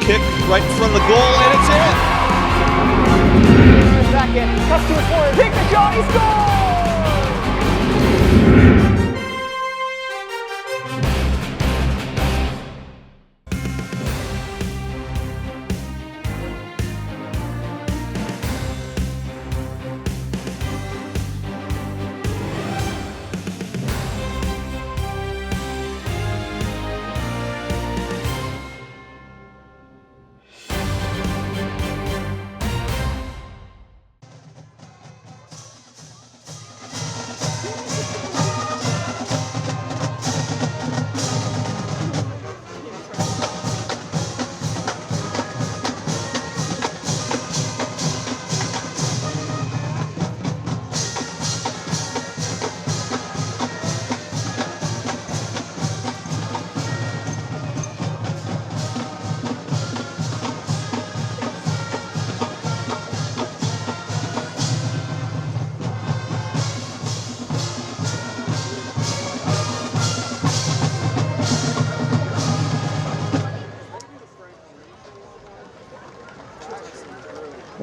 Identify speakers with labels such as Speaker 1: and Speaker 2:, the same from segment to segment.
Speaker 1: kick right in front of the goal, and it's in.
Speaker 2: Second, cuts to the corner, take the shot, he scores!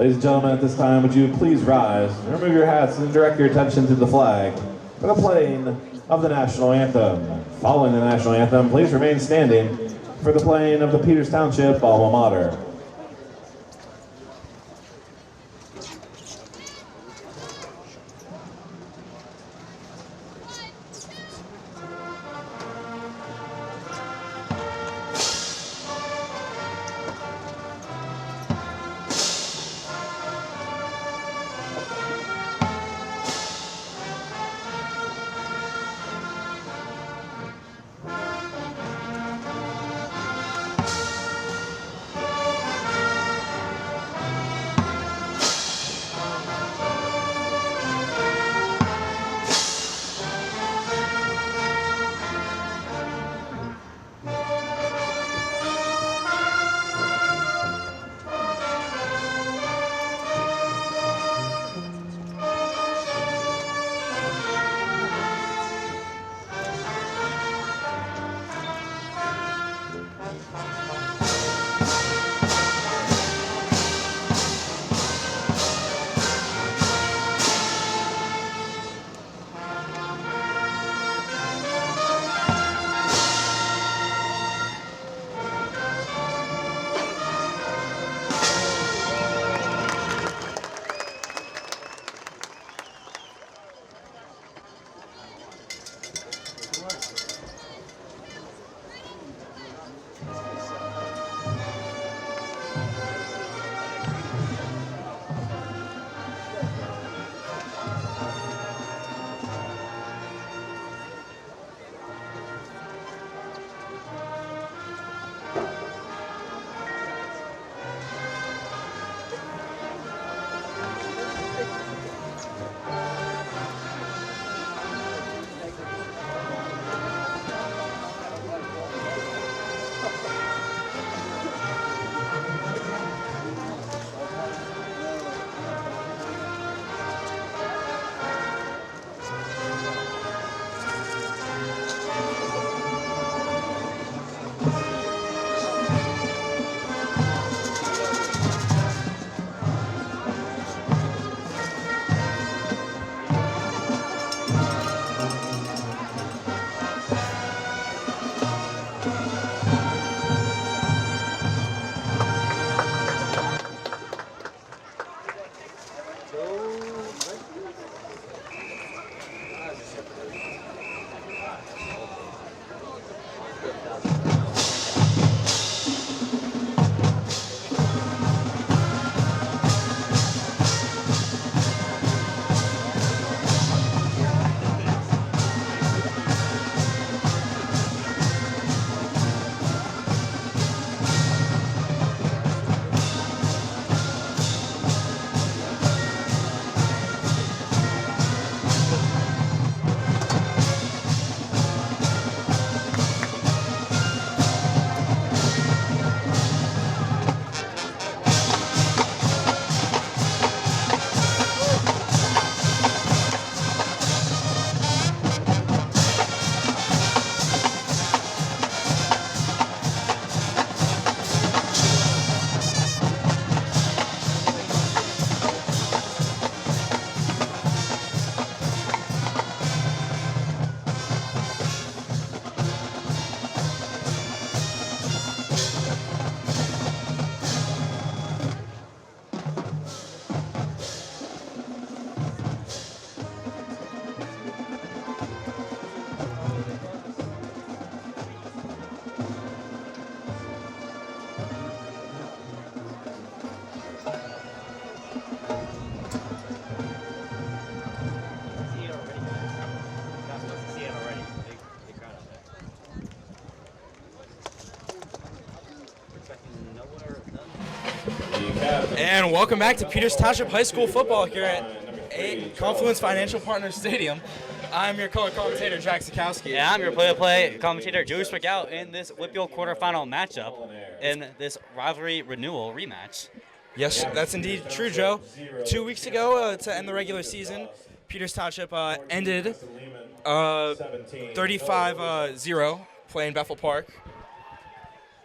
Speaker 3: Ladies and gentlemen, at this time, would you please rise and remove your hats and direct your attention to the flag for the playing of the national anthem. Following the national anthem, please remain standing for the playing of the Peters Township alma mater.
Speaker 4: And welcome back to Peters Township High School football here at Confluence Financial Partners Stadium. I'm your color commentator, Jack Sikowski.
Speaker 5: And I'm your play-to-play commentator, Joey Sprigout, in this WPIAL quarterfinal matchup in this rivalry renewal rematch.
Speaker 4: Yes, that's indeed true, Joe. 2 weeks ago, to end the regular season, Peters Township ended 35-0 playing Bethel Park.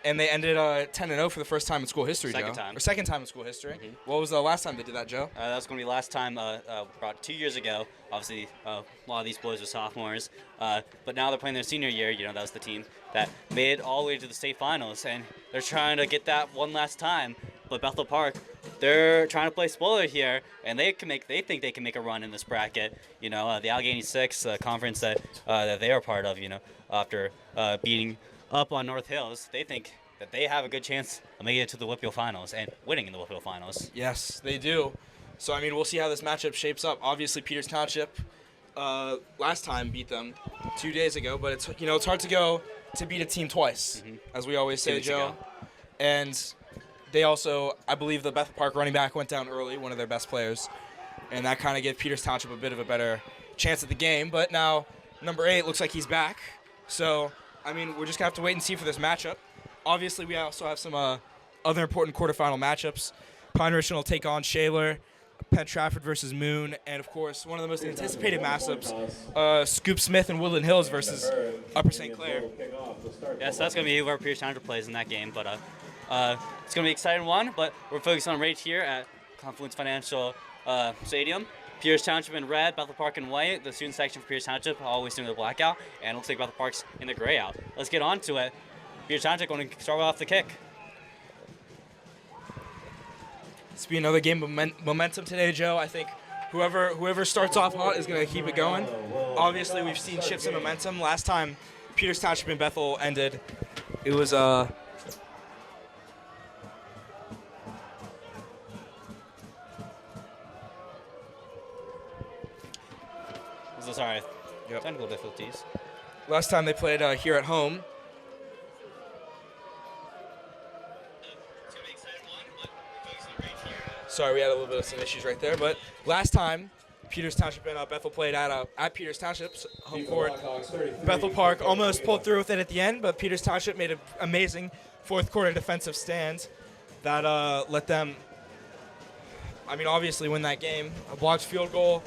Speaker 4: And they ended 10-0 for the first time in school history,
Speaker 5: Second
Speaker 4: Joe.
Speaker 5: time.
Speaker 4: Or second time in school history. What was the last time they did that, Joe?
Speaker 5: That was going to be last time, about 2 years ago. Obviously, a lot of these boys were sophomores. But now they're playing their senior year. You know, that was the team that made it all the way to the state finals. And they're trying to get that one last time. But Bethel Park, they're trying to play spoiler here. And they think they can make a run in this bracket. You know, the Allegheny 6 conference that they are part of, you know, after beating up on North Hills, they think that they have a good chance of making it to the WPIAL finals and winning in the WPIAL finals.
Speaker 4: Yes, they do. So, I mean, we'll see how this matchup shapes up. Obviously, Peters Township last time beat them 2 days ago, but it's, you know, it's hard to go to beat a team twice, as we always say, Joe. And they also, I believe the Bethel Park running back went down early, one of their best players, and that kind of gave Peters Township a bit of a better chance at the game. But now, number 8 looks like he's back. So, I mean, we're just going to have to wait and see for this matchup. Obviously, we also have some other important quarterfinal matchups. Pine Richland will take on Shaler, Penn Trafford versus Moon, and, of course, one of the most anticipated matchups, Scoop Smith and Woodland Hills versus Upper St. Clair.
Speaker 5: Yes, that's going to be where Peters Township plays in that game. But it's going to be an exciting one, but we're focused on right here at Confluence Financial Stadium. Peters Township in red, Bethel Park in white. The student section for Peters Township always doing the blackout, and it looks like Bethel Park's in the gray out. Let's get on to it. Peters Township going to start off the kick.
Speaker 4: It's be another game of momentum today, Joe. I think whoever starts off hot is going to keep it going. Obviously, we've seen shifts in momentum. Last time Peters Township and Bethel ended, it was
Speaker 5: Sorry, technical difficulties.
Speaker 4: Last time they played here at home. Sorry, we had a little bit of some issues right there, but last time Peters Township and Bethel played at Peters Township's home court. Bethel Park almost pulled through with it at the end, but Peters Township made an amazing fourth quarter defensive stand that let them, I mean, obviously win that game. A blocked field goal,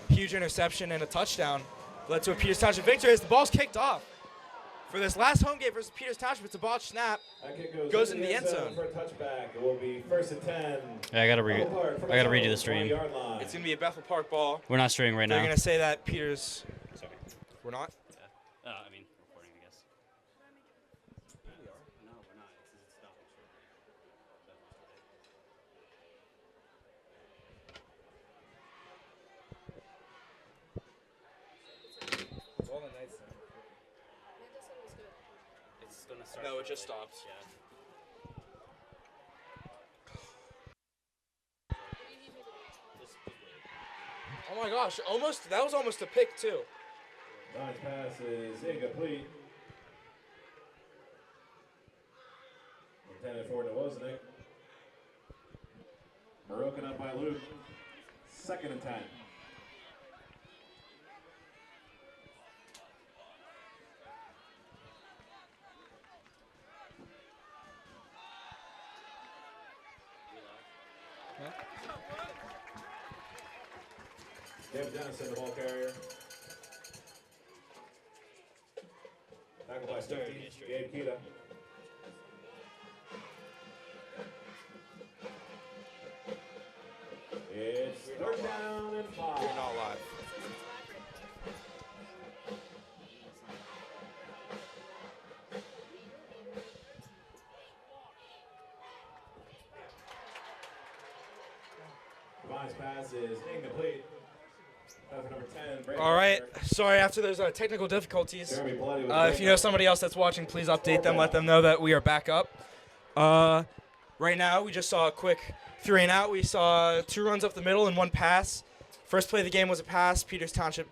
Speaker 4: huge interception, and a touchdown led to a Peters Township victory as the ball's kicked off. For this last home game versus Peters Township, it's a botched snap. Goes in the end zone.
Speaker 3: For a touchback. It will be 1st and 10.
Speaker 5: Yeah, I gotta redo the stream.
Speaker 4: It's gonna be a Bethel Park ball.
Speaker 5: We're not streaming right now.
Speaker 4: They're gonna say that Peters.
Speaker 5: Sorry.
Speaker 4: We're not.
Speaker 5: I mean, recording, I guess. We are. No, we're not. It's not.
Speaker 4: All the nights.
Speaker 5: It's gonna start.
Speaker 4: No, it just stopped.
Speaker 5: Yeah.
Speaker 4: Oh my gosh! That was almost a pick too.
Speaker 3: Nice pass is incomplete. Intended for Wozniak. Broken up by Luke. 2nd and 10. Gabe Dennison, the ball carrier. Tackled by 50, Gabe Kita. It's 3rd down and 5.
Speaker 4: You're not live.
Speaker 3: Devine's pass is incomplete. Number 10,
Speaker 4: All right. Sorry, after those technical difficulties. If you know somebody else that's watching, please update them. Let them know that we are back up. Right now, we just saw a quick 3 and out. We saw 2 runs up the middle and 1 pass. First play of the game was a pass. Peters Township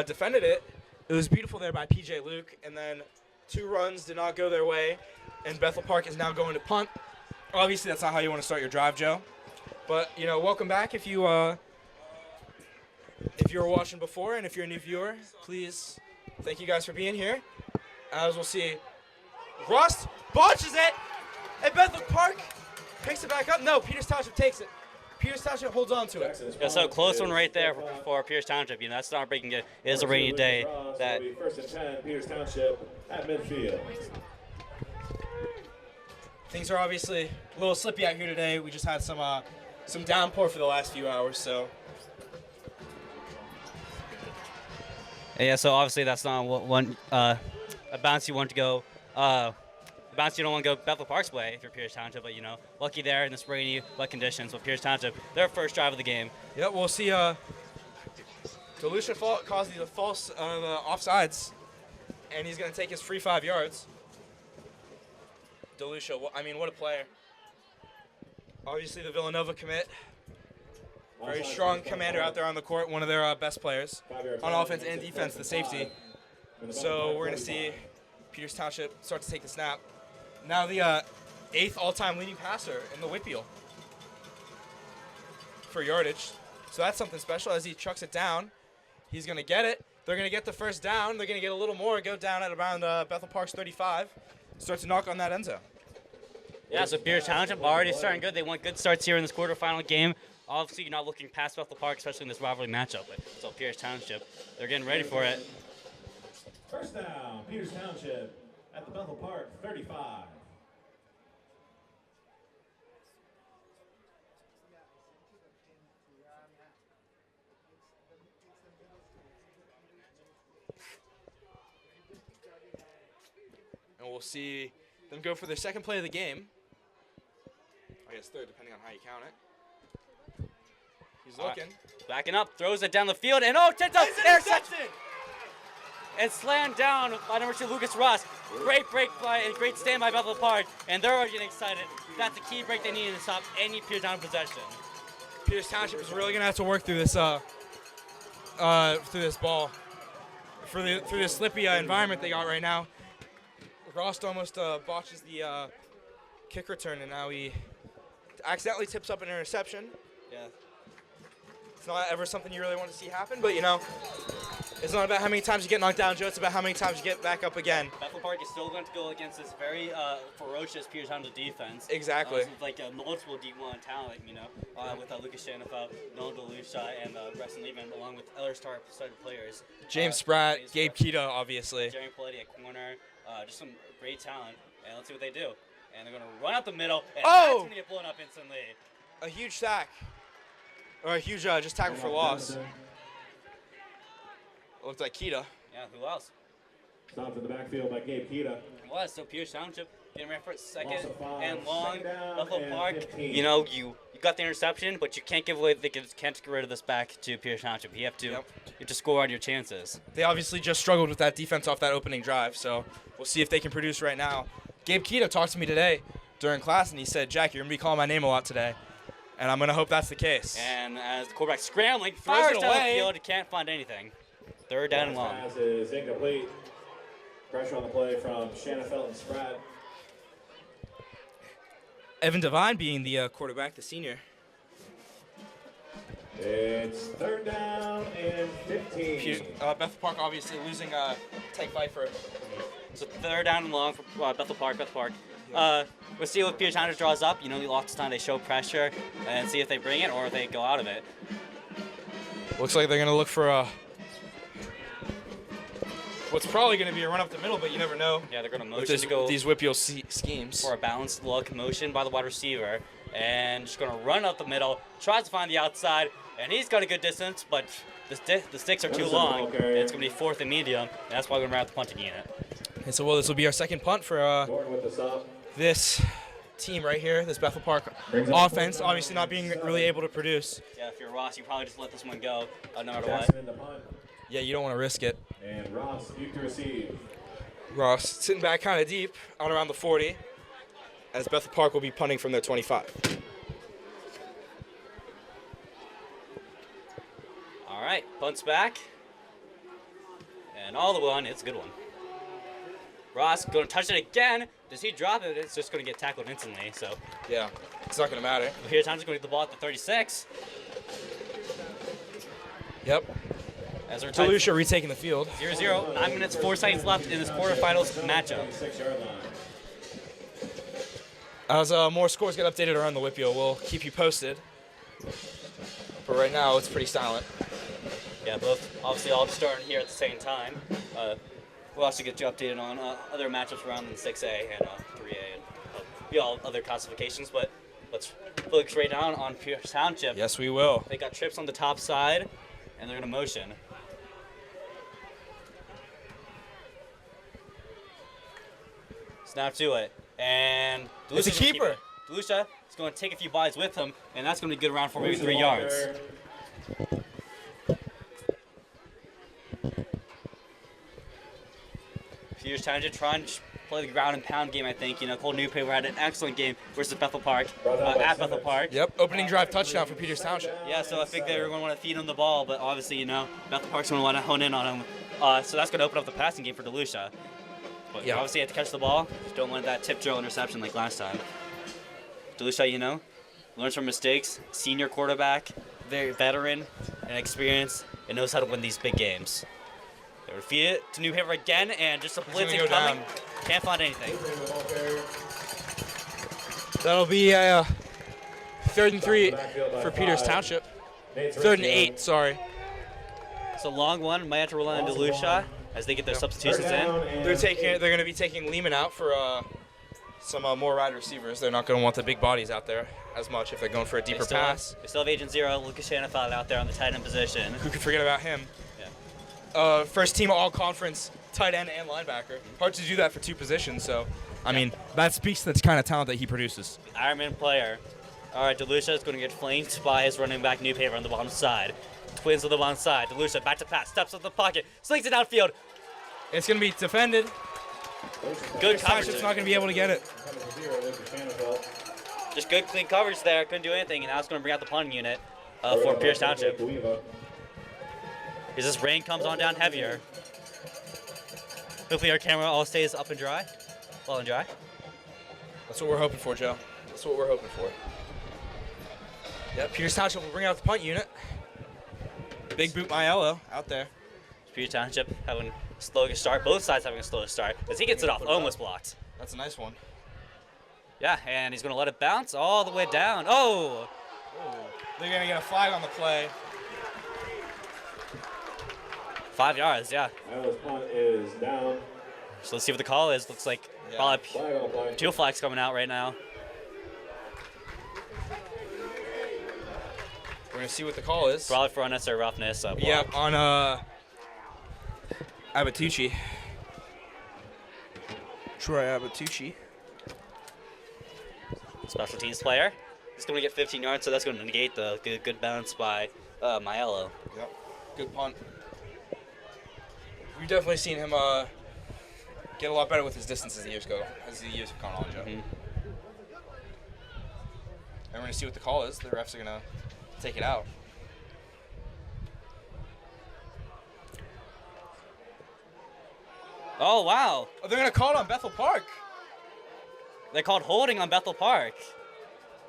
Speaker 4: defended it. It was beautiful there by P.J. Luke. And then 2 runs did not go their way. And Bethel Park is now going to punt. Obviously, that's not how you want to start your drive, Joe. But welcome back if you were watching before, and if you're a new viewer, please thank you guys for being here. As we'll see, Ross botches it, and Bethel Park picks it back up. No, Peters Township takes it. Peters Township holds on to it.
Speaker 5: Yeah, so close one right there for Peters Township. That's not breaking it. It is a rainy day. That
Speaker 3: First and 10, Peters Township at midfield.
Speaker 4: Things are obviously a little slippy out here today. We just had some downpour for the last few hours, so.
Speaker 5: Yeah, so obviously that's not a bounce you want to go. A bounce you don't want to go Bethel Park's way if you're Peters Township, but lucky there in this rainy, wet conditions with Peters Township, their first drive of the game.
Speaker 4: Yeah, we'll see. Delucia caused the false offsides, and he's going to take his free 5 yards. Delucia, what a player. Obviously the Villanova commit. Very strong commander out there on the court, one of their best players on offense and defense, the safety. So we're going to see Peters Township start to take the snap. Now the 8th all-time leading passer in the WPIAL for yardage. So that's something special. As he chucks it down, he's going to get it. They're going to get the first down. They're going to get a little more, go down at around Bethel Park's 35. Start to knock on that end zone.
Speaker 5: Yeah, so Peters Township already starting good. They want good starts here in this quarterfinal game. Obviously, you're not looking past Bethel Park, especially in this rivalry matchup. So Peters Township, they're getting ready for it.
Speaker 3: First down, Peters Township at the Bethel Park 35.
Speaker 4: And we'll see them go for their second play of the game. I guess third, depending on how you count it. He's looking.
Speaker 5: Backing up, throws it down the field, and tipped up, intercepted! And slammed down by number 2, Lucas Ross. Great break play and great stand by Bethel Park, and they're already getting excited. That's a key break they need to stop any Peters Township possession.
Speaker 4: Peters Township is really gonna have to work through this ball, through this slippy environment they got right now. Ross almost botches the kick return, and now he accidentally tips up an interception.
Speaker 5: Yeah.
Speaker 4: It's not ever something you really want to see happen, but it's not about how many times you get knocked down, Joe. It's about how many times you get back up again.
Speaker 5: Bethel Park is still going to go against this very ferocious Peters Township defense.
Speaker 4: Exactly.
Speaker 5: With multiple D1 talent, with Lucas Shanafel, Noah DeLucia, and Preston Lehman, along with other started players.
Speaker 4: James Spratt, Gabe Kita, obviously.
Speaker 5: Jeremy Paletti at corner. Just some great talent. And let's see what they do. And they're going to run out the middle, and that's going to get blown up instantly.
Speaker 4: A huge sack. Or a huge just tackle for loss. It looked like Kita.
Speaker 5: Yeah, who else?
Speaker 3: Stopped in the backfield by Gabe Kita.
Speaker 5: Was so Peters Township getting ready for a second and long. Bethel Park,
Speaker 3: 15.
Speaker 5: you got the interception, but you can't give away. They can't get rid of this back to Peters Township. You have to score on your chances.
Speaker 4: They obviously just struggled with that defense off that opening drive, so we'll see if they can produce right now. Gabe Kita talked to me today during class, and he said, "Jack, you're gonna be calling my name a lot today." And I'm going to hope that's the case.
Speaker 5: And as the quarterback scrambling, throws it down the field, he can't find anything. Third down and long.
Speaker 3: Pass is incomplete. Pressure on the play from Shanafel and Spratt.
Speaker 4: Evan Devine being the quarterback, the senior.
Speaker 3: It's third down and 15.
Speaker 4: Bethel Park obviously losing Tank Viper.
Speaker 5: So third down and long for Bethel Park. We'll see if Peters Township draws up. Lots of time they show pressure and see if they bring it or if they go out of it.
Speaker 4: Looks like they're going to look for what's probably going to be a run up the middle, but you never know.
Speaker 5: Yeah, they're going to motion to go
Speaker 4: with these WPIAL schemes.
Speaker 5: For a balanced look motion by the wide receiver. And just going to run up the middle, tries to find the outside, and he's got a good distance, but the sticks are too long. And it's going to be fourth and medium, and that's why we're going to have the punting unit.
Speaker 4: And so, this will be our second punt for this team right here, this Bethel Park offense, obviously not being really able to produce.
Speaker 5: Yeah, if you're Ross, you probably just let this one go, no matter what.
Speaker 4: Yeah, you don't want to risk it.
Speaker 3: And Ross, you to receive.
Speaker 4: Ross sitting back kind of deep on around the 40, as Bethel Park will be punting from their 25.
Speaker 5: All right, punts back. And all the way on, it's a good one. Ross going to touch it again. does he drop it, it's just going to get tackled instantly. So
Speaker 4: Yeah, it's not going to matter.
Speaker 5: Peter Township's going to get the ball at the 36.
Speaker 4: Yep.
Speaker 5: As we're tied
Speaker 4: Delucia retaking the field.
Speaker 5: 0-0, 9 minutes, 4 seconds left in this quarterfinals matchup.
Speaker 4: As more scores get updated around the WPIAL, we'll keep you posted. But right now, it's pretty silent.
Speaker 5: Yeah, both obviously all starting here at the same time. We'll also get you updated on other matchups around in 6A and 3A and all other classifications. But let's focus right now on Pierce Township.
Speaker 4: Yes, we will.
Speaker 5: They got trips on the top side, and they're in a motion. Snap to it, and
Speaker 4: It's a
Speaker 5: Delucia's gonna keep
Speaker 4: keeper.
Speaker 5: it. Delucia is going to take a few bodies with him, and that's going to be good around for maybe 3 yards. Peters Township trying to play the ground and pound game, I think. You know, Cole Newpaper had an excellent game versus Bethel Park, at Bethel Park.
Speaker 4: Yep, opening drive touchdown for Peters Township.
Speaker 5: Yeah, so I think they're going to want to feed him the ball, but obviously, you know, Bethel Park's going to want to hone in on him. So that's going to open up the passing game for Delucia. But
Speaker 4: Yeah.
Speaker 5: obviously, you have to catch the ball. Just don't want that tip drill interception like last time. Delucia, you know, learns from mistakes. Senior quarterback, very veteran and experienced, and knows how to win these big games. They would feed it to Newhaven again, and just a blitz
Speaker 4: gonna go
Speaker 5: incoming.
Speaker 4: down.
Speaker 5: Can't find anything.
Speaker 4: That'll be a 3rd and 3 for Peters Township. 3rd and 8, sorry.
Speaker 5: It's a long one. Might have to rely on Delucia as they get their substitutions in.
Speaker 4: They're going to be taking Lehman out for some more wide receivers. They're not going to want the big bodies out there as much if they're going for a deeper pass.
Speaker 5: They still have Agent Zero, Lucas Shanafad out there on the tight end position.
Speaker 4: Who could forget about him?
Speaker 5: Yeah.
Speaker 4: First team all-conference tight end and linebacker. Hard to do that for 2 positions, so, I mean, that speaks to the kind of talent that he produces.
Speaker 5: Ironman player. All right, Delucia is going to get flanked by his running back Newpaper on the bottom side. Twins on the bottom side. Delucia back to pass, steps up the pocket, slings it downfield.
Speaker 4: It's going to be defended.
Speaker 5: Good
Speaker 4: Township's
Speaker 5: coverage.
Speaker 4: not going to be able to get it.
Speaker 5: Just good, clean coverage there. Couldn't do anything, and now it's going to bring out the punting unit for Pierce Township. As this rain comes on down heavier. Hopefully our camera all stays up and dry. Well and dry.
Speaker 4: That's what we're hoping for, Joe. That's what we're hoping for. Yep, Peters Township will bring out the punt unit. Big Boot Maiello out there.
Speaker 5: Pierce Township having a slow start. Both sides having a slow start. As he gets it off, almost blocked.
Speaker 4: That's a nice one.
Speaker 5: Yeah, and he's going to let it bounce all the way down. Oh!
Speaker 4: They're going to get a flag on the play.
Speaker 5: 5 yards, yeah.
Speaker 3: Iowa's punt is down.
Speaker 5: So let's see what the call is. Looks like probably
Speaker 3: Flag on the play.
Speaker 5: 2 flags coming out right now.
Speaker 4: We're going to see what the call is.
Speaker 5: Probably for unnecessary roughness. Block.
Speaker 4: Yeah, on Abatucci. Troy Abatucci.
Speaker 5: Special teams player. He's going to get 15 yards, so that's going to negate the good bounce by Maiello.
Speaker 4: Yep. Good punt. We've definitely seen him get a lot better with his distance as the years have gone on, Joe.
Speaker 5: Mm-hmm.
Speaker 4: And we're going to see what the call is. The refs are going to take it out.
Speaker 5: Oh, wow.
Speaker 4: Oh, they're going to call it on Bethel Park.
Speaker 5: They called holding on Bethel Park.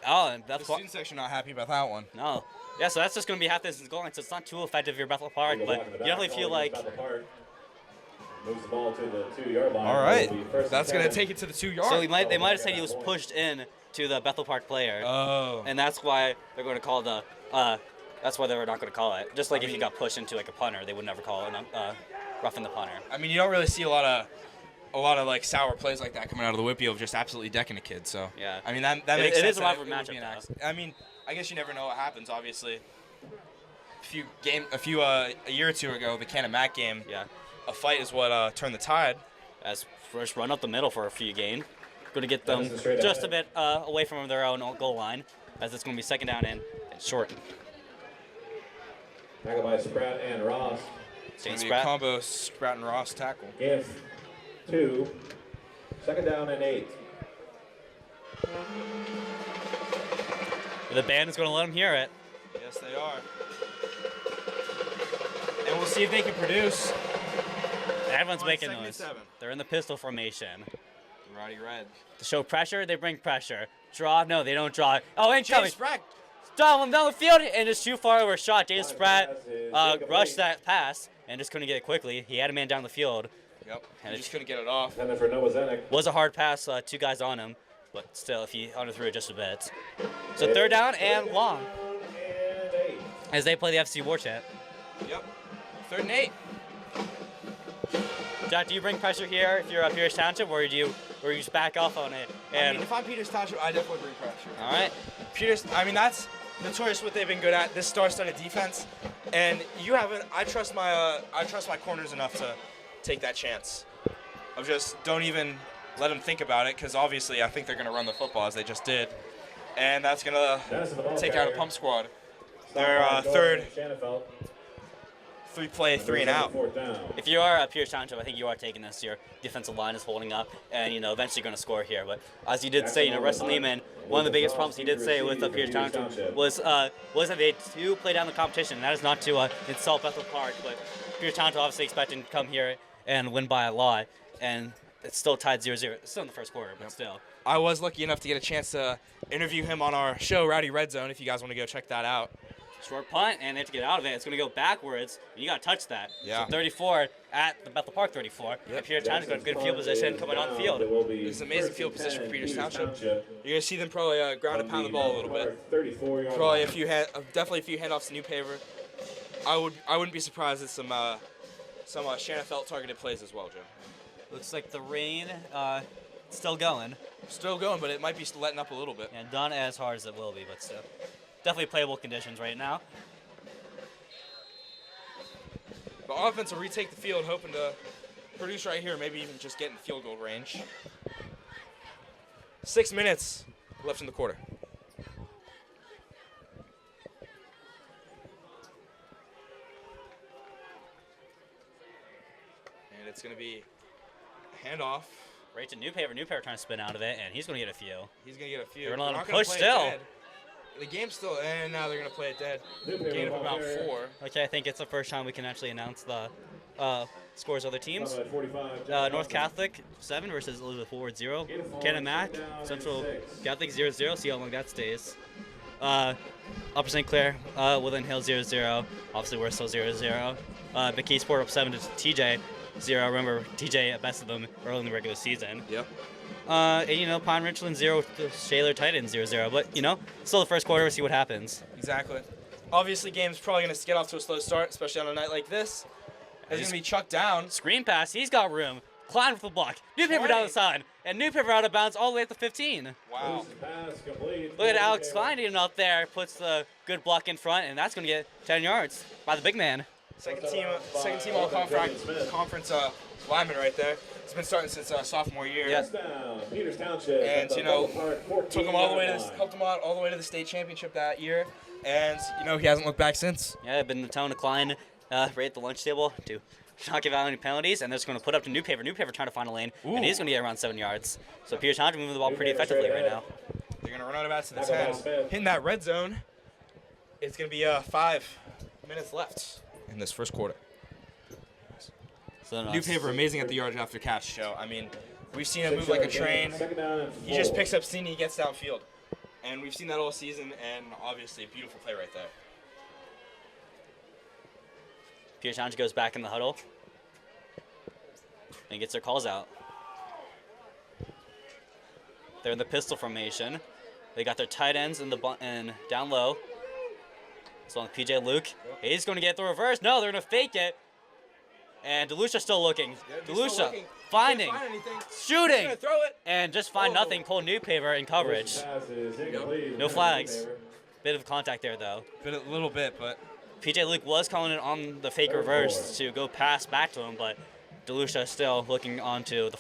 Speaker 5: Oh, and
Speaker 4: The
Speaker 5: Bethel Park.
Speaker 4: student section not happy about that one.
Speaker 5: No. Yeah, so that's just going to be half distance goal line, so it's not too effective if you're Bethel Park, but you definitely feel like.
Speaker 3: Moves the ball to the 2-yard line.
Speaker 4: All right.
Speaker 3: It'll be first
Speaker 4: That's
Speaker 3: and
Speaker 4: going to
Speaker 3: 10.
Speaker 4: take it to the 2-yard.
Speaker 5: So they might have said he was pushed in to the Bethel Park player.
Speaker 4: Oh.
Speaker 5: And that's why they're going to call the. That's why they were not going to call it. Just like if you got pushed into like a punter, they would never call it roughing the punter.
Speaker 4: I mean, you don't really see a lot of like sour plays like that coming out of the WPIAL of just absolutely decking a kid. So
Speaker 5: Yeah.
Speaker 4: I mean that
Speaker 5: It-
Speaker 4: makes
Speaker 5: it
Speaker 4: sense.
Speaker 5: is a
Speaker 4: that
Speaker 5: rivalry
Speaker 4: would
Speaker 5: matchup
Speaker 4: be an
Speaker 5: now.
Speaker 4: accident. I mean, I guess you never know what happens. Obviously, a year or two ago, the Cannon Mac game.
Speaker 5: Yeah.
Speaker 4: A fight is what turned the tide.
Speaker 5: As first run up the middle for a few gain. Going to get them
Speaker 3: That was straight
Speaker 5: just a
Speaker 3: ahead.
Speaker 5: bit away from their own goal line, as it's going to be second down and short.
Speaker 3: Tackled by Spratt and Ross.
Speaker 5: Shane
Speaker 4: It's gonna be a
Speaker 5: Spratt.
Speaker 4: combo Spratt and Ross tackle.
Speaker 3: If 2. Second down and 8.
Speaker 5: The band is going to let them hear it.
Speaker 4: Yes, they are. And we'll see if they can produce.
Speaker 5: Everyone's
Speaker 4: On
Speaker 5: making
Speaker 4: second and
Speaker 5: noise.
Speaker 4: 7.
Speaker 5: They're in the pistol formation.
Speaker 4: Rowdy Red.
Speaker 5: To show pressure, they bring pressure. Draw, no, they don't draw. Oh, incoming.
Speaker 4: James Spratt.
Speaker 5: Down the field and just too far over a shot. James Spratt rushed that pass and just couldn't get it quickly. He had a man down the field.
Speaker 4: Yep. And he just couldn't get it off.
Speaker 3: And then for Noah Zenek.
Speaker 5: Was a hard pass, 2 guys on him, but still, if he underthrew it just a bit. So 3rd down and long as they play the FC War Chant.
Speaker 4: Yep. 3rd and 8.
Speaker 5: Jack, do you bring pressure here if you're up Peters Township, or do you just back off on it?
Speaker 4: I mean, if I'm Peters Township, I definitely bring pressure.
Speaker 5: All right.
Speaker 4: Peters, I mean, that's notorious what they've been good at. This star-studded defense, and you haven't. I trust my corners enough to take that chance. Of just don't even let them think about it, because obviously I think they're going to run the football as they just did, and that's going to take out a pump squad. They're 3rd. 3-play, 3 and out.
Speaker 5: If you are up Peters Township, I think you are taking this. Your defensive line is holding up, and eventually going to score here. But as you did say, Rustin Lehman, one of the biggest problems he did say with Peters Township was that they do play down the competition. And that is not to insult Bethel Park, but Peters Township obviously expecting to come here and win by a lot, and it's still tied 0-0. It's still in the first quarter, but still.
Speaker 4: I was lucky enough to get a chance to interview him on our show, Rowdy Red Zone. If you guys want to go check that out.
Speaker 5: Short punt, and they have to get out of it. It's going to go backwards, and you got to touch that.
Speaker 4: Yeah.
Speaker 5: So 34 at the Bethel Park 34. Yep. Peters Township's got good field position coming on the field.
Speaker 4: It's an amazing field position for Peters Township. You're going to see them probably ground and pound the ball a little bit. Probably definitely a few handoffs to New Paver. I wouldn't be surprised at some Shanafelt targeted plays as well, Joe.
Speaker 5: Looks like the rain still going.
Speaker 4: Still going, but it might be letting up a little bit.
Speaker 5: And not as hard as it will be, but still. Definitely playable conditions right now.
Speaker 4: The offense will retake the field, hoping to produce right here, maybe even just get in field goal range. 6 minutes left in the quarter. And it's going to be a handoff.
Speaker 5: Right to New Paver. New Paver trying to spin out of it, and he's going to get a few.
Speaker 4: He's going to get a few.
Speaker 5: They're going to let him
Speaker 4: They're not
Speaker 5: push
Speaker 4: gonna play it
Speaker 5: still.
Speaker 4: dead. The game's still, and now they're going to play it dead. Gain of about 4.
Speaker 5: Okay, I think it's the first time we can actually announce the scores of other teams. North Catholic 7 versus Elizabeth Forward 0. Cannon Mac, Central Catholic 0-0. See how long that stays. Upper St. Clair, Woodland Hill 0-0. Obviously, we're still 0-0. McKee Sport up 7 to TJ 0. Remember, TJ bested them early in the regular season.
Speaker 4: Yep.
Speaker 5: And, Pine Richland 0 to Shaler Titans 0-0. But, still the first quarter, we'll see what happens.
Speaker 4: Exactly. Obviously, game's probably going to get off to a slow start, especially on a night like this. It's going to be chucked down.
Speaker 5: Screen pass, he's got room. Klein with the block. New Paver down the side. And New Paver out of bounds all the way at the 15.
Speaker 4: Wow.
Speaker 5: Look at Alex Klein getting up there. Puts the good block in front, and that's going to get 10 yards by the big man.
Speaker 4: Second team all conference lineman right there. He's been starting since sophomore year.
Speaker 5: Yeah.
Speaker 3: Peters Township.
Speaker 4: And took him all the way to helped him out all the way to the state championship that year. And he hasn't looked back since.
Speaker 5: Yeah, been the tone of Klein right at the lunch table to not give out any penalties, and they're just going to put up to New Paver. New Paver trying to find a lane, and he's going to get around 7 yards. So Peters Township moving the ball pretty effectively right now.
Speaker 4: They're going to run out of bats to the 10. Hitting that red zone. It's going to be 5 minutes left in this first quarter.
Speaker 5: So
Speaker 4: New Paver amazing at the yardage after catch show. I mean, we've seen him move like a train. He just picks up steam and he gets downfield. And we've seen that all season, and obviously a beautiful play right there.
Speaker 5: Peters Township goes back in the huddle and gets their calls out. They're in the pistol formation. They got their tight ends in and down low. So on PJ Luke, he's going to get the reverse. No, they're going to fake it. And DeLucia still looking. DeLucia finding, shooting,
Speaker 4: throw it.
Speaker 5: And just find nothing. Pull New Paver in coverage. No flags. Bit of contact there though.
Speaker 4: A little bit, but
Speaker 5: PJ Luke was calling it on the fake reverse to go pass back to him, but DeLucia still looking onto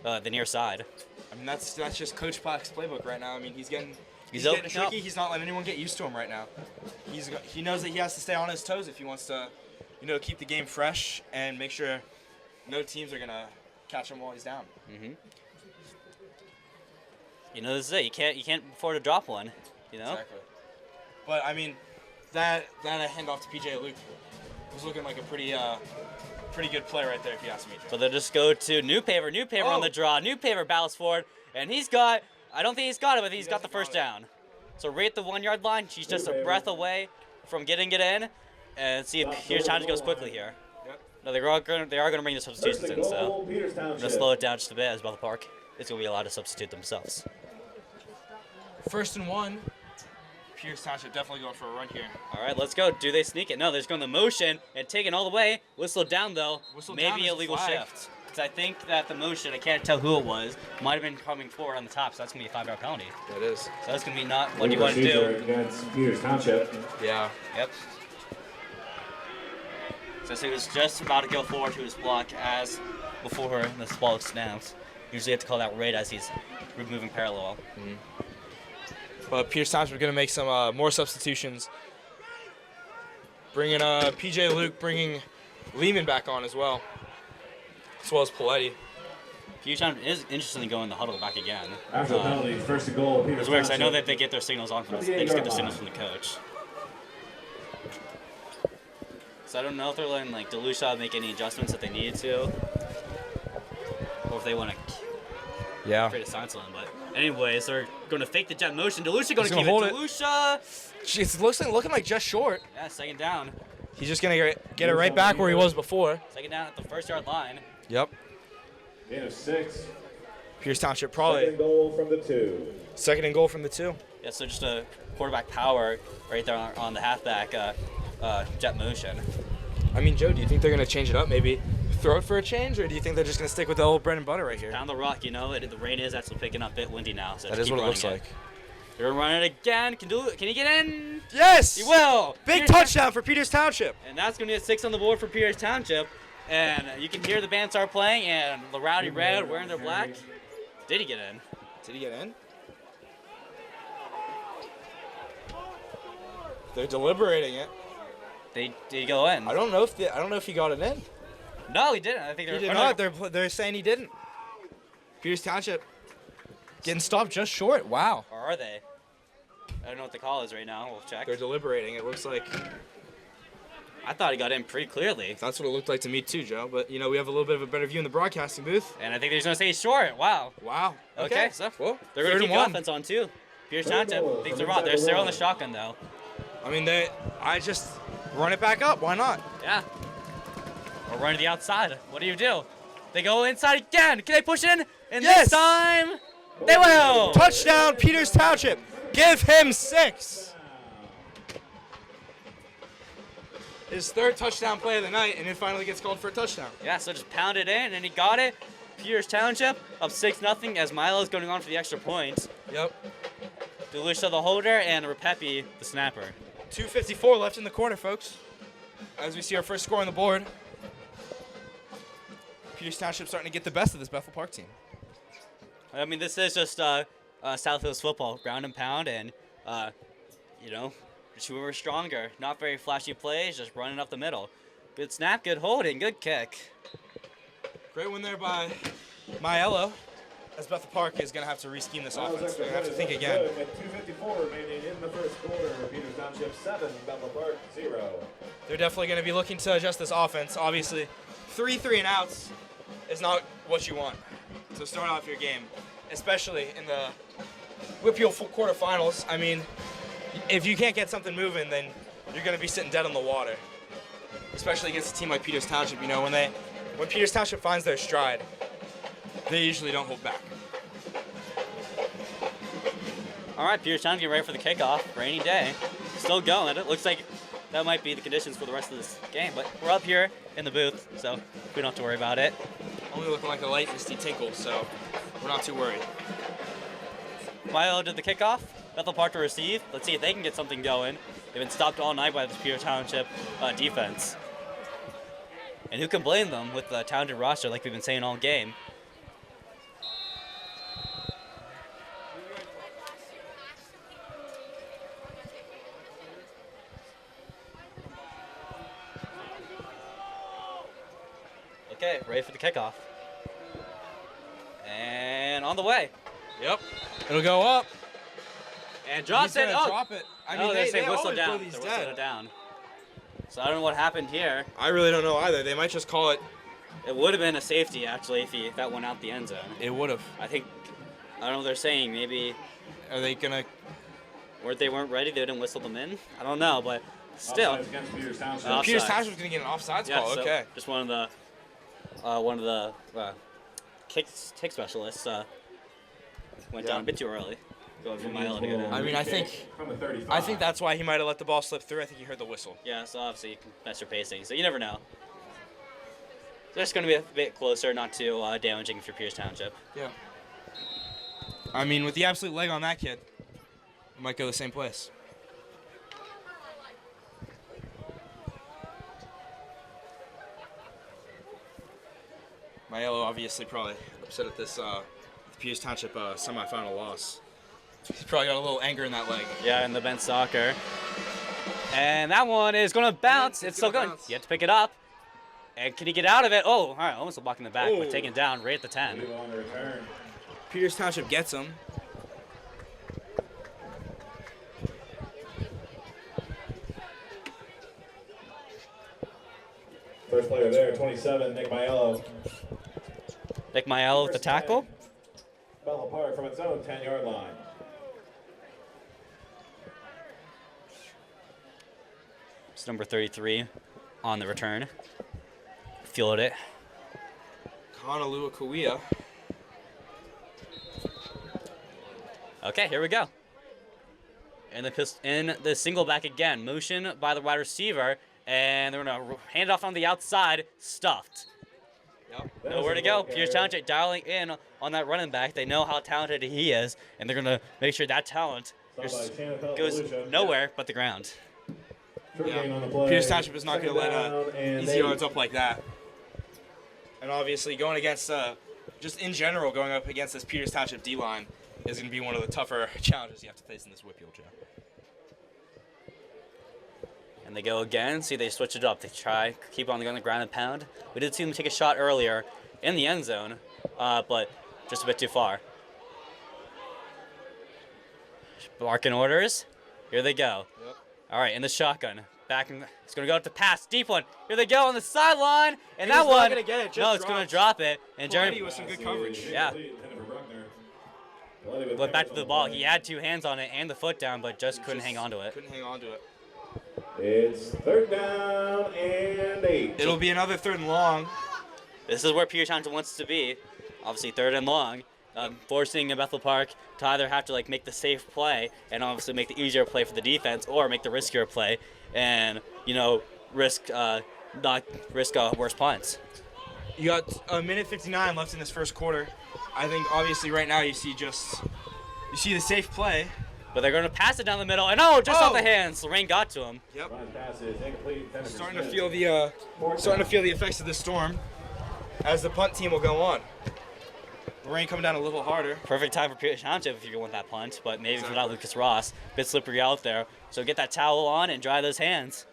Speaker 5: the near side.
Speaker 4: I mean that's just Coach Black's playbook right now. I mean he's getting
Speaker 5: opening
Speaker 4: tricky.
Speaker 5: up.
Speaker 4: He's not letting anyone get used to him right now. He knows that he has to stay on his toes if he wants to, keep the game fresh and make sure no teams are gonna catch him while he's down.
Speaker 5: Mm-hmm. This is it. You can't afford to drop one.
Speaker 4: Exactly. But I mean, that handoff to PJ Luke was looking like a pretty pretty good play right there, if you ask me.
Speaker 5: So they'll just go to New Paver. New Paver on the draw. New Paver battles forward, and he's got. I don't think he's got it, but he's got the first down. So right at the 1 yard line, she's just a breath away from getting it in, and see if Peters Township goes quickly here.
Speaker 4: Yep.
Speaker 5: No, they are going to bring the substitutions in, so I'm going to slow it down just a bit as Bethel Park is going to be allowed to substitute themselves.
Speaker 4: 1st and 1. Peters Township definitely going for a run here.
Speaker 5: All right, let's go. Do they sneak it? No, they're just going the motion and taking all the way. Whistle down, though.
Speaker 4: Whistle down,
Speaker 5: Maybe
Speaker 4: there's
Speaker 5: a
Speaker 4: a
Speaker 5: legal
Speaker 4: flag.
Speaker 5: shift. Because I think that the motion, I can't tell who it was, might have been coming forward on the top, so that's going to be a 5-yard penalty.
Speaker 4: That is.
Speaker 5: So that's going to be not what you want to do.
Speaker 3: Against Peters Township.
Speaker 4: Yeah.
Speaker 5: Yep. So he was just about to go forward to his block as before the ball snaps. Usually you have to call that right as he's moving parallel.
Speaker 4: But Peters Township are going to make some more substitutions. Bringing PJ Luke, bringing Lehman back on as well as Paletti.
Speaker 5: Peters Township is interestingly going the huddle back again.
Speaker 3: After the penalty, 1st and goal. Peters
Speaker 5: It's weird 'cause I know
Speaker 3: Township.
Speaker 5: that they get their signals on from they just get their signals from the coach. So I don't know if they're letting like DeLucia make any adjustments that they needed to, or if they want to create a silence on. But anyways, they're going to fake the jet motion. DeLucia going to keep
Speaker 4: hold
Speaker 5: it.
Speaker 4: it.
Speaker 5: DeLucia.
Speaker 4: It's looking like just short.
Speaker 5: Yeah, 2nd down.
Speaker 4: He's just going to get it right back where he was before.
Speaker 5: 2nd down at the 1st yard line.
Speaker 4: Yep.
Speaker 3: Gain of 6.
Speaker 4: Peters Township
Speaker 3: Second
Speaker 4: probably
Speaker 3: and goal from the 2.
Speaker 4: 2nd and goal from the 2.
Speaker 5: Yeah, so just a quarterback power right there on the halfback jet motion.
Speaker 4: I mean, Joe, do you think they're going to change it up? Maybe throw it for a change, or do you think they're just going to stick with the old bread and butter right here?
Speaker 5: Down the rock, you know, the rain is actually picking up a bit windy now. So
Speaker 4: That
Speaker 5: just
Speaker 4: is
Speaker 5: keep
Speaker 4: what it looks
Speaker 5: running
Speaker 4: like.
Speaker 5: They're going to run it again. Can he get in?
Speaker 4: Yes!
Speaker 5: He will.
Speaker 4: Big
Speaker 5: Peters
Speaker 4: touchdown for Peters Township.
Speaker 5: And that's going to be a 6 on the board for Peters Township. And you can hear the band start playing, and the Rowdy Red wearing their black. Did he get in?
Speaker 4: Did he get in? They're deliberating it.
Speaker 5: Did he go in?
Speaker 4: I don't know if he got it in.
Speaker 5: No, he didn't. I think
Speaker 4: He
Speaker 5: they're
Speaker 4: did not. They're saying he didn't. Peters Township getting stopped just short. Wow.
Speaker 5: Or are they? I don't know what the call is right now. We'll check.
Speaker 4: They're deliberating. It looks like
Speaker 5: I thought he got in pretty clearly.
Speaker 4: that's what it looked like to me too, Joe. But you know, we have a little bit of a better view in the broadcasting booth.
Speaker 5: And I think they're just going to say he's short. Wow.
Speaker 4: Wow.
Speaker 5: Okay, so
Speaker 4: well,
Speaker 5: they're going to
Speaker 4: 3rd
Speaker 5: keep
Speaker 4: and
Speaker 5: the
Speaker 4: 1.
Speaker 5: offense on too. Peters Township thinks they're on. They're still on the shotgun though.
Speaker 4: I mean, I just run it back up. Why not?
Speaker 5: Yeah. Or run to the outside. What do you do? They go inside again. Can they push in? And
Speaker 4: Yes!
Speaker 5: this time, they will.
Speaker 4: Touchdown, Peters Township. Give him 6. His 3rd touchdown play of the night, and it finally gets called for a touchdown.
Speaker 5: Yeah, so just pound it in, and he got it. Peters Township up 6-0 as Milo's going on for the extra point.
Speaker 4: Yep.
Speaker 5: DeLucia the holder and Repepi the snapper.
Speaker 4: 2:54 left in the quarter, folks. As we see our first score on the board. Peters Township starting to get the best of this Bethel Park team.
Speaker 5: I mean, this is just South Hills football, ground and pound, and you know, just whoever stronger. Not very flashy plays, just running up the middle. Good snap, good holding, good kick.
Speaker 4: Great win there by Maiello, as Bethel Park is going to have to re-scheme this offense. They're going to have to think again.
Speaker 3: With 2:54 remaining in the first quarter, Peters Township 7, Bethel Park 0.
Speaker 4: They're definitely going to be looking to adjust this offense. Obviously, 3 3-and-outs is not what you want to start off your game, especially in the WPIAL quarterfinals. I mean, if you can't get something moving, then you're going to be sitting dead on the water, especially against a team like Peters Township. You know, when Peters Township finds their stride, they usually don't hold back.
Speaker 5: All right, Peters Township getting ready for the kickoff. Rainy day, still going. It looks like that might be the conditions for the rest of this game, but we're up here in the booth, so we don't have to worry about it.
Speaker 4: Only looking like a light misty tinkle, so we're not too worried.
Speaker 5: Milo did the kickoff. Bethel Park to receive. Let's see if they can get something going. They've been stopped all night by the Peters Township defense. And who can blame them with the talented roster like we've been saying all game? Okay, ready for the kickoff. And on the way.
Speaker 4: Yep. It'll go up.
Speaker 5: And Johnson,
Speaker 4: He's gonna drop it. I mean,
Speaker 5: they say
Speaker 4: they
Speaker 5: whistle
Speaker 4: always
Speaker 5: down.
Speaker 4: blow these
Speaker 5: They're whistling
Speaker 4: dead.
Speaker 5: it down. So I don't know what happened here.
Speaker 4: I really don't know either. They might just call it.
Speaker 5: It would have been a safety, actually, if that went out the end zone.
Speaker 4: It would have.
Speaker 5: I don't know what they're saying. Maybe
Speaker 4: Are they gonna?
Speaker 5: they weren't ready. They didn't whistle them in. I don't know, but still.
Speaker 3: Offsides against Peters Township.
Speaker 4: Peters
Speaker 5: Offsides.
Speaker 4: Township's gonna get an offsides
Speaker 5: Yeah,
Speaker 4: call.
Speaker 5: so
Speaker 4: Okay.
Speaker 5: just one of the kick specialists went down a bit too early. Going from my to go down.
Speaker 4: I mean, I think
Speaker 3: From the 35.
Speaker 4: I think that's why he might have let the ball slip through. I think he heard the whistle.
Speaker 5: Yeah, so obviously that's your pacing. So you never know. So it's going to be a bit closer, not too damaging for Peters Township.
Speaker 4: Yeah. I mean, with the absolute leg on that kid, it might go the same place. My yellow obviously probably upset at this Peters Township semifinal loss. He's probably got a little anger in that leg.
Speaker 5: Yeah, in the bench soccer. And that one is going to bounce. It's still
Speaker 4: gonna
Speaker 5: good.
Speaker 4: bounce.
Speaker 5: You have to pick it up. And can he get out of it? Oh, all right, almost a block in the back,
Speaker 4: Oh.
Speaker 5: but taken down right at the 10.
Speaker 3: On the return.
Speaker 4: Peters Township gets him.
Speaker 3: First player there, 27, Nick Maiello.
Speaker 5: Nick Mael with the tackle.
Speaker 3: Bethel Park from its own 10-yard line.
Speaker 5: It's number 33 on the return. Fielded it.
Speaker 4: Honolulu Kauia.
Speaker 5: Okay, here we go. And the single back again. Motion by the wide receiver. And they're going to hand it off on the outside. Stuffed.
Speaker 4: Yep.
Speaker 5: Nowhere to go. Peters Township dialing in on that running back. They know how talented he is. And they're going to make sure that talent goes nowhere but the ground.
Speaker 4: Yeah. Peters Township is not going to let easy yards up like that. And obviously going against, just in general, going up against this Peters Township D-line is going to be one of the tougher challenges you have to face in this WPIAL, Joe.
Speaker 5: And they go again. See, they switch it up. They try, keep on the ground and pound. We did see them take a shot earlier in the end zone, but just a bit too far. Barking orders. Here they go.
Speaker 4: Yep.
Speaker 5: All right, in the shotgun. Back in, it's going to go up to pass. Deep one. Here they go on the sideline. And that
Speaker 4: He's not
Speaker 5: one.
Speaker 4: gonna get it, just
Speaker 5: No, it's going to drop it. And Jeremy
Speaker 4: with some good coverage.
Speaker 5: Yeah. Went back to the ball. He had two hands on it and the foot down, but just couldn't hang on to it.
Speaker 4: Couldn't hang on to it.
Speaker 3: It's 3rd down and 8.
Speaker 4: It'll be another 3rd and long.
Speaker 5: This is where Peters Township wants to be. Obviously 3rd and long. Forcing Bethel Park to either have to make the safe play and obviously make the easier play for the defense, or make the riskier play and risk worse punts.
Speaker 4: You got a minute 59 left in this first quarter. I think obviously right now you see the safe play.
Speaker 5: But they're going to pass it down the middle, and off the hands. Lorraine got to him.
Speaker 4: Yep.
Speaker 3: Pass is incomplete.
Speaker 4: Starting to feel the effects of the storm as the punt team will go on. The rain coming down a little harder.
Speaker 5: Perfect time for Peters Township if you want that punt, but maybe for not Lucas Ross. Bit slippery out there. So get that towel on and dry those hands.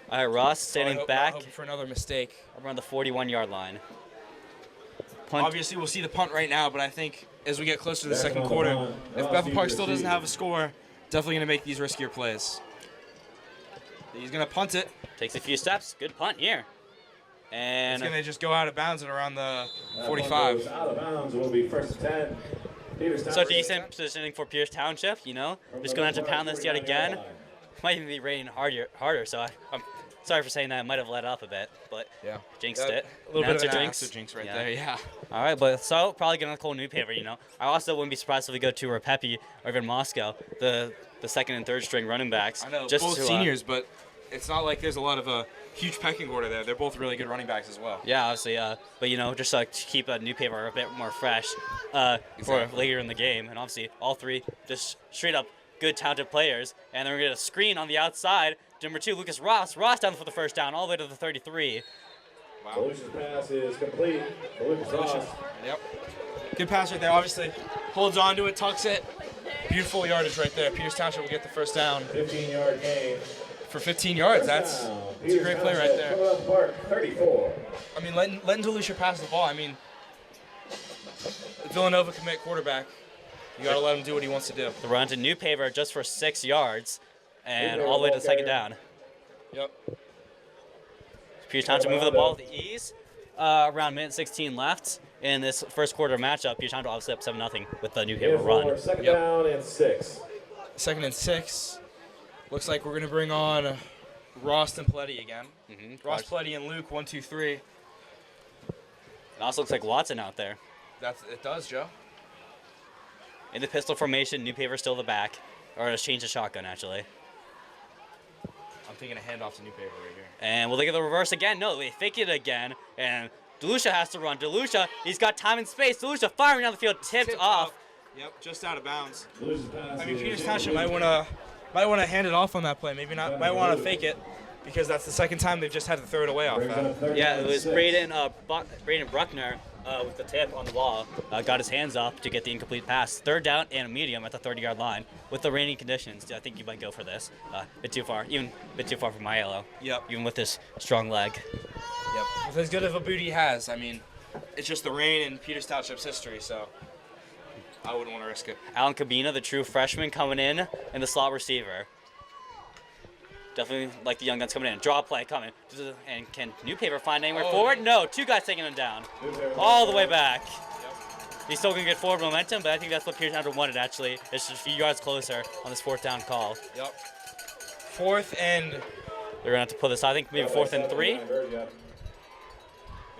Speaker 5: All right, Ross standing back
Speaker 4: hoping for another mistake.
Speaker 5: around the 41-yard line. Punt.
Speaker 4: Obviously, we'll see the punt right now, but I think as we get closer to the second quarter, if Bethel Park still doesn't have a score, definitely going to make these riskier plays. He's going to punt it.
Speaker 5: Takes a few steps. Good punt here. And
Speaker 4: It's going to just go out of bounds at around the 45.
Speaker 3: Out of bounds will be 1st and 10. Peters
Speaker 5: so
Speaker 3: Township.
Speaker 5: decent positioning for Peters Township, Just going to have to pound this yet again. Might even be raining harder, so I'm sorry for saying that. I might have let up a bit, but
Speaker 4: Yeah.
Speaker 5: jinxed it.
Speaker 4: A little bit of
Speaker 5: Announcer
Speaker 4: an jinx right there, yeah.
Speaker 5: All right, but so probably going to call newspaper, I also wouldn't be surprised if we go to Repepi or even Moscow, the second and third string running backs.
Speaker 4: I know,
Speaker 5: just
Speaker 4: both
Speaker 5: to,
Speaker 4: seniors, but it's not like there's a lot of huge pecking order there. They're both really good running backs as well.
Speaker 5: Yeah, obviously, but just to keep a newspaper a bit more fresh for later in the game. And obviously, all three just straight up good, talented players. And then we're going to get a screen on the outside. Number 2, Lucas Ross. Ross down for the first down, all the way to the 33.
Speaker 3: Wow. Solutions pass is complete. Lucas Ross.
Speaker 4: Yep. Good pass right there. Obviously, holds on to it, tucks it. Beautiful yardage right there. Peters Township will get the first down
Speaker 3: 15-yard gain.
Speaker 4: for 15 yards. That's a great play right there.
Speaker 3: Park, 34.
Speaker 4: I mean, letting DeLucia pass the ball. I mean, Villanova commit quarterback You got to let him do what he wants to do.
Speaker 5: The run to New Paver just for 6 yards, and all the way to the second down.
Speaker 4: Yep.
Speaker 5: Peters Township moving the ball with ease. Around minute 16 left in this first quarter matchup. Peters Township obviously up 7-0 with the New Paver run.
Speaker 3: Second down and 6.
Speaker 4: 2nd and 6. Looks like we're going to bring on Ross and Pletty again. Ross, Pletty, and Luke, 1, 2, 3.
Speaker 5: It also looks like Watson out there.
Speaker 4: It does, Joe.
Speaker 5: In the pistol formation, New Paver still the back. Or let's change the shotgun, actually.
Speaker 4: I'm taking a handoff to New Paver right here.
Speaker 5: And will they get the reverse again? No, they fake it again. And DeLucia has to run. DeLucia, he's got time and space. DeLucia firing down the field, tipped off.
Speaker 4: Yep, just out of bounds.
Speaker 3: I
Speaker 4: mean, Peters Township might want to hand it off on that play. Maybe not. Might want to fake it because that's the second time they've just had to throw it away off that.
Speaker 5: Yeah, it was Braden Bruckner with the tip on the ball. Got his hands up to get the incomplete pass. 3rd down and a medium at the 30-yard line. With the raining conditions, I think you might go for this. A bit too far, even a bit too far for my yellow.
Speaker 4: Yep.
Speaker 5: Even with this strong leg.
Speaker 4: Yep. With as good of a boot he has, I mean, it's just the rain in Peters Township's history, so I wouldn't want to risk it.
Speaker 5: Alan Cabina, the true freshman, coming in, and the slot receiver. Definitely like the young guns coming in. Draw play coming. And can New Paver find anywhere forward? No, 2 guys taking him down. All the way back. Yep. He's still going to get forward momentum, but I think that's what Peters Township wanted, actually. It's just a few yards closer on this 4th down call.
Speaker 4: Yep. 4th and...
Speaker 5: They're going to have to pull this, I think, maybe 4th and 3.
Speaker 4: They're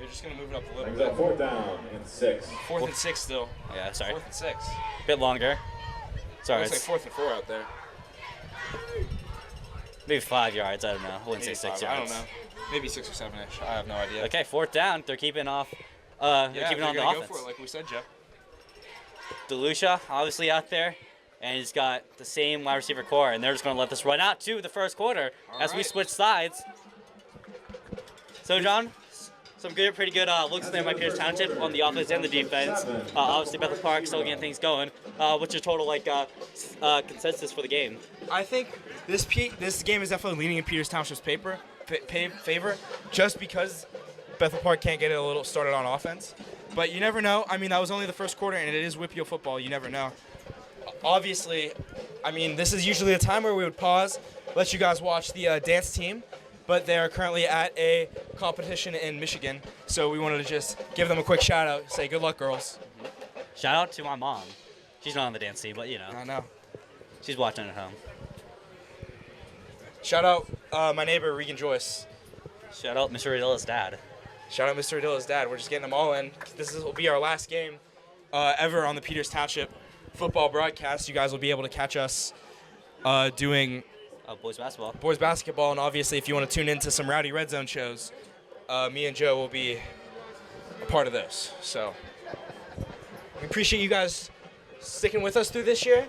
Speaker 4: just going to move it up a little
Speaker 3: Brings
Speaker 4: bit.
Speaker 3: up 4th down and 6.
Speaker 4: 4th and 6 still.
Speaker 5: Yeah, sorry.
Speaker 4: 4th and 6.
Speaker 5: A bit longer. Sorry.
Speaker 4: Looks like 4th and 4 out there.
Speaker 5: Maybe 5 yards, I don't know. I wouldn't
Speaker 4: Maybe
Speaker 5: say 6
Speaker 4: 5, I
Speaker 5: yards.
Speaker 4: don't know. Maybe 6 or 7-ish. I have no idea.
Speaker 5: Okay, 4th down. They're keeping off.
Speaker 4: Yeah,
Speaker 5: they're keeping on the
Speaker 4: go
Speaker 5: offense.
Speaker 4: for it, like we said, Jeff.
Speaker 5: DeLucia, obviously out there, and he's got the same wide receiver core, and they're just going to let this run out to the first quarter as we switch sides. So, John, some pretty good looks there by Peters Township on the offense and the defense. Obviously, Bethel Park still getting things going. What's your total consensus for the game?
Speaker 4: I think this game is definitely leaning in Peters Township's favor, just because Bethel Park can't get it a little started on offense. But you never know. I mean, that was only the first quarter, and it is WPIAL football. You never know. Obviously, I mean, this is usually a time where we would pause, let you guys watch the dance team, but they are currently at a competition in Michigan, so we wanted to just give them a quick shout-out, say good luck, girls.
Speaker 5: Shout out to my mom. She's not on the dance team, but, you know.
Speaker 4: I know.
Speaker 5: She's watching at home.
Speaker 4: Shout out my neighbor, Regan Joyce.
Speaker 5: Shout out Mr. Radilla's dad.
Speaker 4: Shout out Mr. Adilla's dad. We're just getting them all in. This will be our last game ever on the Peters Township football broadcast. You guys will be able to catch us doing
Speaker 5: Boys
Speaker 4: basketball. And obviously, if you want to tune into some Rowdy Red Zone shows, me and Joe will be a part of those. So we appreciate you guys sticking with us through this year.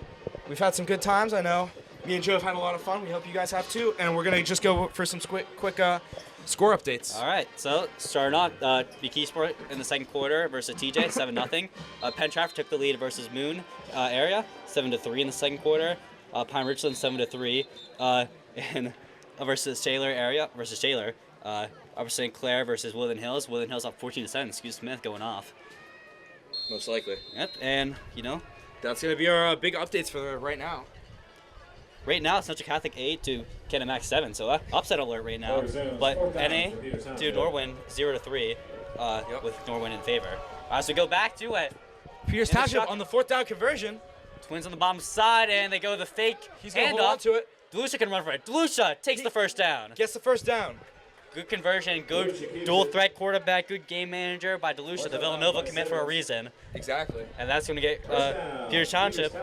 Speaker 4: We've had some good times, I know. Me and Joe have had a lot of fun. We hope you guys have too. And we're going to just go for some quick score updates.
Speaker 5: All right, so starting off, BK Sport in the second quarter versus TJ, 7-0. Penn Trafford took the lead versus Moon area, 7-3 in the second quarter. Pine Richland 7-3, and versus Shaler area versus Shaler. Upper St. Clair versus Woodland Hills. Woodland Hills up 14-7. Excuse Smith going off.
Speaker 4: Most likely.
Speaker 5: Yep, and you know
Speaker 4: that's going to be our big updates for right now.
Speaker 5: Right now, it's Central Catholic 8 to Kennebec 7, so upset alert right now. But NA to Norwin 0-3, with Norwin in favor. So we go back to it.
Speaker 4: Peters Township on the 4th down conversion.
Speaker 5: Twins on the bottom side, and they go the fake
Speaker 4: He's going to hold on to it.
Speaker 5: DeLucia can run for it. DeLucia takes the first down.
Speaker 4: Gets the first down.
Speaker 5: Good conversion, good dual threat quarterback, good game manager by DeLucia. The Villanova commit for a reason.
Speaker 4: Exactly.
Speaker 5: And that's going to get Peters Township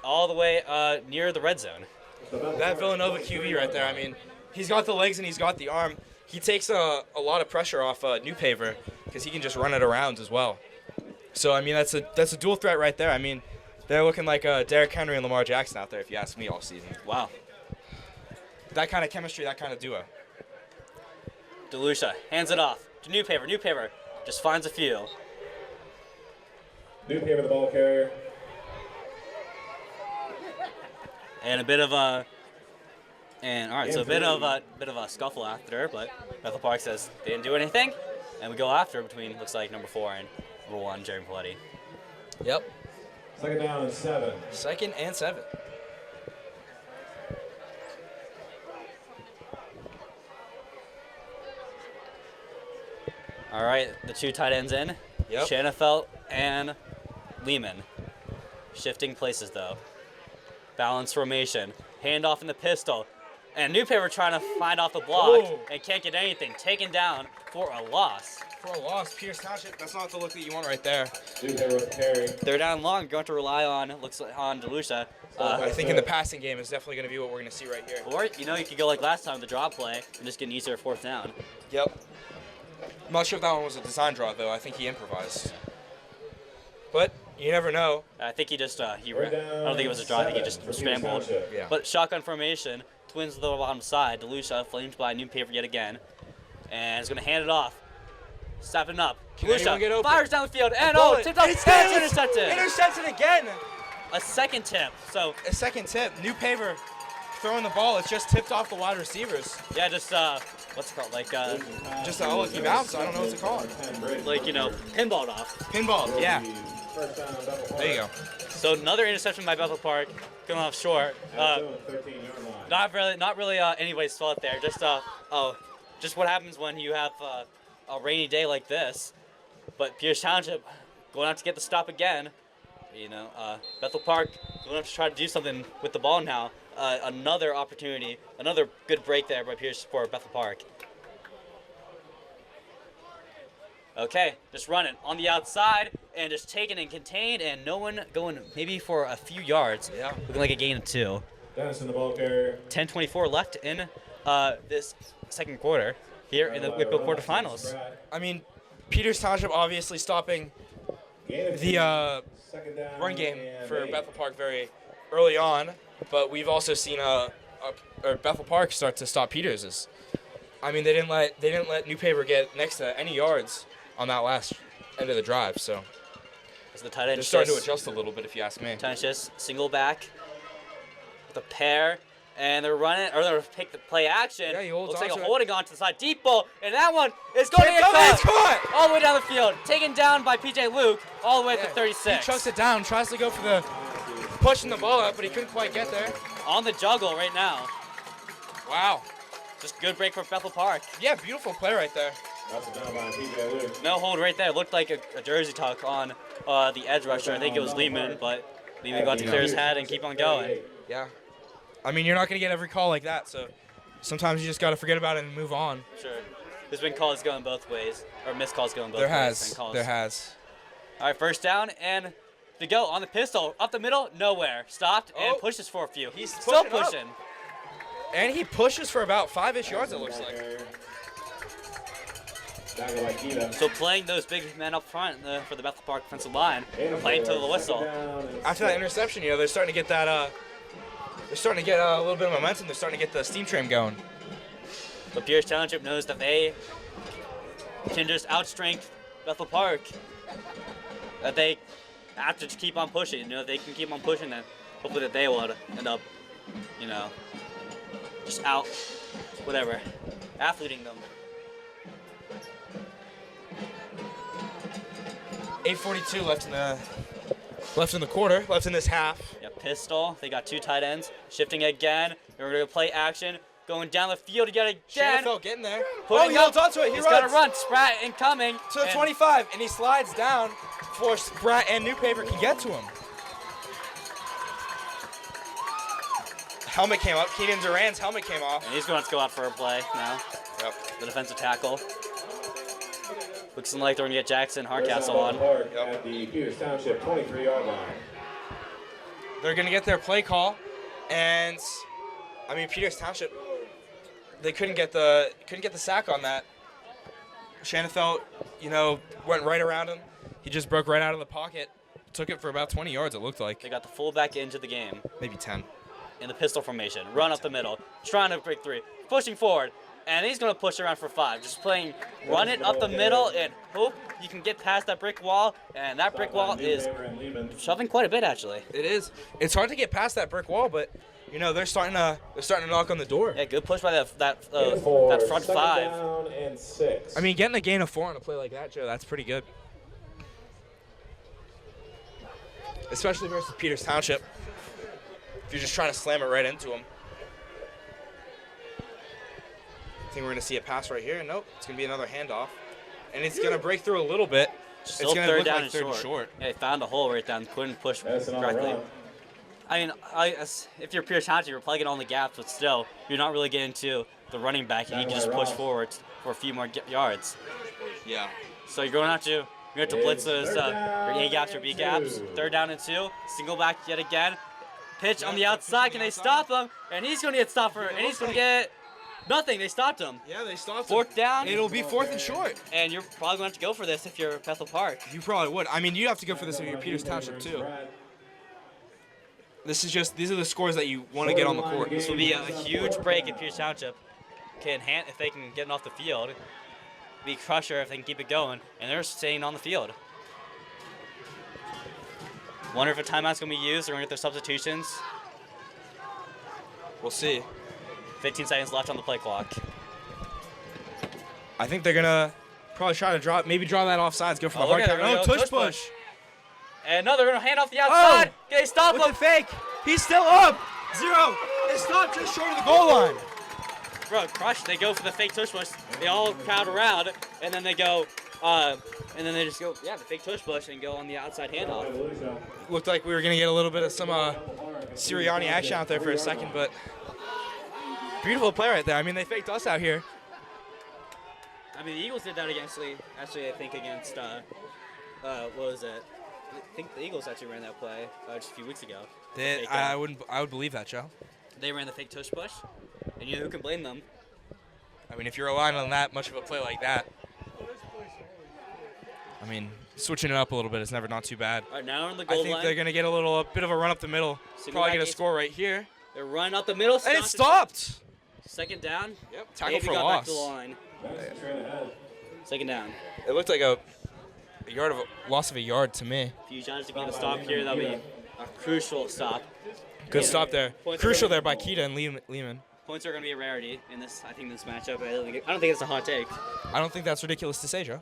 Speaker 5: all the way near the red zone.
Speaker 4: That Villanova QB right there, I mean, he's got the legs and he's got the arm. He takes a lot of pressure off New Paver because he can just run it around as well. So, I mean, that's a dual threat right there. I mean, they're looking like Derrick Henry and Lamar Jackson out there, if you ask me, all season.
Speaker 5: Wow.
Speaker 4: That kind of chemistry, that kind of duo.
Speaker 5: DeLucia hands it off to New Paver. New Paver just finds a few.
Speaker 3: New Paver, the ball carrier.
Speaker 5: And a bit of a, so a bit of a scuffle after, but Bethel Park says they didn't do anything, and we go after between looks like number 4 and number 1, Jeremy Paletti.
Speaker 4: Yep.
Speaker 3: Second down and 7.
Speaker 4: 2nd and 7.
Speaker 5: All right, the 2 tight ends in.
Speaker 4: Yep.
Speaker 5: Shanafelt and Lehman. Shifting places, though. Balance formation. Handoff in the pistol. And Newpaper trying to find off the block and can't get anything. Taken down for a loss.
Speaker 4: For a loss, Pierce Township, that's not the look that you want right there.
Speaker 3: Newpaper with the carry.
Speaker 5: They're down long, going to rely on, looks like, on DeLucia.
Speaker 4: I think in the passing game is definitely going to be what we're going to see right here.
Speaker 5: Or, you know, you could go like last time, the draw play, and just get an easier 4th down.
Speaker 4: Yep. I'm not sure if that one was a design draw, though. I think he improvised. But you never know.
Speaker 5: I think he just, I don't think it was a draw, I think he just scrambled.
Speaker 4: Yeah.
Speaker 5: But shotgun formation, twins to the bottom side, DeLucia flamed by Newpaper yet again. And is going to hand it off. Stepping up.
Speaker 4: Can anyone get
Speaker 5: DeLucia
Speaker 4: open?
Speaker 5: fires down the field, and
Speaker 4: Bullet.
Speaker 5: tipped off,
Speaker 4: It's
Speaker 5: and
Speaker 4: his!
Speaker 5: intercepted.
Speaker 4: Intercepted again!
Speaker 5: A second tip, so
Speaker 4: A second tip. Newpaper throwing the ball. It's just tipped off the wide receivers.
Speaker 5: yeah, just, what's it called, like,
Speaker 4: Just a lucky bounce. I don't know what to call it.
Speaker 5: like, you know, pinballed off.
Speaker 4: Pinball. Yeah.
Speaker 3: First down, Bethel
Speaker 4: There you go.
Speaker 5: So another interception by Bethel Park, coming off short.
Speaker 3: 13-yard line.
Speaker 5: Not really anybody's fault there. Just what happens when you have a rainy day like this. But Pierce Township going out to get the stop again. You know, Bethel Park going out to try to do something with the ball now. Another opportunity, another good break there by Pierce for Bethel Park. Okay, just running on the outside and just taken and contained, and no one going maybe for a few yards.
Speaker 4: Yeah.
Speaker 5: Looking like a gain of 2.
Speaker 3: Dennis in the ball carrier.
Speaker 5: 10:24 left in this second quarter here in the WPIAL quarterfinals.
Speaker 4: I mean, Peters Township obviously stopping the
Speaker 3: Second down
Speaker 4: run game
Speaker 3: and
Speaker 4: for
Speaker 3: 8.
Speaker 4: Bethel Park very early on, but we've also seen Bethel Park start to stop Peters's. I mean, they didn't let Newpaper get next to any yards on that last end of the drive, so
Speaker 5: As the tight end
Speaker 4: they're starting to
Speaker 5: shifts,
Speaker 4: adjust a little bit, if you ask me.
Speaker 5: tight end shifts, single back with a pair, and they're running, or they're take the play action.
Speaker 4: Yeah, he holds
Speaker 5: Looks like
Speaker 4: onto
Speaker 5: a
Speaker 4: it.
Speaker 5: holding on to the side, deep ball, and that one is going to get
Speaker 4: It's
Speaker 5: caught
Speaker 4: caught!
Speaker 5: all the way down the field, taken down by PJ Luke all the way to
Speaker 4: Yeah,
Speaker 5: 36.
Speaker 4: He chucks it down, tries to go for the pushing the ball up, but he couldn't quite get there.
Speaker 5: On the juggle right now.
Speaker 4: Wow.
Speaker 5: Just good break for Bethel Park.
Speaker 4: Yeah, beautiful play right there.
Speaker 3: That's a down by PJ Luke.
Speaker 5: No hold right there. Looked like a jersey tuck on the edge rusher. I think it was Lehman, but Lehman got to clear his head and keep on going.
Speaker 4: Yeah. I mean, you're not going to get every call like that, so sometimes you just got to forget about it and move on.
Speaker 5: Sure. There's been calls going both ways, or missed calls going both
Speaker 4: There
Speaker 5: ways.
Speaker 4: has.
Speaker 5: and calls.
Speaker 4: There has.
Speaker 5: All right, first down, and to go on the pistol. Up the middle, nowhere. Stopped and
Speaker 4: Oh.
Speaker 5: pushes for a few.
Speaker 4: He's
Speaker 5: still
Speaker 4: pushing up.
Speaker 5: pushing.
Speaker 4: And he pushes for about 5-ish yards, it looks like.
Speaker 5: So playing those big men up front for the Bethel Park defensive line, playing to the whistle.
Speaker 4: After that interception, you know, they're starting to get that, they're starting to get a little bit of momentum. They're starting to get the steam train going.
Speaker 5: But Pierce Township knows that they can just outstrength Bethel Park. That they have to just keep on pushing. You know, they can keep on pushing, and hopefully that they will end up, you know, just out, whatever, athleting them.
Speaker 4: 8:42 left in the quarter, left in this half.
Speaker 5: Yeah, pistol. They got 2 tight ends. Shifting again. They're going to play action. Going down the field yet again.
Speaker 4: Shanafelt getting there.
Speaker 5: Putting
Speaker 4: He
Speaker 5: up.
Speaker 4: holds onto it.
Speaker 5: He's
Speaker 4: He
Speaker 5: got
Speaker 4: runs
Speaker 5: to run. Spratt incoming.
Speaker 4: to the
Speaker 5: And
Speaker 4: 25, and he slides down before Spratt and Newpaper can get to him. Helmet came up. Keenan Duran's helmet came off.
Speaker 5: And he's going to have to go out for a play now.
Speaker 4: Yep.
Speaker 5: The defensive tackle. Looks like they're going to get Jackson Hardcastle on.
Speaker 3: At the Peters Township 23-yard line.
Speaker 4: They're gonna get their play call, and I mean Peters Township, they couldn't get the sack on that. Shanafelt, you know, went right around him. He just broke right out of the pocket. Took it for about 20 yards, it looked like.
Speaker 5: They got the fullback into the game
Speaker 4: Maybe 10.
Speaker 5: in the pistol formation. Run up the middle. Trying to break 3. Pushing forward. And he's going to push around for 5. Just playing, run it up the middle and hope you can get past that brick wall. And that brick wall is shoving quite a bit, actually.
Speaker 4: It is. It's hard to get past that brick wall, but you know they're starting to knock on the door.
Speaker 5: Yeah, good push by that front 5.
Speaker 3: Down and 6.
Speaker 4: I mean, getting a gain of 4 on a play like that, Joe, that's pretty good. especially versus Peters Township. If you're just trying to slam it right into them. I think we're going to see a pass right here. Nope, it's going to be another handoff. And it's going to break through a little bit.
Speaker 5: Still
Speaker 4: it's going to
Speaker 5: third
Speaker 4: look
Speaker 5: down
Speaker 4: like third and short.
Speaker 5: Yeah, they found a hole right down, couldn't push
Speaker 3: That's an
Speaker 5: correctly.
Speaker 3: all-run.
Speaker 5: I mean, if you're Peters Township, you're plugging on the gaps, but still, you're not really getting to the running back, and you can just push forward for a few more yards.
Speaker 4: Yeah.
Speaker 5: So you're going to blitz those your A gaps or B gaps. 3rd down and 2. Single back yet again. Pitch on the outside. Can they stop him? And he's going to get stopped and he's going to get nothing. They stopped him.
Speaker 4: Yeah, they stopped
Speaker 5: 4th down.
Speaker 4: It'll be 4th and short.
Speaker 5: And you're probably going to have to go for this if you're Bethel Park.
Speaker 4: You probably would. I mean, you have to go for this if you're Peters Township too. These are the scores that you want to get on the court.
Speaker 5: This will be a huge break if Peters Township if they can get it off the field. Be crusher if they can keep it going, and they're staying on the field. Wonder if a timeout's going to be used. They're going to get their substitutions.
Speaker 4: We'll see.
Speaker 5: 15 seconds left on the play clock.
Speaker 4: I think they're going to probably try to draw that offsides, go for the
Speaker 5: look
Speaker 4: hard
Speaker 5: at it,
Speaker 4: count.
Speaker 5: they're
Speaker 4: Oh,
Speaker 5: gonna
Speaker 4: tush
Speaker 5: go
Speaker 4: push.
Speaker 5: And no, they're going to hand off the outside. Can they stop
Speaker 4: With
Speaker 5: him?
Speaker 4: the fake. He's still up. 0. They stopped just short of the goal line.
Speaker 5: Bro, crush. They go for the fake tush push. They all crowd around, and then they go, the fake tush push and go on the outside handoff.
Speaker 4: Looked like we were going to get a little bit of some Sirianni action out there for a second, but beautiful play right there. I mean, they faked us out here.
Speaker 5: I mean, the Eagles did that against, I think against, what was it? I think the Eagles actually ran that play just a few weeks ago.
Speaker 4: I would believe that, Joe.
Speaker 5: They ran the fake tush push, and who can blame them?
Speaker 4: I mean, if you're relying on that much of a play like that, I mean, switching it up a little bit is never not too bad.
Speaker 5: All right, now on the goal line.
Speaker 4: I think they're going to get a bit of a run up the middle. Probably get a score right here.
Speaker 5: They're running up the middle.
Speaker 4: And it stopped.
Speaker 5: 2nd down.
Speaker 4: Yep, tackle for
Speaker 5: got
Speaker 4: loss.
Speaker 5: Back to the line. 2nd down.
Speaker 4: It looked like a loss of a yard to me.
Speaker 5: If you guys get a stop here, that'll be a crucial stop.
Speaker 4: Good stop there. Crucial there by Keita and Lehman.
Speaker 5: Points are going to be a rarity in this matchup. I don't think it's a hot take.
Speaker 4: I don't think that's ridiculous to say, Joe.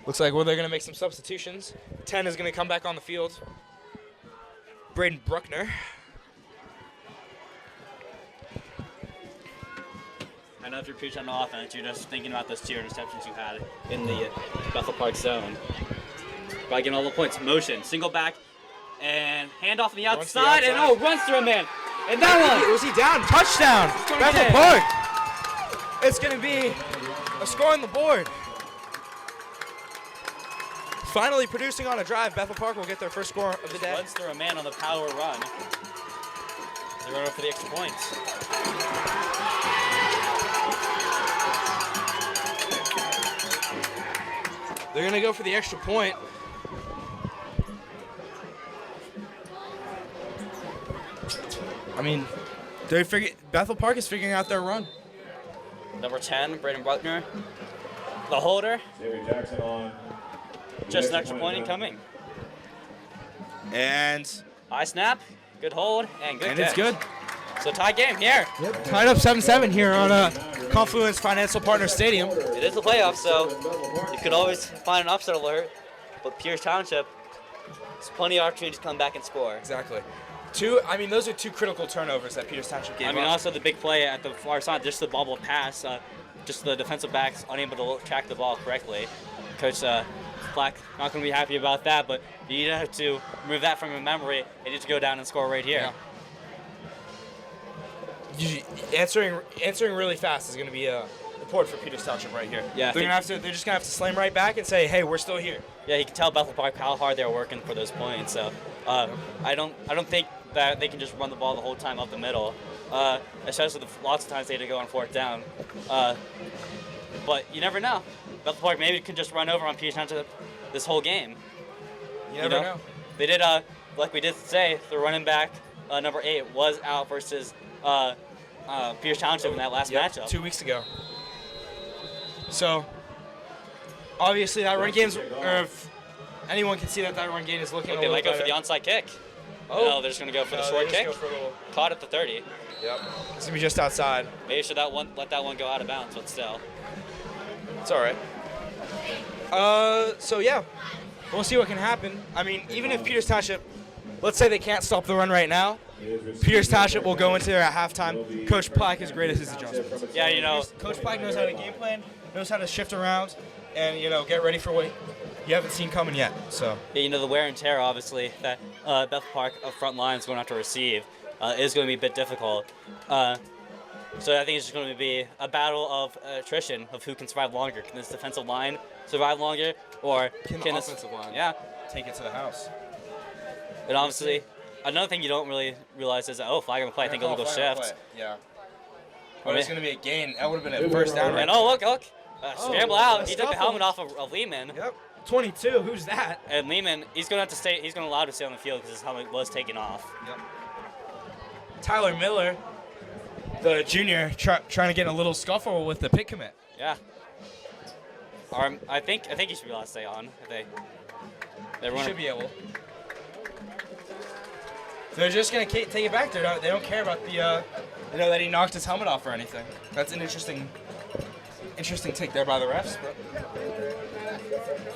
Speaker 4: Looks like they're going to make some substitutions. 10 is going to come back on the field. Braden Bruckner.
Speaker 5: I know if you're preaching on offense, you're just thinking about those 2 interceptions you had in the Bethel Park zone. By getting all the points. Motion, single back, and hand off on the outside, and runs through a man. And that one!
Speaker 4: Was he down? Touchdown! Bethel Park! It's going to be a score on the board. Finally producing on a drive, Bethel Park will get their first score of the day.
Speaker 5: Runs through a man on the power run. They're going for the extra points.
Speaker 4: They're going to go for the extra point. I mean, Bethel Park is figuring out their run.
Speaker 5: Number 10, Braden Bruckner. The holder.
Speaker 3: Xavier Jackson on.
Speaker 5: Just an extra point incoming.
Speaker 4: And
Speaker 5: High snap, good hold, and good catch.
Speaker 4: it's good.
Speaker 5: So tie game here.
Speaker 4: Yep. Tied up 7-7 here on Confluence Financial Partners Stadium.
Speaker 5: It is the playoffs, so you could always find an upset alert. But Peters Township, there's plenty of opportunities to come back and score.
Speaker 4: Exactly. Those are 2 critical turnovers that Peters Township gave up.
Speaker 5: Also the big play at the far side, just the bobble pass, just the defensive backs unable to track the ball correctly. Coach Black not going to be happy about that, but you need to remove that from your memory and just go down and score right here.
Speaker 4: Yeah. Answering really fast is going to be important for Peters Township right here.
Speaker 5: Yeah,
Speaker 4: they're just going to have to slam right back and say, hey, we're still here.
Speaker 5: Yeah, you can tell Bethel Park how hard they're working for those points. So I don't think that they can just run the ball the whole time up the middle, especially lots of times they had to go on 4th down. But you never know. Bethel Park maybe could just run over on Peters Township this whole game.
Speaker 4: You never know.
Speaker 5: They did, like we did say, the running back, number 8, was out versus Peters Township in that last matchup.
Speaker 4: 2 weeks ago. So, obviously that run game's, if anyone can see that run game is looking a
Speaker 5: They
Speaker 4: little
Speaker 5: might go
Speaker 4: better.
Speaker 5: for the onside kick.
Speaker 4: Oh.
Speaker 5: No, they're just going to go for the short kick.
Speaker 4: Go for a little,
Speaker 5: Caught at the 30.
Speaker 4: yep. It's going to be just outside.
Speaker 5: Maybe should let that one go out of bounds, but still.
Speaker 4: It's all right. So, yeah. we'll see what can happen. I mean, even if Peters Township, let's say they can't stop the run right now, Peters Township will go into there at halftime. Coach Plack is great at his adjustments.
Speaker 5: Yeah, you know,
Speaker 4: Coach Plack knows how to game plan, knows how to shift around, and get ready for what you haven't seen coming yet. So
Speaker 5: yeah, the wear and tear, obviously, that Bethel Park front line is going to have to receive is going to be a bit difficult. So I think it's just going to be a battle of attrition of who can survive longer. Can this defensive line survive longer, or
Speaker 4: can the offensive line take it to the house?
Speaker 5: And obviously, another thing you don't really realize is that, flag on the play, I think illegal shift.
Speaker 4: Yeah. But it's going to be a gain. That would have been a first down.
Speaker 5: And look. Scramble out. He took the helmet off of Lehman.
Speaker 4: Yep. 22. Who's that?
Speaker 5: And Lehman, he's going to have to stay. He's going to allow to stay on the field because his helmet was taken off.
Speaker 4: Yep. Tyler Miller, the junior, trying to get in a little scuffle with the pick commit.
Speaker 5: Yeah. I think he should be allowed to stay on. He
Speaker 4: should be able. They're just going to take it back. They don't care about the that he knocked his helmet off or anything. That's an interesting take there by the refs. But.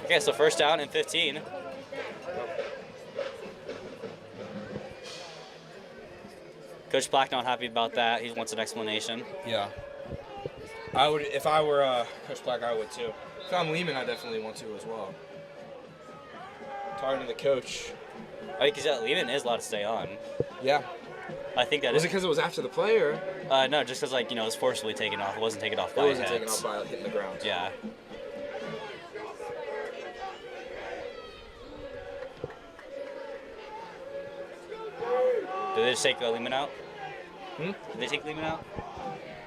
Speaker 5: Okay, so first down and 15. Coach Black not happy about that. He wants an explanation.
Speaker 4: Yeah. I would, if I were Coach Black, I would too. If I'm Lehman, I definitely want to as well. Talking to the coach.
Speaker 5: I think Lehman is allowed to stay on.
Speaker 4: Yeah.
Speaker 5: I think that
Speaker 4: was it because it was after the play, or?
Speaker 5: No, just because it was forcibly taken off. It wasn't taken off by
Speaker 4: It wasn't taken off by hitting the ground.
Speaker 5: Yeah. Did they just take Lehman out? Did they take Lehman out?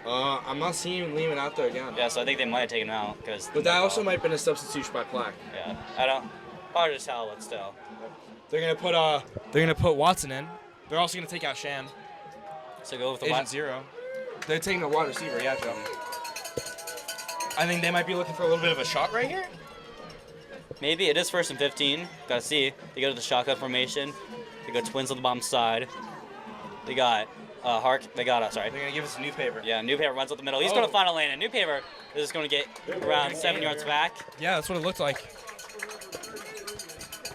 Speaker 4: I'm not seeing Lehman out there again.
Speaker 5: Yeah, so I think they might have taken him out
Speaker 4: But that also might have been a substitution by Plack.
Speaker 5: Yeah, I don't. Hard to tell, but still.
Speaker 4: They're gonna put Watson in. They're also gonna take out Sham.
Speaker 5: So go with the
Speaker 4: Agent 0. They're taking the wide receiver, yeah, Joe. I think they might be looking for a little bit of a shot right here.
Speaker 5: Maybe it is 1st and 15. Gotta see. They go to the shotgun formation. They go twins on the bottom side. They got Hark. They got sorry.
Speaker 4: They're gonna give us a Newspaper.
Speaker 5: Yeah, Newspaper runs up the middle. He's gonna find a lane. And Newspaper is gonna get around 7 yards back.
Speaker 4: Yeah, that's what it looked like.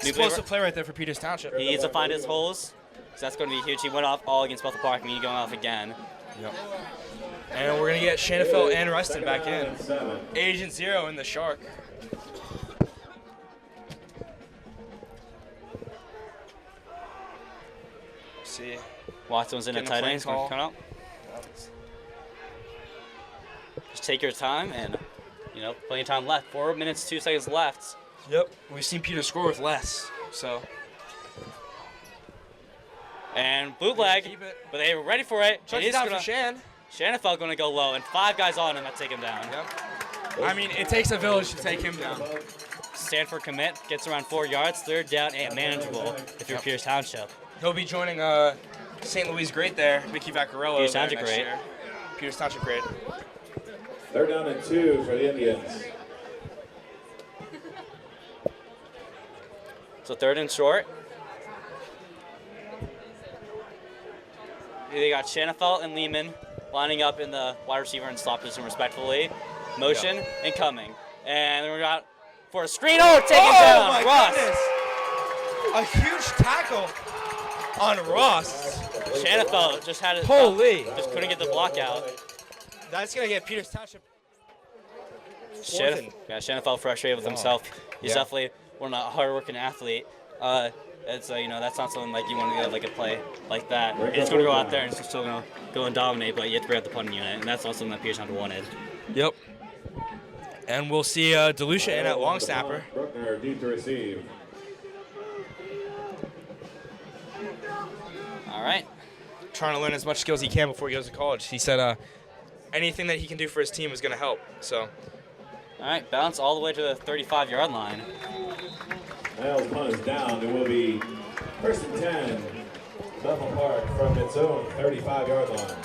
Speaker 4: Explosive play right there for Peters Township.
Speaker 5: He needs to find his holes. So that's going to be huge. He went off all against Bethel Park, and he's going off again.
Speaker 4: Yep. And we're going to get Shanafelt and Rustin back in. Agent 0 in the Shark. See.
Speaker 5: Watson's in a tight end. He's going to come out. Just take your time, and, plenty of time left. 4 minutes, 2 seconds left.
Speaker 4: Yep. We've seen Peter score with less, so.
Speaker 5: And bootleg, but they were ready for it.
Speaker 4: Chucks it down for Shan.
Speaker 5: Shanafelt going to go low, and 5 guys on him that take him down.
Speaker 4: Yep. I mean, it takes a village to take him down.
Speaker 5: Stanford commit, gets around 4 yards, 3rd down and manageable if you're Peters Township.
Speaker 4: He'll be joining St. Louis great there, Mickey Vaccarello.
Speaker 5: Peters Township great.
Speaker 4: Peters Township great.
Speaker 3: 3rd down and 2 for the Indians.
Speaker 5: So 3rd and short. They got Shanafelt and Lehman lining up in the wide receiver and stop position respectfully. Motion and coming. And then we got for a screen. Taken down.
Speaker 4: My
Speaker 5: Ross.
Speaker 4: Goodness. A huge tackle on Ross.
Speaker 5: Shanafelt just had it.
Speaker 4: Holy.
Speaker 5: Just couldn't get the block out.
Speaker 4: That's going to get Peters Township.
Speaker 5: Shanafelt frustrated with himself. He's definitely one of a hard-working athlete. It's that's not something like you want to go like a play like that. He's going to go out there and he's still going to go and dominate, but you have to bring out the punting unit, and that's not something that Peters Township wanted.
Speaker 4: Yep. And we'll see Delucia in at long snapper.
Speaker 3: Bruckner deep to receive.
Speaker 5: All right.
Speaker 4: Trying to learn as much skills he can before he goes to college. He said anything that he can do for his team is going to help. So.
Speaker 5: All right, bounce all the way to the 35-yard line.
Speaker 3: Niles' punt is down. It will be 1st and 10. Bethel Park from its own 35-yard line.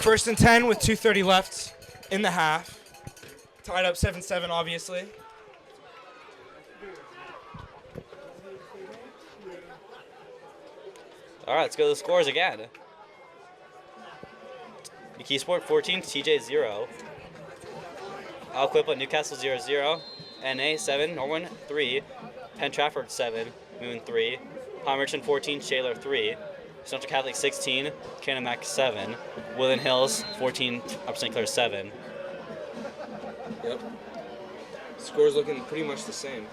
Speaker 4: 1st and 10 with 2:30 left in the half. Tied up 7-7, obviously.
Speaker 5: All right, let's go to the scores again. McKee Sport 14, TJ 0. Alquippa Newcastle 0-0. NA 7, Norwin 3, Penn Trafford 7, Moon 3, Palmerton 14, Shaler 3, Central Catholic 16, Canamac 7, Woodland Hills 14, Upper St. Clair 7.
Speaker 4: Yep. Score's looking pretty much the same.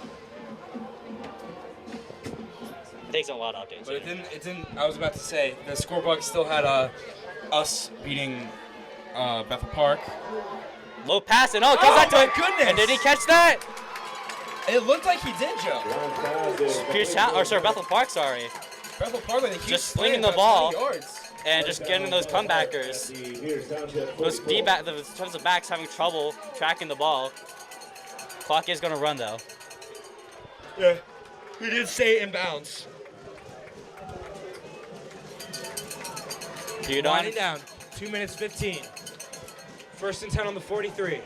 Speaker 5: Takes a lot of updates.
Speaker 4: But it didn't, I was about to say, the scorebook still had us beating Bethel Park.
Speaker 5: Low pass and goes back to
Speaker 4: my
Speaker 5: it.
Speaker 4: goodness!
Speaker 5: And did he catch that?
Speaker 4: It looked like he did, Joe.
Speaker 5: Bethel Park, sorry.
Speaker 4: Bethel Park with a huge
Speaker 5: Just
Speaker 4: play
Speaker 5: slinging the
Speaker 4: about
Speaker 5: ball.
Speaker 4: 20 yards.
Speaker 5: And just getting those comebackers. Those D-back, the defensive backs having trouble tracking the ball. Clock is going to run, though.
Speaker 4: Yeah. He did stay in bounds. Winding down. 2 minutes 15. First and 10 on the 43.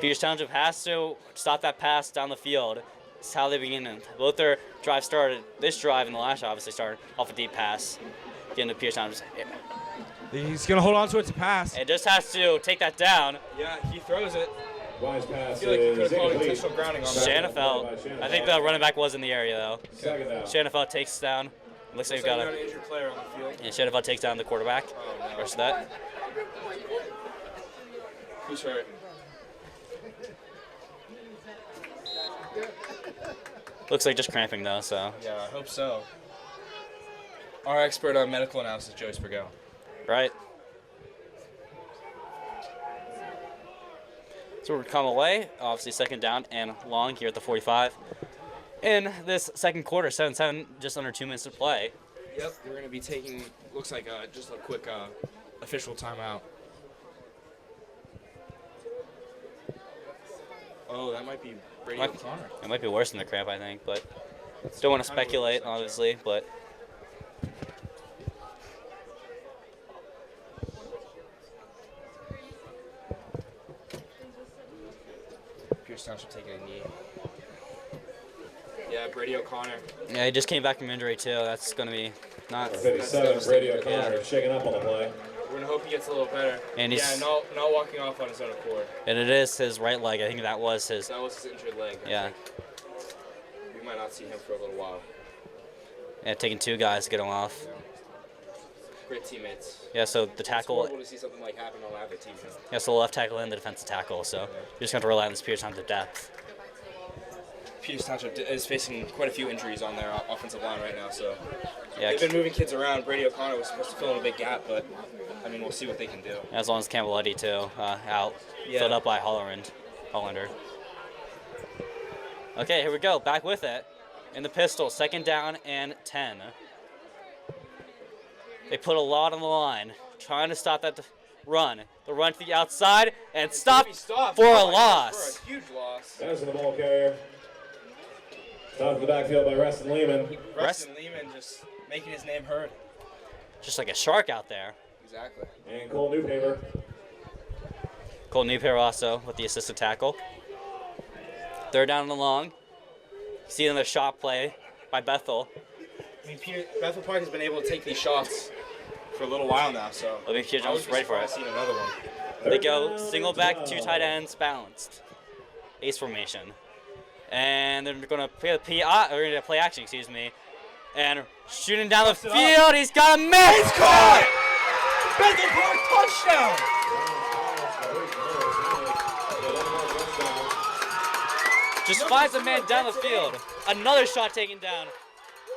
Speaker 5: Peters Township has to stop that pass down the field. It's how they begin. Both their drives started, this drive and the last drive obviously started off a deep pass. Getting to Peters Township.
Speaker 4: He's going to hold on to it to pass.
Speaker 5: It just has to take that down.
Speaker 4: Yeah, he throws it.
Speaker 3: Wise pass.
Speaker 4: I feel like he could have called intentional grounding on that.
Speaker 5: Shanafelt. I think the running back was in the area, though. Shanafelt takes down. Looks like we've got
Speaker 4: an injured player on the field.
Speaker 5: And Shanafelt takes down the quarterback.
Speaker 4: Oh, no.
Speaker 5: Rest of that.
Speaker 4: Who's hurt?
Speaker 5: Looks like just cramping, though, so.
Speaker 4: Yeah, I hope so. Our expert on medical analysis, Joey Sprigo.
Speaker 5: Right. So we're come away, obviously second down and long here at the 45. In this second quarter, 7-7, just under 2 minutes to play.
Speaker 4: Yep, we're going to be taking, looks like just a quick official timeout. Oh, that might be Brady O'Connor.
Speaker 5: It might be worse than the cramp, I think, but don't want to speculate, obviously, but.
Speaker 4: Pierce Township taking a knee. Yeah, Brady O'Connor.
Speaker 5: Yeah, he just came back from injury, too. That's going to be not.
Speaker 3: 57, Brady O'Connor shaking up on the play.
Speaker 4: We're going to hope he gets a little better.
Speaker 5: And he's,
Speaker 4: yeah, not walking off on his own accord.
Speaker 5: And it is his right leg. I think that was his.
Speaker 4: That was his injured leg.
Speaker 5: Yeah.
Speaker 4: We might not see him for a little while.
Speaker 5: Yeah, taking two guys to get him off.
Speaker 4: Yeah. Great teammates.
Speaker 5: Yeah, so the tackle.
Speaker 4: It's horrible to see something like happen on other teams.
Speaker 5: Yeah, so the left tackle and the defensive tackle. So you're just going to rely on this Peters Township depth.
Speaker 4: Peters Township is facing quite a few injuries on their offensive line right now, so
Speaker 5: yeah,
Speaker 4: they've been moving kids around. Brady O'Connor was supposed to fill in a big gap, but I mean, we'll see what they can do.
Speaker 5: As long as Campbell Eddy too out, filled up by Hollander. Okay, here we go. Back with it in the pistol. Second down and 10. They put a lot on the line, trying to stop that run. The run to the outside and stopped for a loss.
Speaker 4: For a huge loss.
Speaker 3: Pass to the ball carrier. Stopped in the backfield by Reston Lehman.
Speaker 4: Reston Lehman just making his name heard.
Speaker 5: Just like a shark out there.
Speaker 4: Exactly.
Speaker 3: And Cole Newpaper.
Speaker 5: Cole Newpaper also with the assisted tackle. Third down and long. See another shot play by Bethel.
Speaker 4: I mean, Bethel Park has been able to take these shots for a little while now, so
Speaker 5: I think Peter Jones is ready for it.
Speaker 4: Seen another one.
Speaker 5: They go single back, two tight ends, balanced. Ace formation. And they're going to play action, excuse me. And shooting down the field, he's got a miss!
Speaker 4: He's caught! Bethel Park touchdown!
Speaker 5: Just finds a man down the field. Another shot taken down.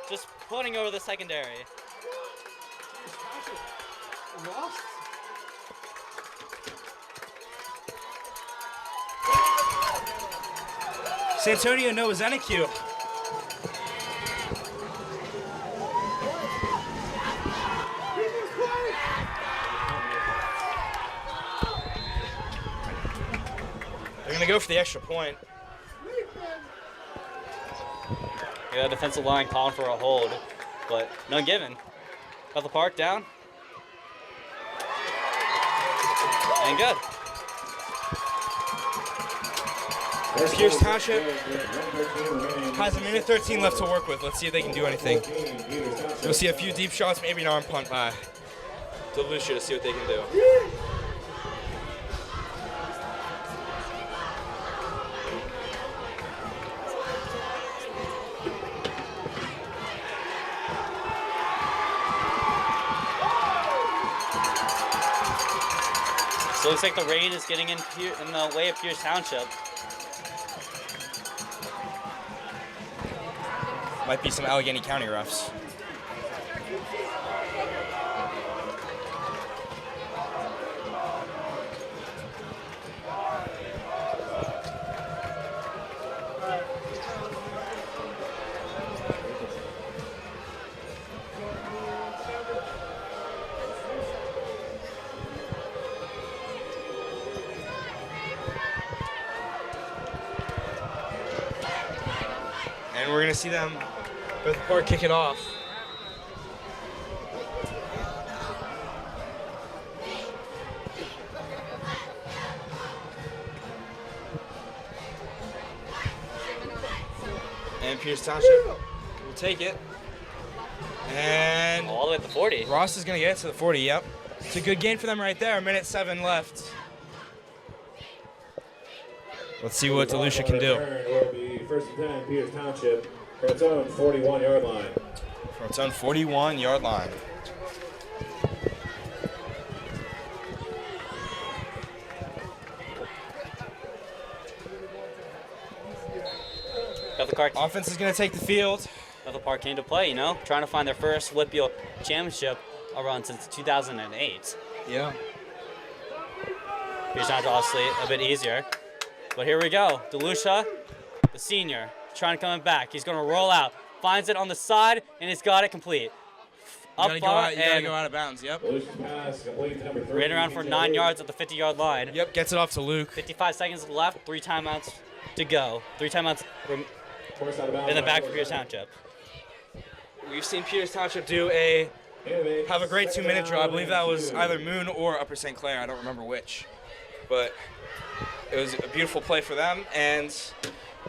Speaker 5: Just putting over the secondary.
Speaker 4: Lost? Santonio knows NQ. They're going to go for the extra point.
Speaker 5: Yeah, defensive line calling for a hold, but none given. Bethel Park down. And good.
Speaker 4: Pierce Township has a minute 13 left to work with. Let's see if they can do anything. You'll see a few deep shots, maybe an arm punt by DeLucia to see what they can do.
Speaker 5: So it looks like the rain is getting in the way of Pierce Township.
Speaker 4: Might be some Allegheny County refs. And we're going to see them, Bethel Park, kick it off. And Pierce Township will take it. And
Speaker 5: All the way at the 40.
Speaker 4: Ross is going to get it to the 40, yep. It's a good gain for them right there, 1:07 left. Let's see what DeLucia can do.
Speaker 3: Will be first and 10, Peters Township, from its own 41-yard line.
Speaker 4: From its own 41-yard line.
Speaker 5: Bethel Park,
Speaker 4: Offense is going to take the field.
Speaker 5: Bethel Park came to play, you know, trying to find their first WPIAL championship run since 2008.
Speaker 4: Yeah.
Speaker 5: Pierce Township obviously a bit easier. But here we go. DeLucia, the senior, trying to come back. He's going to roll out, finds it on the side, and he's got it complete. Up
Speaker 4: You
Speaker 5: far
Speaker 4: gotta go out of bounds, yep.
Speaker 3: Pass complete to number 3.
Speaker 5: ran around for 9 yards at the 50-yard line.
Speaker 4: Yep, gets it off to Luke.
Speaker 5: 55 seconds left, 3 timeouts to go. 3 timeouts in the back for Pierce Township.
Speaker 4: We've seen Peters Township have a great 2-minute drill. I believe that was either Moon or Upper St. Clair. I don't remember which. But it was a beautiful play for them, and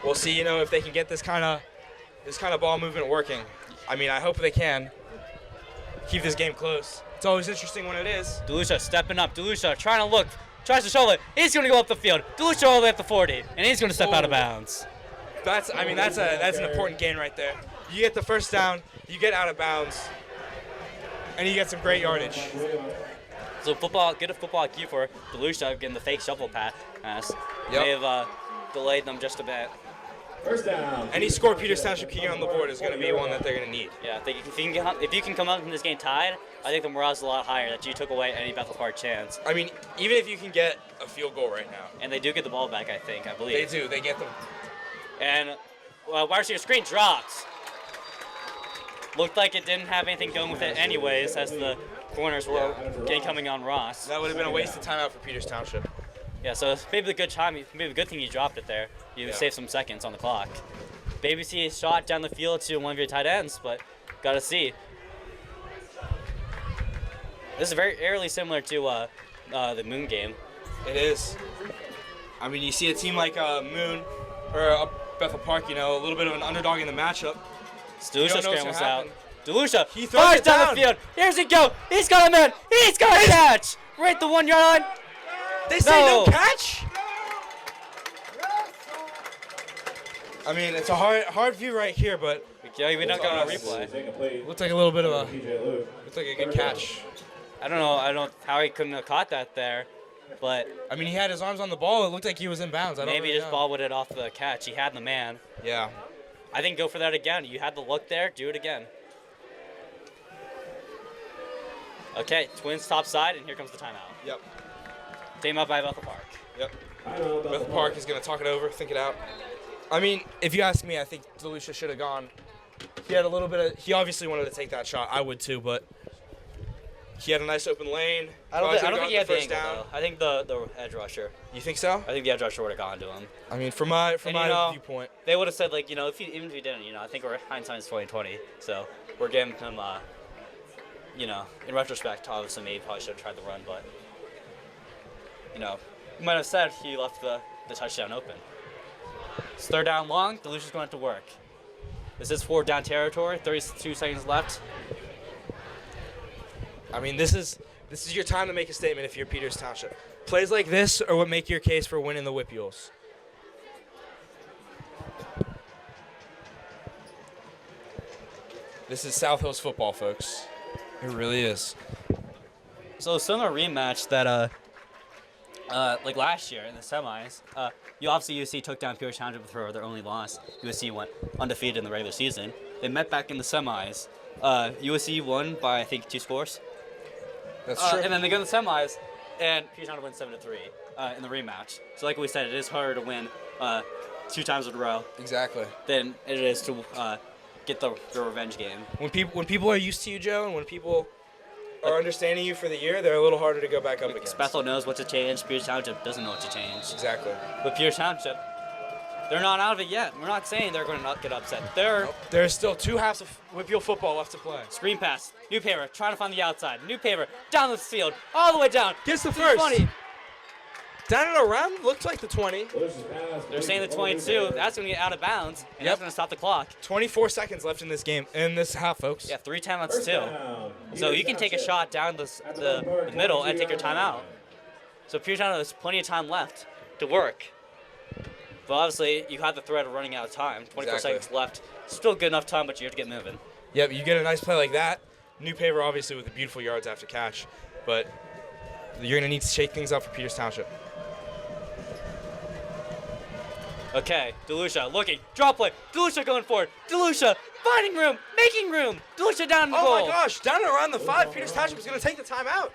Speaker 4: we'll see, you know, if they can get this kind of ball movement working. I mean, I hope they can keep this game close. It's always interesting when it is.
Speaker 5: DeLucia stepping up. DeLucia trying to look, tries to shoulder it. He's going to go up the field. DeLucia all the way at the 40, and he's going to step out of bounds.
Speaker 4: That's an important gain right there. You get the first down, you get out of bounds, and you get some great yardage.
Speaker 5: So good football IQ for DeLucia getting the fake shovel pass.
Speaker 4: Yep.
Speaker 5: May have delayed them just a bit.
Speaker 3: First down.
Speaker 4: Any score Peters Township can get on the board is going to be one that they're going to need.
Speaker 5: Yeah, if you can come out from this game tied, I think the morale's a lot higher that you took away any Bethel Park chance.
Speaker 4: I mean, even if you can get a field goal right now.
Speaker 5: And they do get the ball back, I believe.
Speaker 4: They do. They get them.
Speaker 5: And wide receiver screen drops. Looked like it didn't have anything going with it anyways, as the corners were coming on Ross.
Speaker 4: That would have been a waste of timeout for Peters Township.
Speaker 5: Yeah, so it's maybe a good good thing you dropped it there. You saved some seconds on the clock. Baby C shot down the field to one of your tight ends, but gotta see. This is very eerily similar to the Moon game.
Speaker 4: It is. I mean, you see a team like Moon or Bethel Park, you know, a little bit of an underdog in the matchup.
Speaker 5: DeLucia scrambles out. DeLucia
Speaker 4: He throws
Speaker 5: fires
Speaker 4: it
Speaker 5: down the field. Here's he go. He's got a man. He's got a catch. Right at the 1 yard line.
Speaker 4: They say no catch? I mean, it's a hard view right here, but
Speaker 5: we don't got a replay.
Speaker 4: looked like a little bit of looked like a good catch.
Speaker 5: I don't know how he couldn't have caught that there, but
Speaker 4: I mean, he had his arms on the ball. It looked like he was in bounds. I don't
Speaker 5: maybe
Speaker 4: really
Speaker 5: just
Speaker 4: know.
Speaker 5: ball with it off the catch. He had the man.
Speaker 4: Yeah.
Speaker 5: I think go for that again. You had the look there. Do it again. Okay, Twins top side, and here comes the timeout.
Speaker 4: Yep.
Speaker 5: Timeout by Bethel Park.
Speaker 4: Yep. Bethel Park is going to talk it over, think it out. I mean, if you ask me, I think DeLucia should have gone. He had a little bit of. He obviously wanted to take that shot. I would too, but he had a nice open lane.
Speaker 5: I don't think he had the
Speaker 4: first
Speaker 5: angle,
Speaker 4: down.
Speaker 5: though. I think the edge rusher.
Speaker 4: You think so?
Speaker 5: I think the edge rusher would have gone to him.
Speaker 4: I mean, from my viewpoint,
Speaker 5: they would have said, like, you know, even if he didn't, you know, I think we're hindsight's 20/20, so we're giving him, you know, in retrospect, obviously maybe probably should have tried the run, but you know, you might have said he left the touchdown open. It's third down long. DeLucia's going to work. This is 4th down territory. 32 seconds left.
Speaker 4: I mean, this is your time to make a statement if you're Peters Township. Plays like this are what make your case for winning the WPIALs. This is South Hills football, folks. It really is.
Speaker 5: So similar rematch that like last year in the semis, USC took down Peters Township for their only loss. USC went undefeated in the regular season. They met back in the semis. USC won by, I think, 2 scores.
Speaker 4: That's true.
Speaker 5: And then they go to the semis, and Peters Township wins 7-3 in the rematch. So like we said, it is harder to win 2 times in a row
Speaker 4: Exactly.
Speaker 5: than it is to get the revenge game.
Speaker 4: When people are used to you, Joe, and when people are understanding you for the year, they're a little harder to go back up against.
Speaker 5: Bethel knows what to change. Peters Township doesn't know what to change.
Speaker 4: Exactly.
Speaker 5: But Peters Township, they're not out of it yet. We're not saying they're going to not get upset.
Speaker 4: There's still 2 halves of WPIAL football left to play.
Speaker 5: Screen pass. New paper trying to find the outside. New paper down the field, all the way down.
Speaker 4: Gets the
Speaker 5: to
Speaker 4: first.
Speaker 5: 20.
Speaker 4: Down and around, looks like the 20.
Speaker 5: They're saying the 22. That's going to get out of bounds, and that's going to stop the clock.
Speaker 4: 24 seconds left in this game, in this half, folks.
Speaker 5: Yeah, 3 timeouts too. So you can take a shot down the middle and take your timeout. So Peters Township has plenty of time left to work. But obviously, you have the threat of running out of time. 24 seconds left. Still good enough time, but you have to get moving.
Speaker 4: Yep, you get a nice play like that. New paper, obviously, with the beautiful yards after catch. But you're going to need to shake things up for Peters Township.
Speaker 5: Okay, DeLucia looking, drop play, DeLucia going forward, DeLucia finding room, making room, DeLucia down the goal.
Speaker 4: Oh my gosh, down and around the 5, Peters Township is going to take the timeout.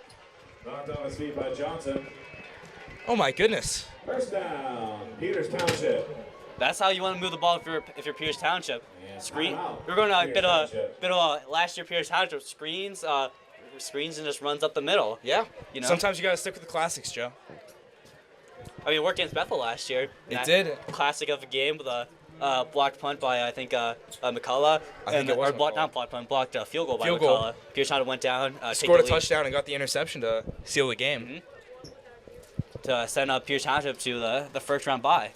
Speaker 3: Knocked on his feet by Johnson.
Speaker 4: Oh my goodness.
Speaker 3: First down, Peters Township.
Speaker 5: That's how you want to move the ball if you're Peters Township.
Speaker 3: Yeah,
Speaker 5: Screen.
Speaker 3: timeout.
Speaker 5: We're going to a
Speaker 3: Peters
Speaker 5: bit of last year Peters Township screens and just runs up the middle.
Speaker 4: Yeah.
Speaker 5: You know?
Speaker 4: Sometimes you got to stick with the classics, Joe.
Speaker 5: I mean, it worked against Bethel last year.
Speaker 4: It did.
Speaker 5: Classic of a game with a blocked punt by, I think, McCullough. Blocked a field goal by
Speaker 4: Field goal.
Speaker 5: McCullough. Peters Township went down.
Speaker 4: Scored a touchdown and got the interception to seal the game.
Speaker 5: Mm-hmm. To send up Peters Township to the first round bye.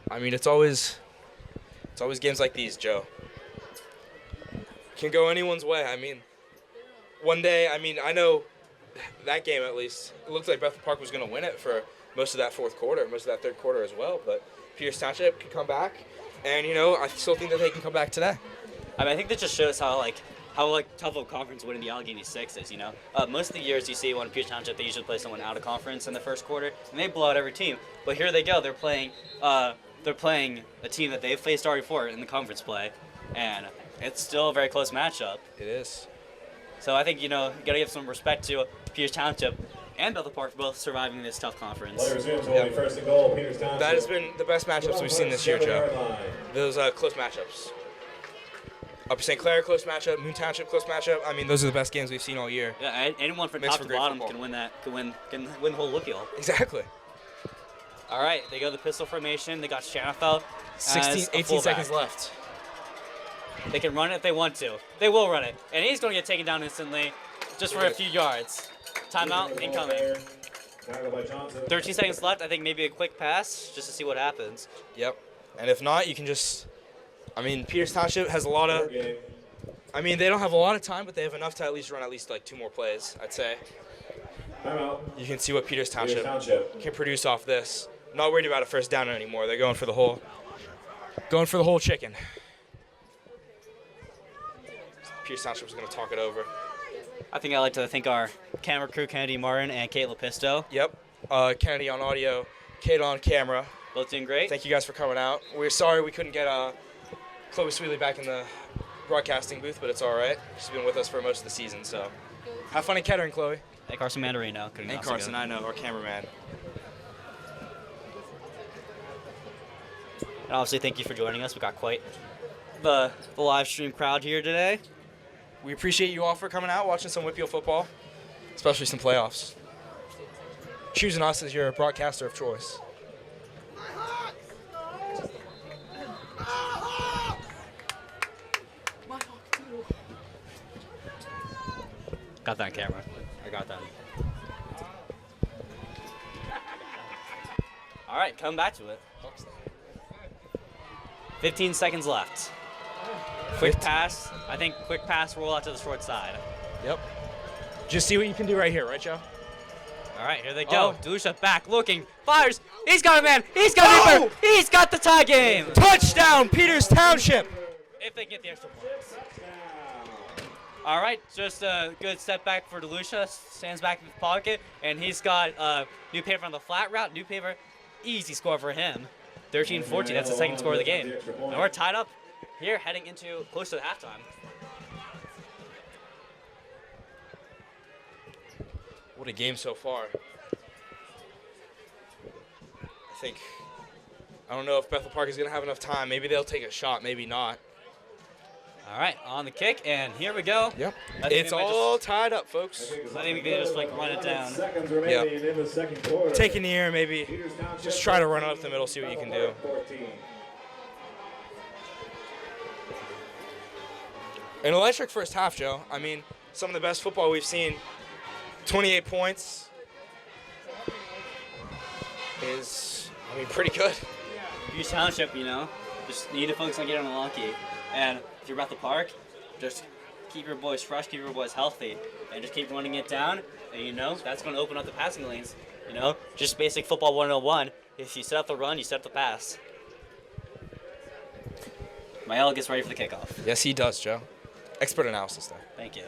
Speaker 4: I mean, it's always games like these, Joe. Can go anyone's way. I mean, one day, I know that game at least, it looked like Bethel Park was going to win it for most of that fourth quarter, most of that third quarter as well. But Peters Township can come back, and I still think that they can come back today.
Speaker 5: I mean, I think that just shows how tough of a conference winning the Allegheny Six is. Most of the years you see when Peters Township, they usually play someone out of conference in the first quarter, and they blow out every team. But here they go, they're playing a team that they've faced already before in the conference play, and it's still a very close matchup.
Speaker 4: It is.
Speaker 5: So I think you got to give some respect to Peters Township and Bethel Park for both surviving this tough conference.
Speaker 3: Play resumes will be first and goal, Peters Township.
Speaker 4: That has been the best matchups we've seen this year, Joe. Those close matchups. Upper St. Clair close matchup, Moon Township close matchup. I mean, those are the best games we've seen all year.
Speaker 5: Yeah, anyone from
Speaker 4: Makes
Speaker 5: top
Speaker 4: for
Speaker 5: to
Speaker 4: great
Speaker 5: bottom
Speaker 4: football.
Speaker 5: can win that. Can win the whole WPIAL.
Speaker 4: Exactly.
Speaker 5: All right, they go to the pistol formation. They got Shanafel.
Speaker 4: 18 seconds left.
Speaker 5: They can run it if they want to. They will run it, and he's going to get taken down instantly, just for a few yards. Timeout incoming. 13 seconds left. I think maybe a quick pass just to see what happens.
Speaker 4: Yep. And if not, you can just. I mean, Peters Township has a lot of. I mean, they don't have a lot of time, but they have enough to at least run like 2 more plays, I'd say. You can see what Peters Township can produce off this. Not worried about a first down anymore. They're going for the whole chicken. Peters Township is going to talk it over.
Speaker 5: I think I'd like to thank our camera crew, Kennedy Martin and Kate Lepisto.
Speaker 4: Yep. Kennedy on audio, Kate on camera.
Speaker 5: Both doing great.
Speaker 4: Thank you guys for coming out. We're sorry we couldn't get Chloe Sweeley back in the broadcasting booth, but it's all right. She's been with us for most of the season, so have fun in Kettering, Chloe.
Speaker 5: And Carson Mandarino.
Speaker 4: And Carson, I know, our cameraman.
Speaker 5: And obviously, thank you for joining us. We got quite the live stream crowd here today.
Speaker 4: We appreciate you all for coming out, watching some WPIAL football, especially some playoffs. Choosing us as your broadcaster of choice.
Speaker 5: Got that on camera. I got that. All right, come back to it. 15 seconds left. Quick pass. I think quick pass roll out to the short side.
Speaker 4: Yep. Just see what you can do right here, right, Joe?
Speaker 5: All right, here they go. DeLucia back, looking, fires. He's got a man. He's got it. He's got the tie game.
Speaker 4: Touchdown, Peters Township.
Speaker 5: If they get the extra points. All right, just a good step back for DeLucia. Stands back in the pocket, and he's got New Paper on the flat route. New Paper, easy score for him. 13-14, that's the second score of the game. And we're tied up here, heading into close to the halftime.
Speaker 4: What a game so far. I don't know if Bethel Park is going to have enough time. Maybe they'll take a shot, maybe not.
Speaker 5: All right, on the kick, and here we go.
Speaker 4: Yep. It's all tied up, folks.
Speaker 5: I think we can just like run it down.
Speaker 3: Seconds remaining in the second quarter.
Speaker 4: Take an ear, maybe. Just try to run up the middle, see what you can do. An electric first half, Joe. I mean, some of the best football we've seen. 28 points is, pretty good.
Speaker 5: Peters Township, just need to focus on getting unlucky. And if you're Bethel Park, just keep your boys fresh, keep your boys healthy, and just keep running it down. And that's going to open up the passing lanes. Just basic football 101. If you set up the run, you set up the pass. Mael gets ready for the kickoff.
Speaker 4: Yes, he does, Joe. Expert analysis there.
Speaker 5: Thank you.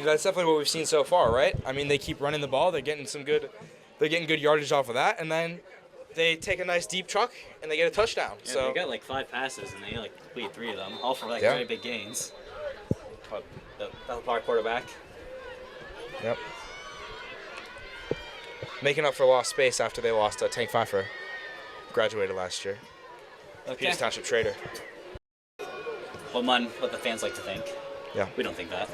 Speaker 4: That's definitely what we've seen so far, right? They keep running the ball. They're getting good yardage off of that, and then they take a nice deep truck and they get a touchdown.
Speaker 5: Yeah,
Speaker 4: so
Speaker 5: they got like 5 passes and they complete 3 of them, all for very big gains. The Bethel Park quarterback.
Speaker 4: Yep. Making up for lost space after they lost Tank Pfeiffer. Graduated last year.
Speaker 5: Okay.
Speaker 4: Peters Township Trader.
Speaker 5: What the fans like to think.
Speaker 4: Yeah.
Speaker 5: We don't think that.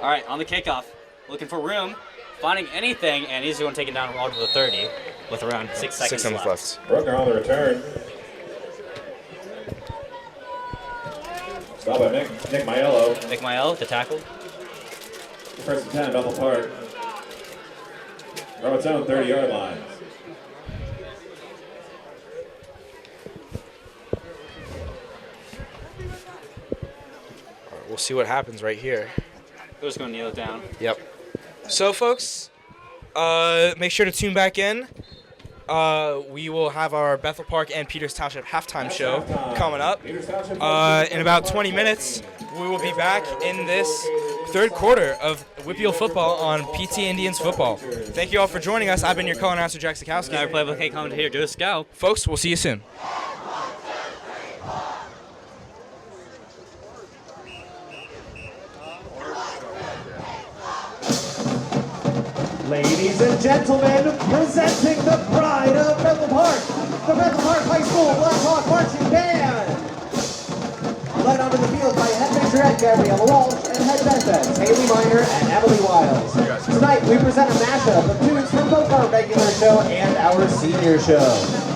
Speaker 5: All right, on the kickoff, looking for room, finding anything, and he's going to take it down all to the 30 with around 6 seconds left.
Speaker 3: Bruckner on the return. Stop by Nick Maiello.
Speaker 5: Nick Mael, the tackle.
Speaker 3: First and 10, Bethel Park. From its own 30-yard line.
Speaker 4: We'll see what happens right here.
Speaker 5: We're just going to kneel it down.
Speaker 4: Yep. So, folks, make sure to tune back in. We will have our Bethel Park and Peters Township halftime show coming up. In about 20 minutes, we will be back in this third quarter of WPIAL football on PT Indians football. Thank you all for joining us. I've been your co-announcer, Jack Sikowski.
Speaker 5: Our play-by-play commentator, Joe Scow.
Speaker 4: Folks, we'll see you soon.
Speaker 2: Ladies and gentlemen, presenting the pride of Bethel Park, the Bethel Park High School Black Hawk Marching Band. Led onto the field by head majorette Gabriella Walsh and head Bethets Haley Miner and Emily Wiles. Tonight we present a mashup of tunes from both our regular show and our senior show.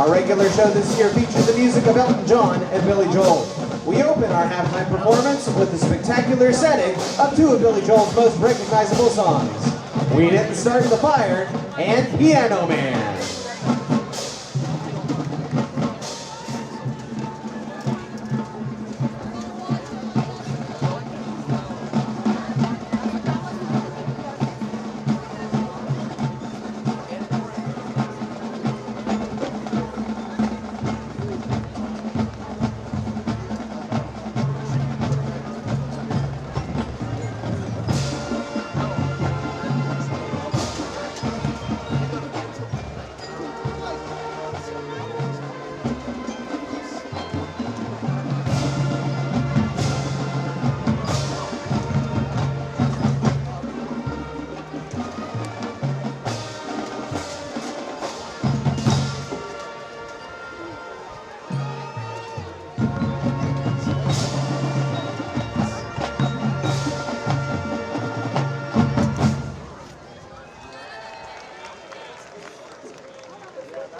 Speaker 2: Our regular show this year features the music of Elton John and Billy Joel. We open our halftime performance with the spectacular setting of 2 of Billy Joel's most recognizable songs, We Didn't Start the Fire and Piano Man.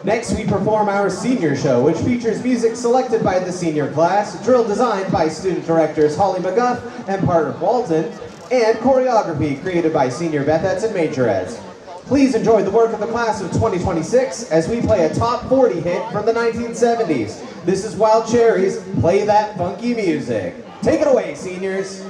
Speaker 2: Next, we perform our senior show, which features music selected by the senior class, drill designed by student directors Holly McGuff and Parker Walton, and choreography created by senior Bethets and majorettes. Please enjoy the work of the class of 2026 as we play a top 40 hit from the 1970s. This is Wild Cherries, Play That Funky Music. Take it away, seniors.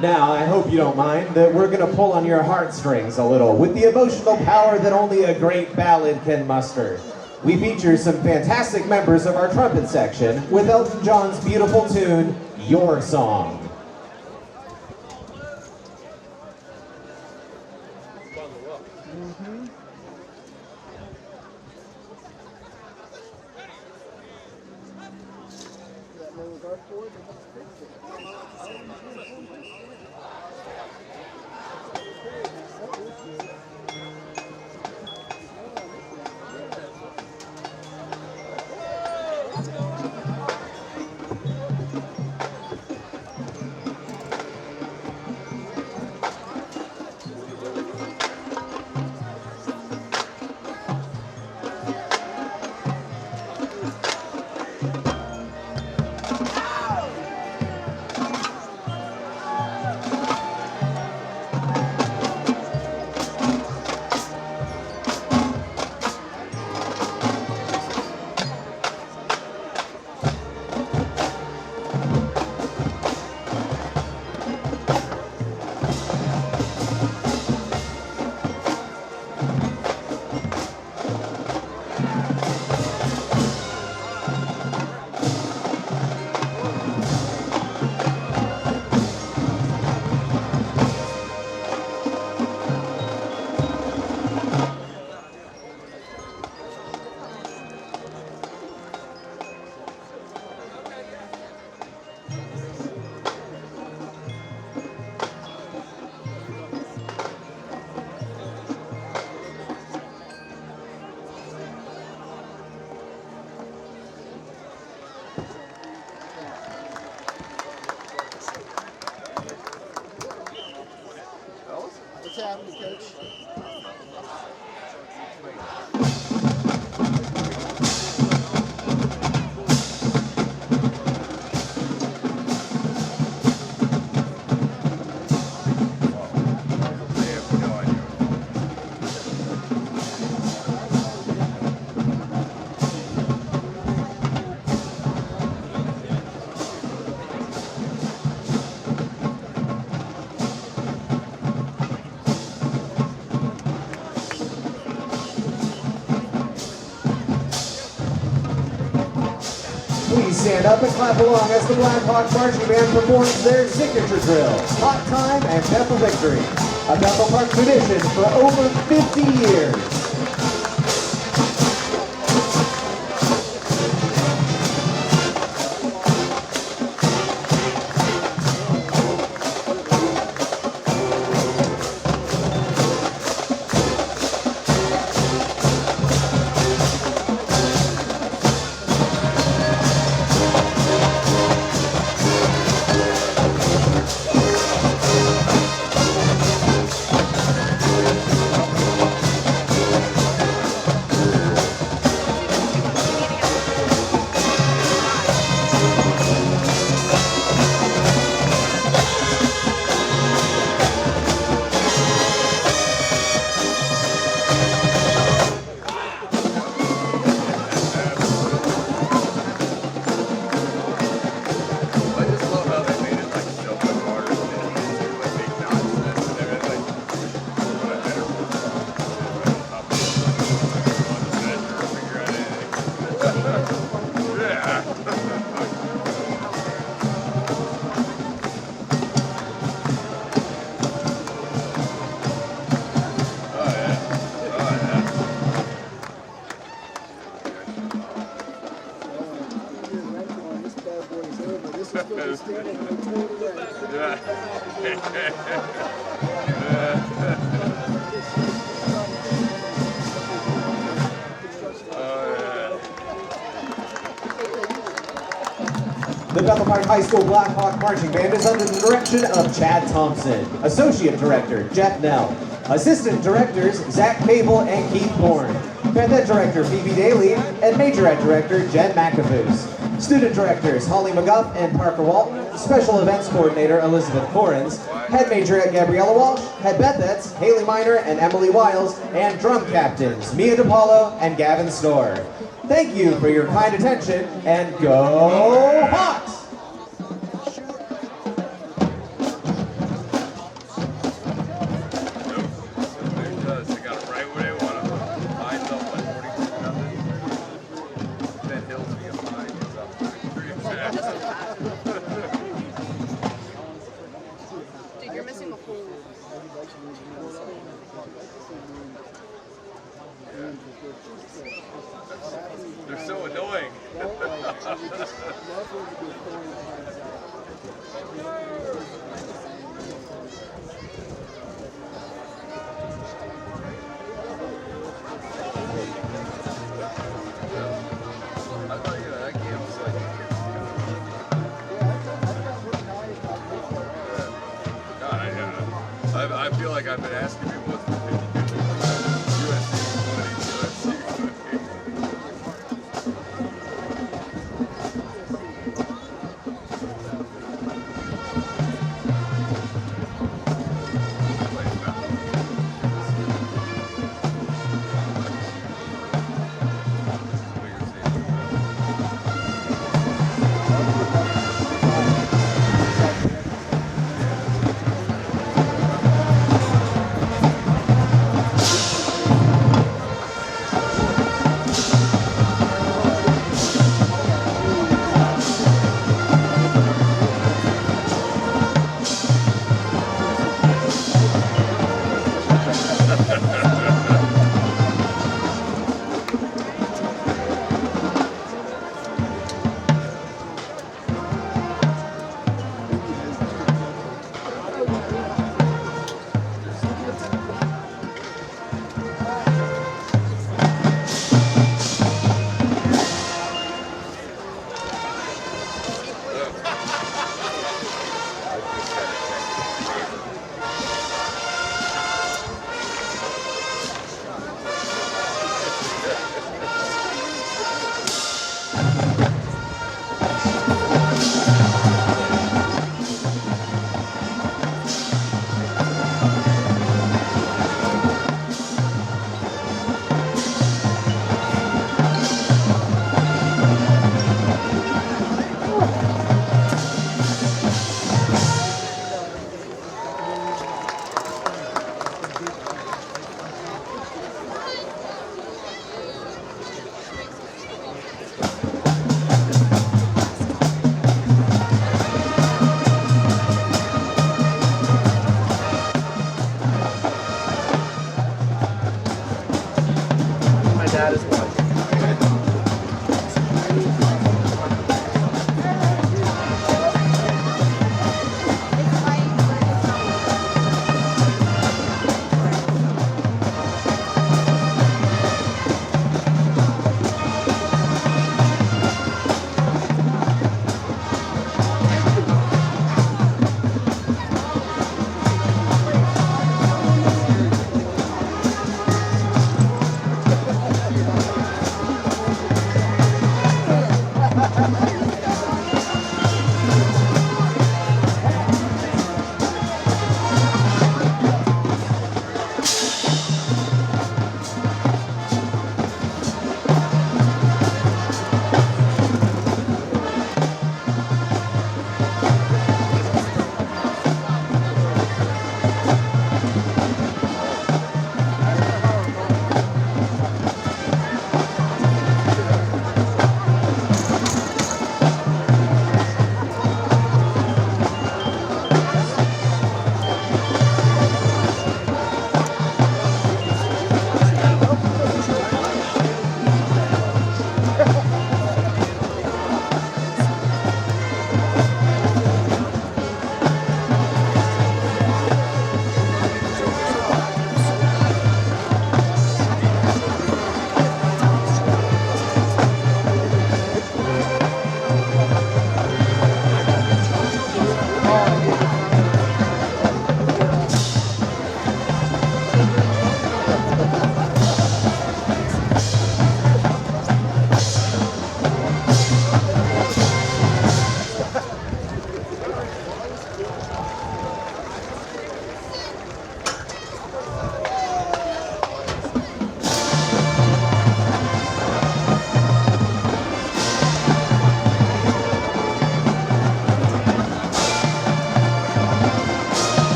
Speaker 2: Now, I hope you don't mind that we're going to pull on your heartstrings a little with the emotional power that only a great ballad can muster. We feature some fantastic members of our trumpet section with Elton John's beautiful tune, Your Song.
Speaker 6: What's happening, Coach?
Speaker 2: Please stand up and clap along as the Black Hawk Marching Band performs their signature drill, Hot Time and Bethel Victory, a Bethel Park tradition for over 50 years. The Bethel Park High School Black Hawk Marching Band is under the direction of Chad Thompson, Associate Director Jeff Nell, Assistant Directors Zach Cable and Keith Bourne, Band Ed Director Phoebe Daly, and Major Ed Director Jen McAfoose. Student Directors Holly McGuff and Parker Walton, Special Events Coordinator Elizabeth Corrins, Head Major Ed Gabriella Walsh, Head Beth Eds Haley Miner and Emily Wiles, and Drum Captains Mia DiPaolo and Gavin Storr. Thank you for your kind attention, and go Hawks!
Speaker 7: They're so annoying. I thought, you know, that game was like, God, I feel like I've been asking people what's the 50-50 USC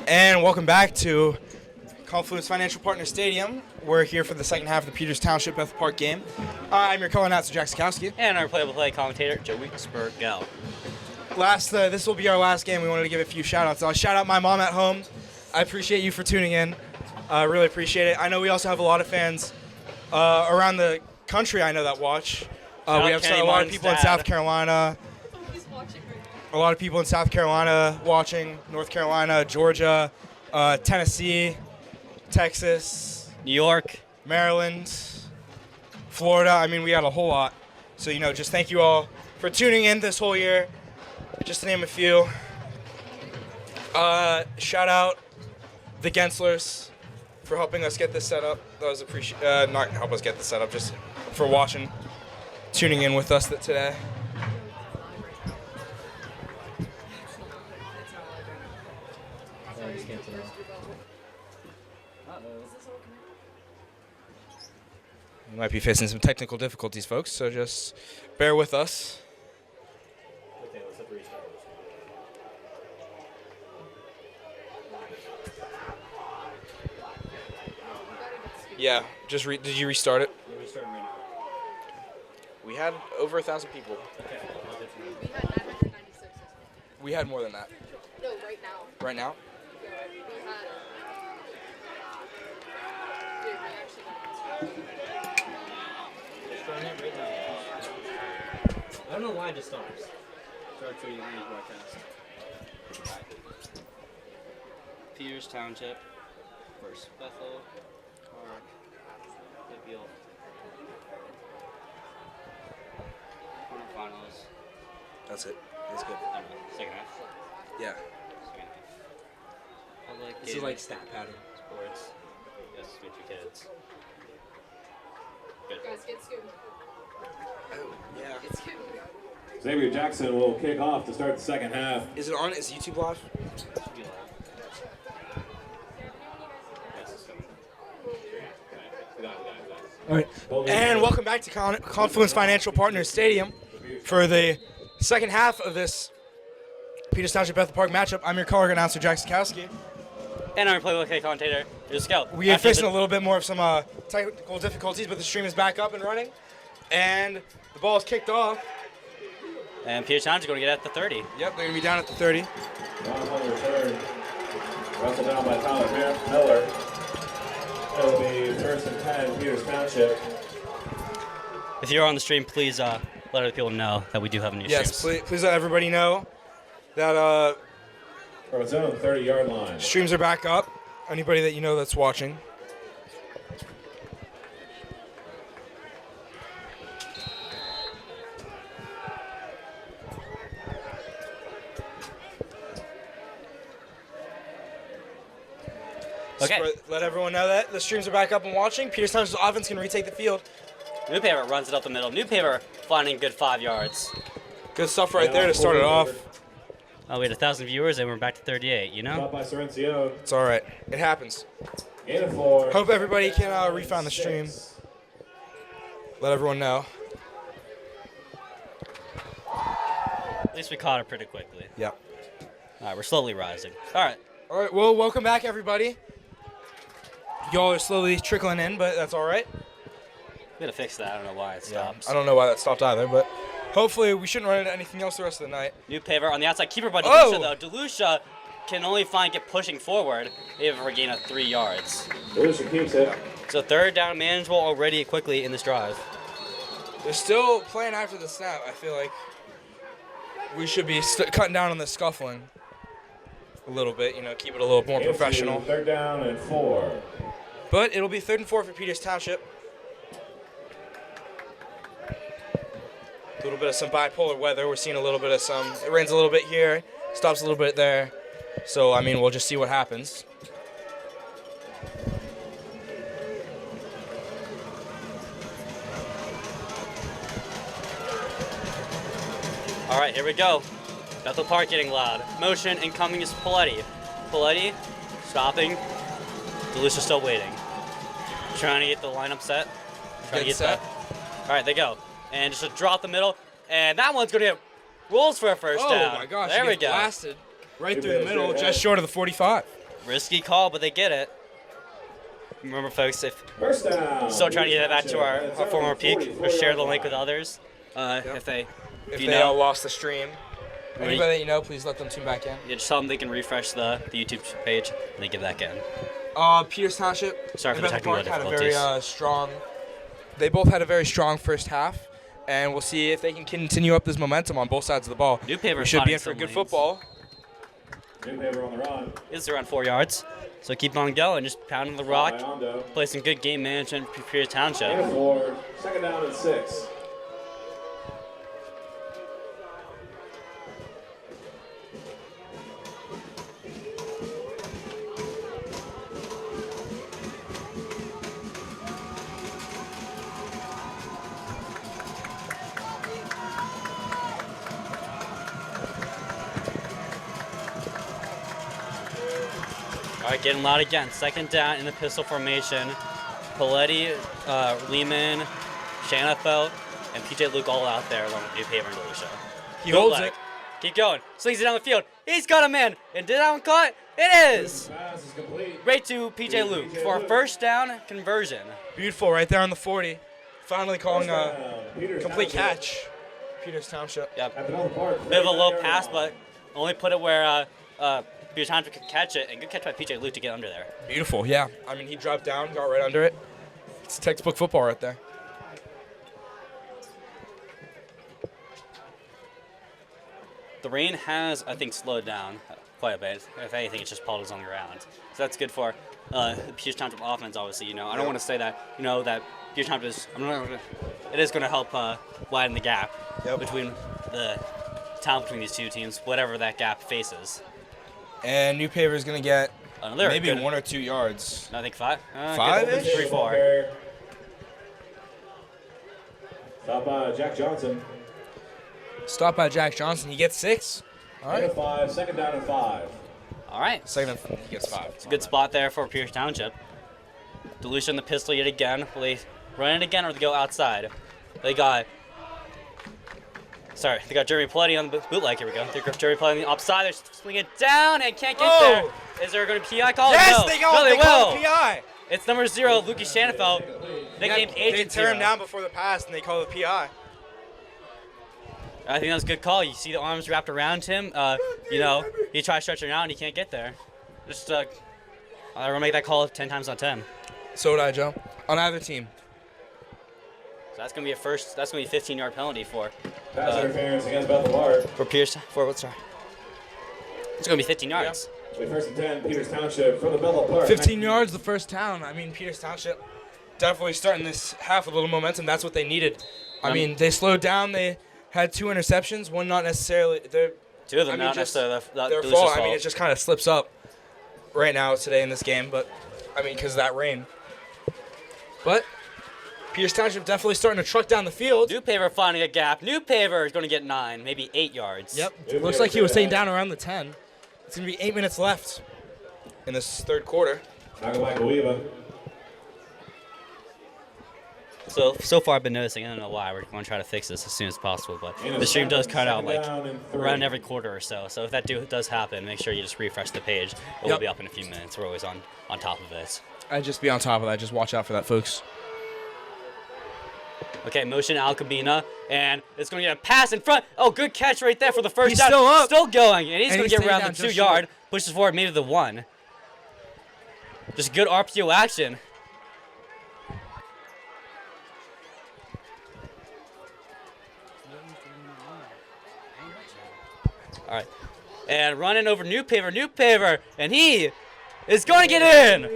Speaker 4: And welcome back to Confluence Financial Partner Stadium. We're here for the second half of the Peters Township Bethel Park game. I'm your co-announcer, Jack Sikowski.
Speaker 5: And our play-by-play commentator, Joey Spurgell.
Speaker 4: This will be our last game. We wanted to give a few shout-outs. I'll shout out my mom at home. I appreciate you for tuning in. Really appreciate it. I know we also have a lot of fans around the country, I know, that watch. We have a lot of people in South Carolina. A lot of people in South Carolina watching, North Carolina, Georgia, Tennessee, Texas,
Speaker 5: New York,
Speaker 4: Maryland, Florida. I mean, we had a whole lot. So, just thank you all for tuning in this whole year. Just to name a few. Shout out the Genslers for helping us get this set up. That was not help us get this set up, just for watching, tuning in with us today. We might be facing some technical difficulties, folks, so just bear with us.
Speaker 3: Okay, let's have to restart.
Speaker 4: Yeah, did you restart it?
Speaker 3: We're restarting right now.
Speaker 4: We had over 1,000 people.
Speaker 3: Okay.
Speaker 8: We had 996.
Speaker 4: We had more than that.
Speaker 8: No, right now.
Speaker 4: Right now?
Speaker 8: We had. Dude, we actually got
Speaker 9: I don't know why it just stops. Start to broadcast.
Speaker 5: Peters Township versus Bethel Park. WPIAL quarterfinals.
Speaker 4: That's it. That's good.
Speaker 5: I don't know, second half.
Speaker 4: Yeah.
Speaker 5: Second half. I like
Speaker 9: This is
Speaker 5: gaming,
Speaker 9: like stat pattern.
Speaker 5: sports. Yes, with your kids. Good.
Speaker 8: Guys, get scooped.
Speaker 4: Oh, yeah.
Speaker 8: Get scooped.
Speaker 3: Xavier Jackson will kick off to start the second half.
Speaker 4: Is it on? Is YouTube live?
Speaker 5: Should be live. Yes, it's coming. We got it.
Speaker 4: All right. And welcome back to Confluence Financial Partners Stadium for the second half of this Peters Township Bethel Park matchup. I'm your color announcer, Jack Sikowski.
Speaker 5: And our play-by-play commentator, Joe Scout.
Speaker 4: We are facing a little bit more of some technical difficulties, but the stream is back up and running. And the ball is kicked off.
Speaker 5: And Peters Township going to get at the 30.
Speaker 4: Yep, they're going to be down at the 30.
Speaker 3: Down on the return. Wrestled down by Tyler Miller. It'll be first and 10, Peters Township.
Speaker 5: If you're on the stream, please let other people know that we do have a new
Speaker 4: Yes,
Speaker 5: streams.
Speaker 4: please let everybody know that
Speaker 3: From its own 30-yard line.
Speaker 4: streams are back up. Anybody that you know that's watching.
Speaker 5: Okay.
Speaker 4: Let everyone know that the streams are back up and watching. Peters Township's offense can retake the field.
Speaker 5: New Paper runs it up the middle. New Paper finding good 5 yards.
Speaker 4: Good stuff right there to start it off.
Speaker 5: Oh, we had 1,000 viewers and we're back to 38, you know?
Speaker 3: Shot by Sorencio.
Speaker 4: It's all right. It happens.
Speaker 3: Gain of 4.
Speaker 4: Hope everybody can re-find the stream. Let everyone know.
Speaker 5: At least we caught it pretty quickly.
Speaker 4: Yeah.
Speaker 5: All right, we're slowly rising. All right.
Speaker 4: All right. Well, welcome back, everybody. Y'all are slowly trickling in, but that's all right.
Speaker 5: We gotta fix that. I don't know why it stops.
Speaker 4: I don't know why that stopped either, but hopefully we shouldn't run into anything else the rest of the night.
Speaker 5: New paver on the outside keeper by
Speaker 4: Oh!
Speaker 5: Delucia, though. Delucia can only get pushing forward if a gain of 3 yards.
Speaker 3: Delucia keeps it.
Speaker 5: So 3rd down manageable already quickly in this drive.
Speaker 4: They're still playing after the snap. I feel like we should be cutting down on the scuffling a little bit, keep it a little more professional.
Speaker 3: 3rd down and 4.
Speaker 4: But it'll be 3rd and 4 for Peters Township. A little bit of some bipolar weather. We're seeing a little bit of some. It rains a little bit here, stops a little bit there. So, I mean, we'll just see what happens.
Speaker 5: All right, here we go. Bethel Park getting loud. Motion incoming is Paletti. Paletti stopping. Delucia still waiting. Trying to get the lineup set. Trying to get
Speaker 4: set.
Speaker 5: All right, they go. And just a draw up the middle. And that one's going to get rolls for a first down.
Speaker 4: Oh, my gosh.
Speaker 5: There
Speaker 4: he
Speaker 5: we
Speaker 4: gets
Speaker 5: go.
Speaker 4: blasted right through the middle, just short of the 45.
Speaker 5: Risky call, but they get it. Remember, folks, if
Speaker 3: First down.
Speaker 5: still trying to get it back to our former peak, or share the link with others. If
Speaker 4: They all lost the stream. Anybody that you know, please let them tune back in.
Speaker 5: just tell them they can refresh the YouTube page and they get back in.
Speaker 4: Peters Township
Speaker 5: Sorry
Speaker 4: and
Speaker 5: for the
Speaker 4: Bethel
Speaker 5: technical
Speaker 4: Park had a very
Speaker 5: difficulties.
Speaker 4: strong. They both had a very strong first half, and we'll see if they can continue up this momentum on both sides of the ball.
Speaker 5: New paver
Speaker 4: We should be in
Speaker 5: spotting
Speaker 4: for
Speaker 5: some
Speaker 4: good
Speaker 5: lanes.
Speaker 4: football.
Speaker 3: New paper on the run.
Speaker 5: It's around 4 yards. So keep on going, just pounding the rock,
Speaker 3: Iondo.
Speaker 5: play some good game management for Peters Township.
Speaker 3: And 4. 2nd down and 6.
Speaker 5: All right, getting loud again. 2nd down in the pistol formation. Paletti, Lehman, Shanafelt, and PJ Luke all out there along with New Paver and Delucia.
Speaker 4: He
Speaker 5: Good
Speaker 4: holds
Speaker 5: leg.
Speaker 4: it.
Speaker 5: Keep going. Slings it down the field. He's got a man. And did that one caught? It is.
Speaker 3: Pass is complete.
Speaker 5: Right to PJ Luke for a first down conversion.
Speaker 4: Beautiful, right there on the 40. Finally calling a
Speaker 3: Peters
Speaker 4: complete
Speaker 3: Township.
Speaker 4: catch. Peters Township.
Speaker 5: Yep.
Speaker 3: At the Bethel Park.
Speaker 5: Bit of a low
Speaker 3: 39
Speaker 5: pass,
Speaker 3: yard
Speaker 5: but only put it where Peters Township could catch it. And good catch by PJ Luke to get under there.
Speaker 4: Beautiful, yeah. I mean, he dropped down, got right under it. It's textbook football right there.
Speaker 5: The rain has, I think, slowed down quite a bit. If anything, it's just puddles on the ground. So that's good for the Peters Township offense, obviously. I don't want to say that, that Peters Township is, it is going to help widen the gap between the talent between these two teams, whatever that gap faces.
Speaker 4: And New Paver is going to get
Speaker 5: Another
Speaker 4: maybe
Speaker 5: good,
Speaker 4: 1 or 2 yards.
Speaker 5: I think 5.
Speaker 4: Five-ish?
Speaker 5: 3, 4.
Speaker 3: Stop by Jack Johnson.
Speaker 4: Stop by Jack Johnson. He gets 6. All
Speaker 3: And
Speaker 4: right.
Speaker 3: 5. 2nd down and 5.
Speaker 5: All right.
Speaker 4: Second, he gets 5.
Speaker 5: It's a good spot there for Peters Township. Delucia in the pistol yet again. Will they run it again or they go outside? They got Jeremy Paletti on the bootleg. Here we go. They got Jeremy Paletti on the offside. They're swinging it down and can't get there. Is there going to be a PI call?
Speaker 4: Yes,
Speaker 5: no.
Speaker 4: they
Speaker 5: No,
Speaker 4: call
Speaker 5: will.
Speaker 4: the PI.
Speaker 5: It's number 0, Lucas Shanafelt, nicknamed
Speaker 4: They
Speaker 5: Agent
Speaker 4: tear him
Speaker 5: Zero.
Speaker 4: down before the pass, and they call the PI.
Speaker 5: I think that was a good call. You see the arms wrapped around him. He tried stretching out and he can't get there. Just I'm gonna make that call 10 times on 10.
Speaker 4: So would I, Joe. On either team.
Speaker 5: So that's gonna be That's gonna be a 15-yard penalty for
Speaker 3: Pass interference against Bethel Park.
Speaker 5: Pierce. It's gonna be 15 yards.
Speaker 3: We 1st and 10. Peters Township from the Bethel Park.
Speaker 4: 15 yards, the first down. I mean, Peters Township definitely starting this half with a little momentum. That's what they needed. I mean, they slowed down. They had 2 interceptions. One not necessarily.
Speaker 5: Two of them,
Speaker 4: I mean,
Speaker 5: not
Speaker 4: just
Speaker 5: necessarily
Speaker 4: their
Speaker 5: Delicia's
Speaker 4: fault. I mean, it just kind of slips up right now today in this game. But, I mean, because of that rain. But Peters Township definitely starting to truck down the field.
Speaker 5: New Paver finding a gap. New Paver is going to get 9, maybe 8 yards.
Speaker 4: Yep. Looks like he was staying down around the 10. It's going to be 8 minutes left in this third quarter.
Speaker 3: Michael
Speaker 5: So far I've been noticing, I don't know why, we're going to try to fix this as soon as possible, but the stream does cut out like around every quarter or so. So if that does happen, make sure you just refresh the page. It will be up in a few minutes. We're always on top of it.
Speaker 4: I'd just be on top of that. Just watch out for that, folks.
Speaker 5: Okay, motion Alcabina, and it's going to get a pass in front. Oh, good catch right there for the first
Speaker 4: He's
Speaker 5: down.
Speaker 4: still up.
Speaker 5: Still going, and he's
Speaker 4: And
Speaker 5: going
Speaker 4: he's
Speaker 5: to get
Speaker 4: staying
Speaker 5: around
Speaker 4: down
Speaker 5: the
Speaker 4: just
Speaker 5: 2 yard,
Speaker 4: short.
Speaker 5: pushes forward, maybe the 1. Just good RPO action. All right, and running over New Paver, and he is going to get in.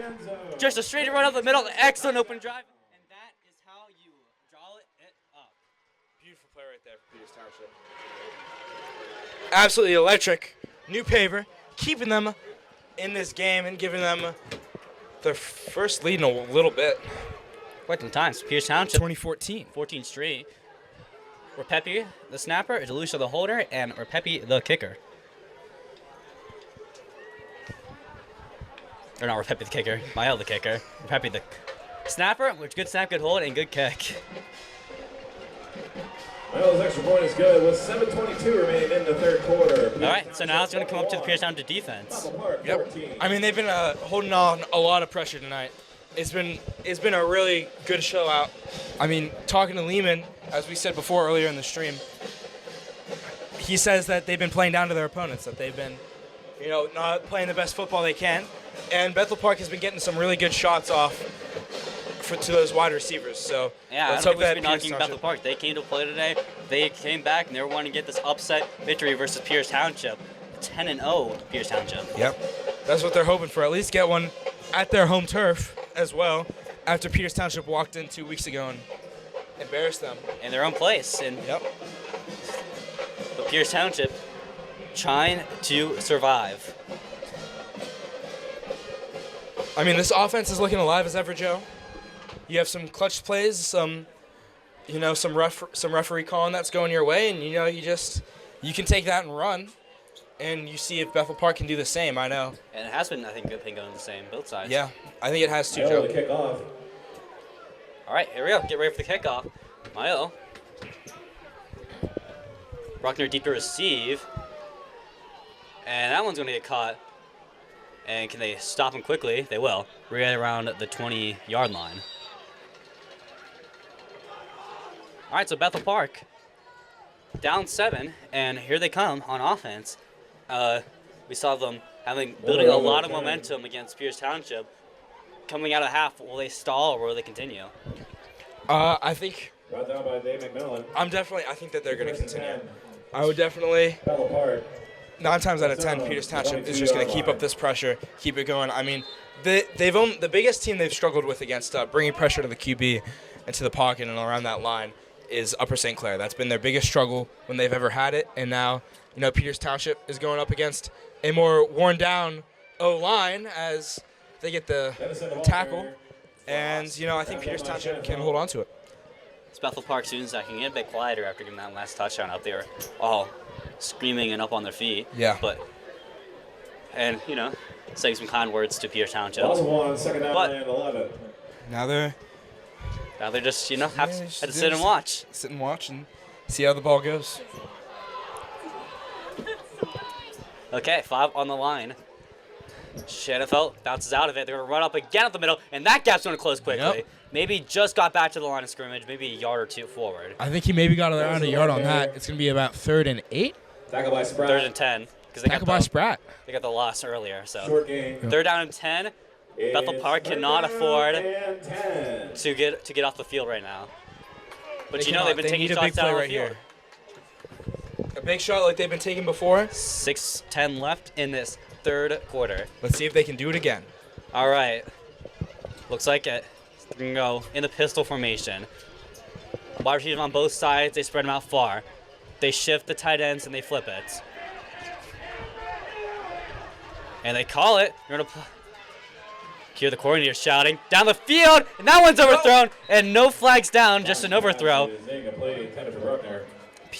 Speaker 5: Just a straight run up the middle, excellent open drive, and that is how you draw it up.
Speaker 4: Beautiful play right there for Peters Township. Absolutely electric. New Paver, keeping them in this game and giving them their first lead in a little bit.
Speaker 5: Quite some times. Peters Township,
Speaker 4: 2014.
Speaker 5: 14 straight. Repepi, the snapper, Delucia, the holder, and Repepi, the kicker. Or not Repepi, the kicker. Mael, the kicker. Repepi, the snapper, which good snap, good hold, and good kick.
Speaker 3: Mael's extra point is good with 7:22 remaining in the third quarter.
Speaker 5: All right, so now it's going to come up to the Peters Township defense.
Speaker 4: Yep. I mean, they've been holding on a lot of pressure tonight. It's been a really good show out. I mean, talking to Lehman, as we said before earlier in the stream, he says that they've been playing down to their opponents, that they've been, not playing the best football they can. And Bethel Park has been getting some really good shots off to those wide receivers. So
Speaker 5: Yeah,
Speaker 4: let's
Speaker 5: I
Speaker 4: hope
Speaker 5: don't think
Speaker 4: that
Speaker 5: we should be knocking
Speaker 4: Peters
Speaker 5: Bethel
Speaker 4: Township-
Speaker 5: Park. They came to play today. They came back, and they were wanting to get this upset victory versus Peters Township. 10-0 Peters Township.
Speaker 4: Yep. That's what they're hoping for. At least get one at their home turf as well, after Peters Township walked in 2 weeks ago and embarrassed them.
Speaker 5: In their own place. And
Speaker 4: Yep.
Speaker 5: but Peters Township trying to survive.
Speaker 4: I mean, this offense is looking alive as ever, Joe. You have some clutch plays, some referee calling that's going your way, and you can take that and run, and you see if Bethel Park can do the same. I know.
Speaker 5: And it has been, I think, good thing going the same, both sides.
Speaker 4: Yeah, I think it has too,
Speaker 3: Mael
Speaker 4: Joe.
Speaker 3: to kick off.
Speaker 5: All right, here we go. Get ready for the kickoff. Mael. Bruckner deep to receive. And that one's going to get caught. And can they stop him quickly? They will. Right around the 20-yard line. All right, so Bethel Park down 7, and here they come on offense. We saw them building a lot of momentum against Peters Township. Coming out of half, will they stall or will they continue?
Speaker 4: I think
Speaker 3: Brought down by Dave McMillan.
Speaker 4: I think that they're going to continue. I would definitely.
Speaker 3: Bethel Park.
Speaker 4: 9 times out of 10, Peters Township is just going to keep up this pressure, keep it going. I mean, the biggest team they've struggled with against bringing pressure to the QB and to the pocket and around that line is Upper St. Clair. That's been their biggest struggle when they've ever had it. And now, Peters Township is going up against a more worn-down O-line as they get the tackle. And, I think Peters Township can hold on to it.
Speaker 5: It's Bethel Park students that can get a bit quieter after giving that last touchdown up there. All screaming and up on their feet.
Speaker 4: Yeah.
Speaker 5: And saying some kind words to Peters Township.
Speaker 3: Ball one, second down
Speaker 5: But-
Speaker 3: and 11.
Speaker 4: Now they're
Speaker 5: just, have to sit and watch.
Speaker 4: Sit and watch and see how the ball goes.
Speaker 5: Okay, 5 on the line. Shanafelt bounces out of it. They're going to run up again at the middle, and that gap's going to close quickly.
Speaker 4: Yep.
Speaker 5: Maybe just got back to the line of scrimmage, maybe a yard or two forward.
Speaker 4: I think he maybe got around a yard on that. It's going to be about 3rd and 8.
Speaker 3: Tackle by Spratt.
Speaker 5: 3rd and 10. Because
Speaker 4: Tackle by Spratt.
Speaker 5: They got the loss earlier. So
Speaker 3: Short game.
Speaker 5: 3rd down and 10. Bethel Park cannot afford
Speaker 3: And 10.
Speaker 5: to get off the field right now. But
Speaker 4: They
Speaker 5: they've been
Speaker 4: need
Speaker 5: taking
Speaker 4: a big
Speaker 5: shots
Speaker 4: play
Speaker 5: down the
Speaker 4: right
Speaker 5: field.
Speaker 4: here. A big shot like they've been taking before.
Speaker 5: 6:10 left in this 3rd quarter.
Speaker 4: Let's see if they can do it again.
Speaker 5: All right. Looks like it. They're going to go in the pistol formation. Wide receivers on both sides. They spread them out far. They shift the tight ends and they flip it. And they call it. They're going to hear the coordinator shouting down the field, and that one's overthrown, and no flags down, just an overthrow.
Speaker 4: A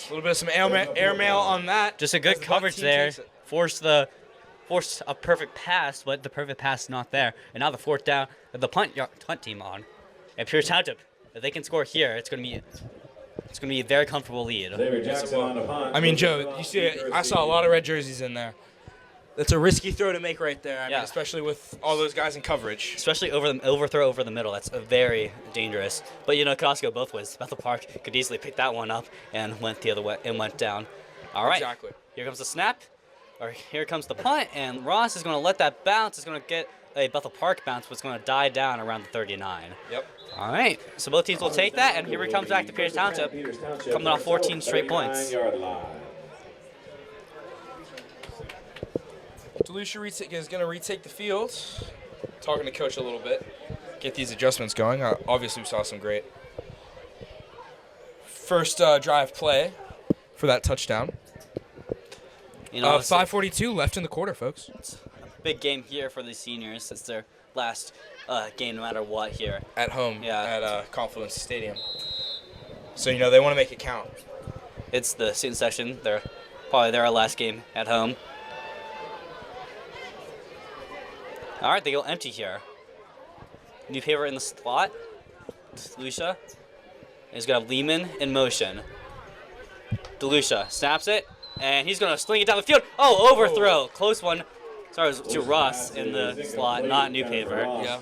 Speaker 4: little bit of some airmail on that.
Speaker 5: Just a good
Speaker 4: as the
Speaker 5: coverage
Speaker 4: team
Speaker 5: there.
Speaker 4: takes it.
Speaker 5: Forced a perfect pass, but the perfect pass not there. And now the 4th down, the punt team on. And Peters Township, if they can score here, it's going to be a very comfortable lead.
Speaker 3: Xavier Jackson on the punt.
Speaker 4: I mean, Joe, I saw a lot of red jerseys in there. That's a risky throw to make right there. I mean,
Speaker 5: Yeah.
Speaker 4: especially with all those guys in coverage.
Speaker 5: Especially overthrow over the middle. That's very dangerous. But it could also go both ways. Bethel Park could easily pick that one up and went the other way and went down. All right.
Speaker 4: Exactly.
Speaker 5: Here comes the snap, or here comes the punt, and Ross is going to let that bounce. It's going to get a Bethel Park bounce, but it's going to die down around the 39.
Speaker 4: Yep.
Speaker 5: All right. So both teams will take that, and here he comes back to Peters Township, coming off 14 straight points.
Speaker 4: DeLucia is going to retake the field. Talking to coach a little bit. Get these adjustments going. Obviously, we saw some great first drive play for that touchdown. 5:42 left in the quarter, folks.
Speaker 5: It's a big game here for the seniors. It's their last game no matter what here.
Speaker 4: At home
Speaker 5: Yeah.
Speaker 4: at Confluence Stadium. So, they want to make it count.
Speaker 5: It's the student section. They're probably their last game at home. All right, they go empty here. New paper in the slot. DeLucia. He's got Lehman in motion. DeLucia snaps it, and he's going to sling it down the field. Oh, overthrow. Close one. Sorry, it was to Russ in the slot, not New Paper.
Speaker 4: Yeah.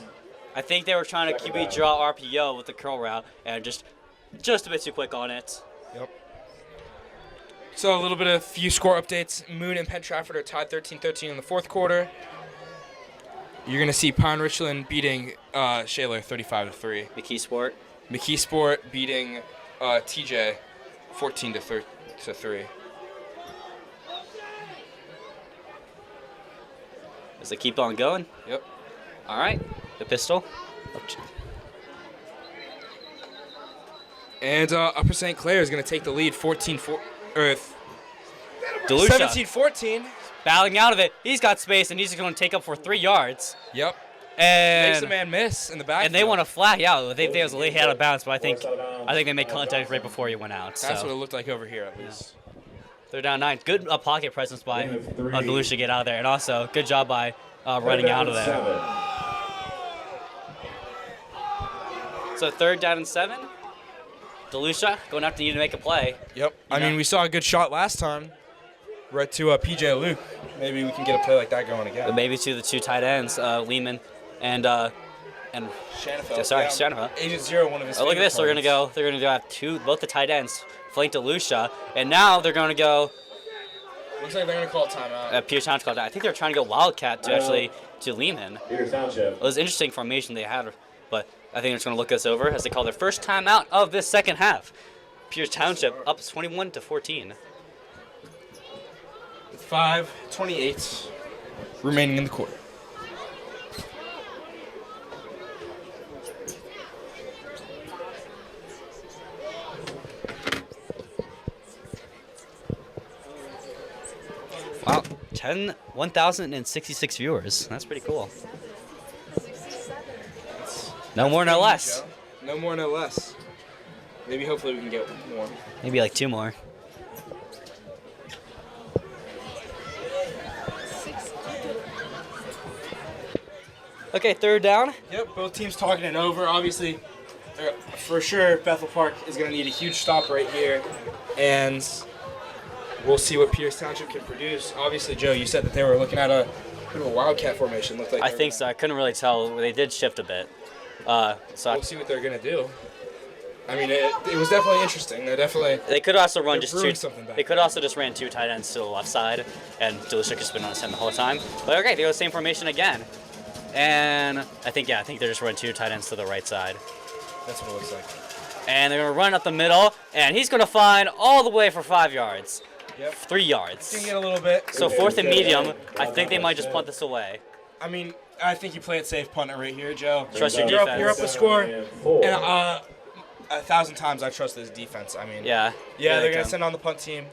Speaker 5: I think they were trying to QB draw RPO with the curl route, and just a bit too quick on it.
Speaker 4: Yep. So a few score updates. Moon and Penn Trafford are tied 13-13 in the fourth quarter. You're going to see Pine Richland beating Shaler 35-3.
Speaker 5: McKee
Speaker 4: Sport beating TJ 14-3.
Speaker 5: Does it keep on going?
Speaker 4: Yep.
Speaker 5: All right, the pistol.
Speaker 4: And Upper St. Clair is going to take the lead 14-4 or
Speaker 5: DeLucia
Speaker 4: 17-14.
Speaker 5: battling out of it. He's got space, and he's going to take up for 3 yards.
Speaker 4: Yep.
Speaker 5: And
Speaker 4: Makes the man miss in the back.
Speaker 5: And they want to flag out. They think it was a late hit out of bounds, but I think they made contact right before he went out.
Speaker 4: That's
Speaker 5: so.
Speaker 4: what it looked like over here, at least.
Speaker 5: They're down 9. Good pocket presence by DeLucia to get out of there, and also good job by running out of there. So 3rd down and 7. DeLucia going out to need to make a play.
Speaker 4: Yep. I mean, we saw a good shot last time, right to PJ Luke. Maybe we can get a play like that going again.
Speaker 5: Maybe to the 2 tight ends, Lehman and
Speaker 4: Shanafel.
Speaker 5: Shanafel.
Speaker 4: Agent Zero, one of his.
Speaker 5: Oh, look at this! They're gonna go have both the tight ends flank DeLucia, and now they're gonna go.
Speaker 4: Looks like they're gonna call a timeout.
Speaker 5: Peters Township called I think they're trying to go Wildcat to Lehman.
Speaker 3: Peters Township.
Speaker 5: It was interesting formation they had, but I think they're just gonna look us over as they call their first timeout of this second half. Peters Township up 21-14.
Speaker 4: 5:28 remaining in the quarter.
Speaker 5: Wow, 1,066 viewers. That's pretty cool. No more, no less.
Speaker 4: No more, no less. Maybe, hopefully, we can get more.
Speaker 5: Maybe like 2 more. Okay, 3rd down.
Speaker 4: Yep, both teams talking it over. Obviously, for sure, Bethel Park is going to need a huge stop right here. And we'll see what Peters Township can produce. Obviously, Joe, you said that they were looking at a bit of a wildcat formation. Looked like
Speaker 5: I think so. I couldn't really tell. They did shift a bit.
Speaker 4: We'll see what they're going to do. I mean, it was definitely interesting.
Speaker 5: They could also run just
Speaker 4: brewing
Speaker 5: 2.
Speaker 4: something back
Speaker 5: They could also just ran 2 tight ends to the left side, and DeLucia has been on the center the whole time. But okay, they go the same formation again. And I think they're just running 2 tight ends to the right side.
Speaker 4: That's what it looks like.
Speaker 5: And they're going to run up the middle, and he's going to find all the way for 5 yards.
Speaker 4: Yep.
Speaker 5: 3 yards.
Speaker 4: Can get a little bit.
Speaker 5: So 4th and medium, I think they might just punt this away.
Speaker 4: I mean, I think you play it safe, punt it right here, Joe.
Speaker 5: Trust your
Speaker 4: You're
Speaker 5: defense.
Speaker 4: up a score. And 1,000 times I trust this defense. I mean,
Speaker 5: Yeah,
Speaker 4: they're going to send on the punt team.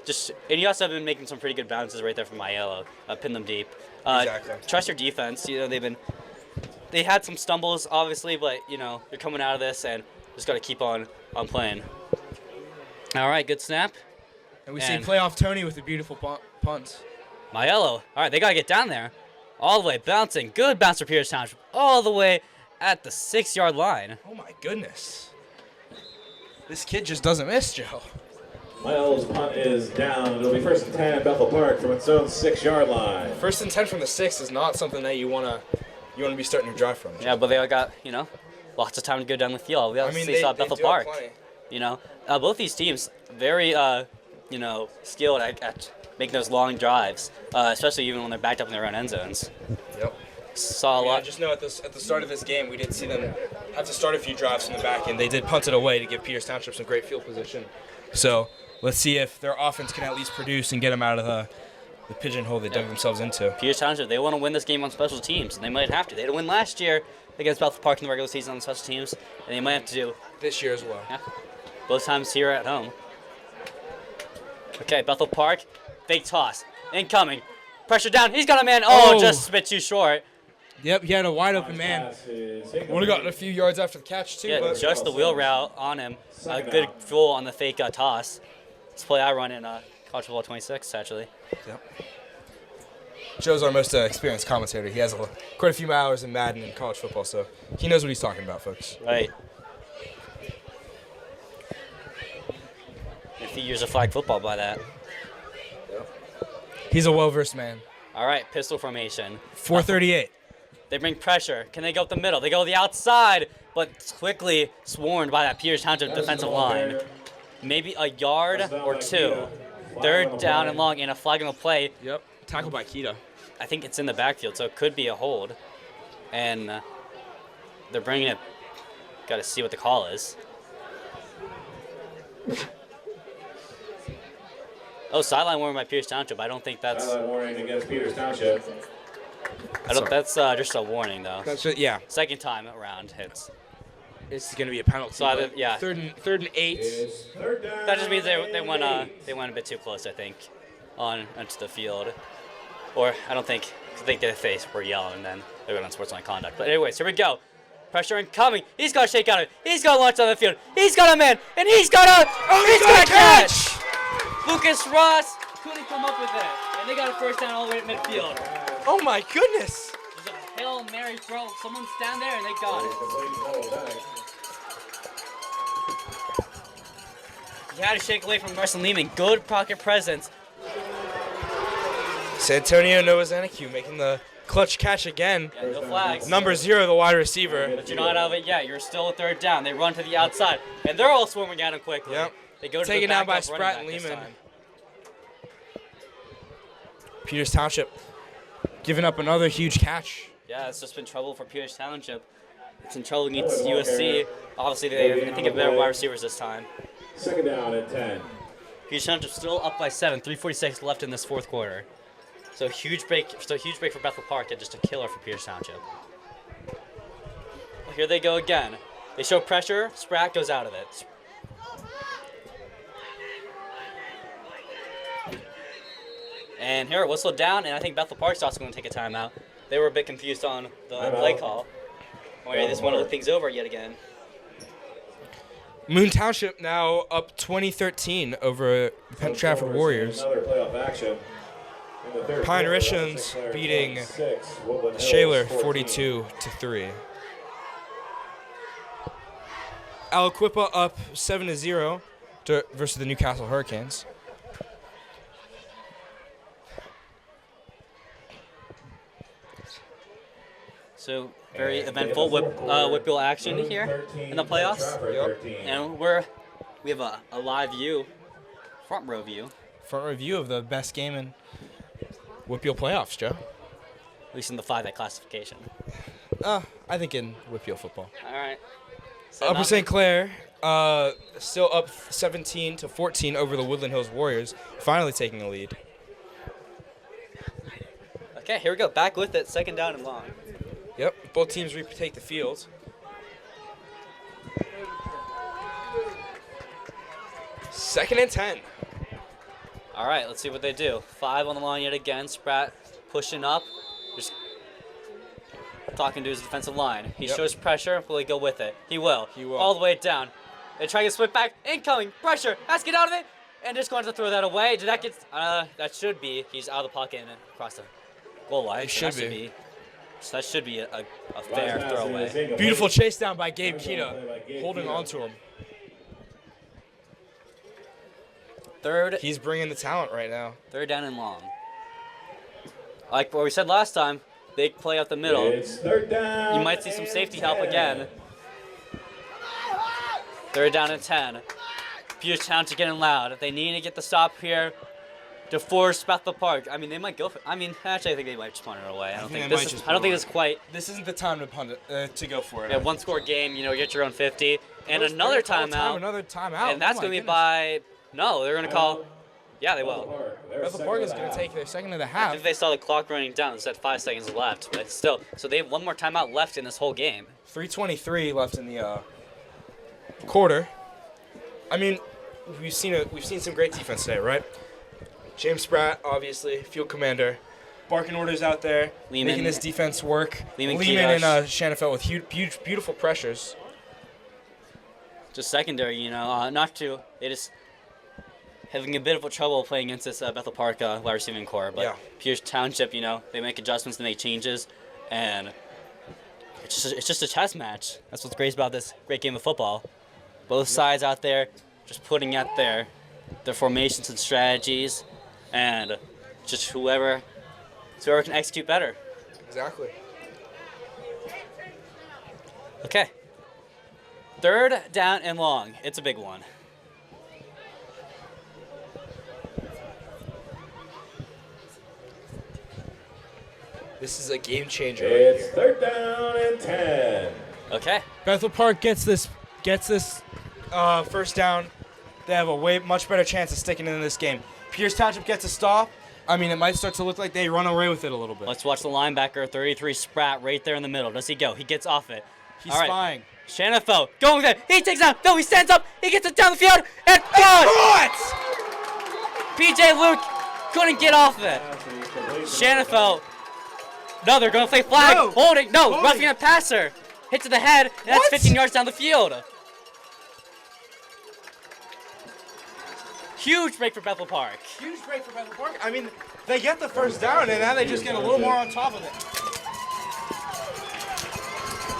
Speaker 5: And you also have been making some pretty good bounces right there from Aiello. Pin them deep.
Speaker 4: Exactly.
Speaker 5: Trust your defense. They had some stumbles, obviously, but you're coming out of this and just got to keep on playing. All right, good snap.
Speaker 4: And we see playoff Tony with a beautiful punt.
Speaker 5: Aiello. All right, they got to get down there. All the way, bouncing. Good bounce for Peters Township. All the way at the 6-yard line.
Speaker 4: Oh, my goodness. This kid just doesn't miss, Joe.
Speaker 3: Miles' punt is down. It'll be 1st and 10 at Bethel Park from its own 6-yard line.
Speaker 4: 1st and 10 from the 6 is not something that you wanna be starting your drive from.
Speaker 5: Yeah, but they all got, lots of time to go down the field. We obviously saw Bethel Park. Both these teams very, skilled at making those long drives, especially even when they're backed up in their own end zones.
Speaker 4: Yep.
Speaker 5: Saw a lot.
Speaker 4: I just know at the start of this game, we did see them have to start a few drives from the back end. They did punt it away to give Peters Township some great field position. So let's see if their offense can at least produce and get them out of the pigeonhole they dug themselves into.
Speaker 5: Peters Township, they want to win this game on special teams, and they might have to. They had to win last year against Bethel Park in the regular season on special teams, and they might have to do
Speaker 4: this year as well.
Speaker 5: Yeah, both times here at home. Okay, Bethel Park, fake toss, incoming, pressure down. He's got a man. Oh, just a bit too short.
Speaker 4: Yep, he had a wide open man. Would have gotten a few yards after the catch too.
Speaker 5: Yeah,
Speaker 4: but
Speaker 5: just the wheel route on him. A good fool on the fake toss. This play I run in college football 26 actually.
Speaker 4: Yep. Joe's our most experienced commentator. He has quite a few hours in Madden and college football, so he knows what he's talking about, folks.
Speaker 5: Right. A few years of flag football by that.
Speaker 4: Yep. He's a well-versed man.
Speaker 5: All right, pistol formation.
Speaker 4: 438.
Speaker 5: They bring pressure. Can they go up the middle? They go the outside, but quickly swarmed by that Peters Township defensive line. Maybe a yard or two. 3rd down and long, and a flag on the play.
Speaker 4: Yep. Tackled by Kita.
Speaker 5: I think it's in the backfield, so it could be a hold. And they're bringing it. Got to see what the call is. Oh, sideline warning by Peters Township. I don't think that's.
Speaker 3: Sideline warning against Peters Township.
Speaker 5: That's just a warning, though.
Speaker 4: Yeah.
Speaker 5: Second time around,
Speaker 4: It's going to be a penalty.
Speaker 5: So either, yeah.
Speaker 4: Third and 8.
Speaker 5: That just means they went a bit too close, I think, onto the field. Or I think they were yelling, and then they went on sportsmanlike conduct. But anyways, here we go. Pressure incoming. He's got to shake out of it. He's got to launch on the field. He's got a man, and he's got a catch. Lucas Ross couldn't come up with it, and they got a 1st down all the way at midfield.
Speaker 4: Oh my goodness!
Speaker 5: There's a Hail Mary throw. Someone's down there, and they got it. He had to shake away from Marcin Lehman. Good pocket presence.
Speaker 4: Santonio Novozanicu making the clutch catch again.
Speaker 5: Yeah, no flags.
Speaker 4: Number 0, the wide receiver.
Speaker 5: But you're not out of it yet. You're still a 3rd down. They run to the outside, and they're all swarming at him quickly.
Speaker 4: Yep.
Speaker 5: They go to
Speaker 4: taken
Speaker 5: the
Speaker 4: down by
Speaker 5: backup
Speaker 4: Spratt and
Speaker 5: running back
Speaker 4: Lehman.
Speaker 5: this time.
Speaker 4: Peters Township giving up another huge catch.
Speaker 5: Yeah, it's just been trouble for Peters Township. It's in trouble against USC. Obviously, they think of better wide receivers this time.
Speaker 3: 2nd down and 10.
Speaker 5: Peters Township still up by 7. 3:46 left in this 4th quarter. So huge break for Bethel Park and just a killer for Peters Township. Here they go again. They show pressure. Spratt goes out of it. And here, whistle down, and I think Bethel Park's also going to take a timeout. They were a bit confused on the play call. Or they just want to look things over yet again.
Speaker 4: Moon Township now up 2013 over Penn Trafford Warriors.
Speaker 3: Another playoff action.
Speaker 4: Pine Richlands beating Shaler 42-3. Aliquippa up 7-0 versus the Newcastle Hurricanes.
Speaker 5: So very eventful WPIAL action here in the playoffs.
Speaker 4: Yep.
Speaker 5: And we have a live view, front row view.
Speaker 4: Front review of the best game in WPIAL playoffs, Joe.
Speaker 5: At least in the 5A classification.
Speaker 4: I think in WPIAL football.
Speaker 5: All right. So
Speaker 4: Upper St. Clair still up 17-14 over the Woodland Hills Warriors, finally taking a lead.
Speaker 5: Okay, here we go. Back with it. 2nd down and long.
Speaker 4: Yep, both teams retake the field. Second and 10.
Speaker 5: All right, let's see what they do. 5 on the line yet again. Spratt pushing up. Just talking to his defensive line. He shows pressure. Will he go with it? He will.
Speaker 4: He will.
Speaker 5: All the way down. They try to split back. Incoming. Pressure. Has to get out of it. And just going to throw that away. Did that get... that should be. He's out of the pocket and across the goal line.
Speaker 4: It should be.
Speaker 5: So that should be a fair throwaway.
Speaker 4: Beautiful chase down by Gabe Kita, holding on to him. He's bringing the talent right now.
Speaker 5: Third down and long. Like what we said last time, big play up the middle.
Speaker 3: It's third down.
Speaker 5: You might see some safety help again. Third down and 10. Peters Township getting loud. They need to get the stop here to force Bethel Park. I mean, they might go for. I mean, actually, I think they might just punt it away. I don't think this is quite.
Speaker 4: This isn't the time to punt it, to go for it.
Speaker 5: Yeah, one-score game. You know, get your own 50 and another timeout.
Speaker 4: Another timeout.
Speaker 5: And that's going to be by. No, they're going to call. Yeah, they will.
Speaker 4: Bethel Park is going to take their second of the
Speaker 5: I
Speaker 4: half.
Speaker 5: think they saw the clock running down. It said 5 seconds left, but still. So they have one more timeout left in this whole game.
Speaker 4: 3:23 left in the quarter. I mean, we've seen some great defense today, right? James Spratt, obviously, field commander, barking orders out there,
Speaker 5: Lehman,
Speaker 4: making this defense work.
Speaker 5: Lehman
Speaker 4: and Shanafelt with huge, beautiful pressures.
Speaker 5: Just secondary, you know, they just having a bit of trouble playing against this Bethel Park wide receiving core. But
Speaker 4: Yeah.
Speaker 5: Peters Township, you know, they make adjustments and make changes, and it's just a chess match. That's what's great about this great game of football. Both sides out there just putting out their formations and strategies, and just whoever can execute better.
Speaker 4: Exactly.
Speaker 5: Okay. Third down and long. It's a big one.
Speaker 4: This is a game changer.
Speaker 3: It's third down and 10.
Speaker 5: Okay.
Speaker 4: Bethel Park gets this first down. They have a much better chance of sticking in this game. Peters Township gets a stop. I mean, it might start to look like they run away with it a little bit.
Speaker 5: Let's watch the linebacker, 33 Spratt, right there in the middle. Does he go? He gets off it.
Speaker 4: He's
Speaker 5: All right.
Speaker 4: spying.
Speaker 5: Shanafo going there. He takes out. No, he stands up. He gets it down the field. And caught! PJ Luke couldn't get off of it. Shanafo. No, they're going to play flag.
Speaker 4: No.
Speaker 5: Holding. No,
Speaker 4: Holding.
Speaker 5: roughing a passer. Hit to the head. And that's
Speaker 4: What?
Speaker 5: 15 yards down the field. Huge break for Bethel Park.
Speaker 4: Huge break for Bethel Park. I mean, they get the first down, and now they just get a little more on top of it.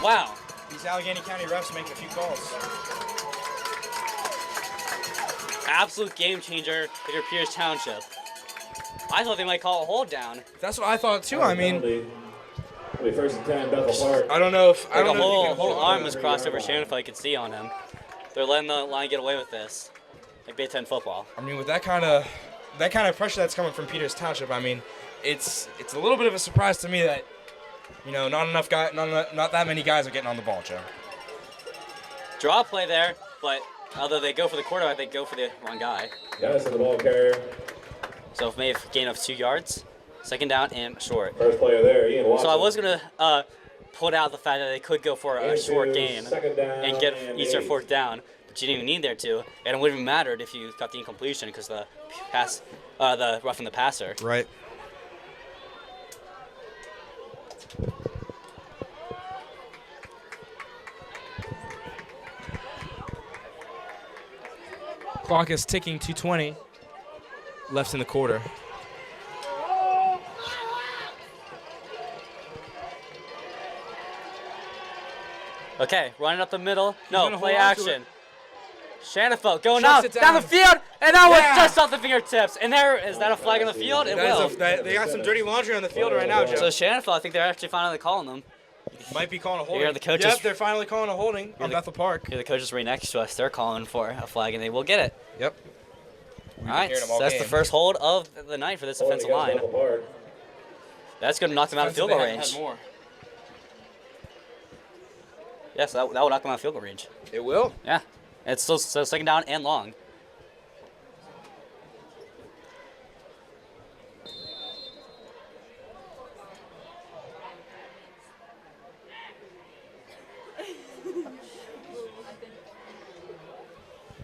Speaker 5: Wow.
Speaker 4: These Allegheny County refs making a few calls.
Speaker 5: Absolute game changer for your Peters Township. I thought they might call a hold down.
Speaker 4: That's what I thought too. I mean,
Speaker 3: First and 10, Bethel Park.
Speaker 4: I don't know if
Speaker 5: Like a whole arm was crossed over Shanafo. You could see on him. They're letting the line get away with this, like Big Ten football.
Speaker 4: I mean, with that kind of pressure that's coming from Peters Township, I mean, it's a little bit of a surprise to me that, you know, not that many guys are getting on the ball, Joe.
Speaker 5: Draw play there, but although they go for the quarterback, they go for the wrong guy.
Speaker 3: Guys in the ball carrier.
Speaker 5: So maybe a gain of 2 yards. Second down and short.
Speaker 3: First player there, Ian Watson.
Speaker 5: So I was going to put out the fact that they could go for a short gain and get each their fourth down, but you didn't even need there to. And it wouldn't have mattered if you got the incompletion because the roughing the passer.
Speaker 4: Right. Clock is ticking. 2:20 left in the quarter.
Speaker 5: Okay, running up the middle. No,
Speaker 4: gonna
Speaker 5: play
Speaker 4: hold on to
Speaker 5: action. Shanafo going
Speaker 4: Shuts
Speaker 5: out
Speaker 4: it
Speaker 5: down the
Speaker 4: down.
Speaker 5: field, and that
Speaker 4: Yeah.
Speaker 5: was just off the fingertips. And there is that a flag on the field? It will.
Speaker 4: They got some dirty laundry on the field right now, Joe.
Speaker 5: So Shanafo, I think they're actually finally calling them.
Speaker 4: Might be calling a holding.
Speaker 5: Here are the coaches.
Speaker 4: Yep, they're finally calling a holding on
Speaker 5: the-
Speaker 4: Bethel Park.
Speaker 5: Here, the coaches right next to us. They're calling for a flag, and they will get it.
Speaker 4: Yep.
Speaker 5: All right,
Speaker 4: hearing them
Speaker 5: so
Speaker 4: all
Speaker 5: that's the
Speaker 4: game.
Speaker 5: first hold of the night for this offensive line. That's going to knock them out of field goal range.
Speaker 4: More.
Speaker 5: Yes, that will knock them out of field goal range.
Speaker 4: It will.
Speaker 5: Yeah, it's still second down and long.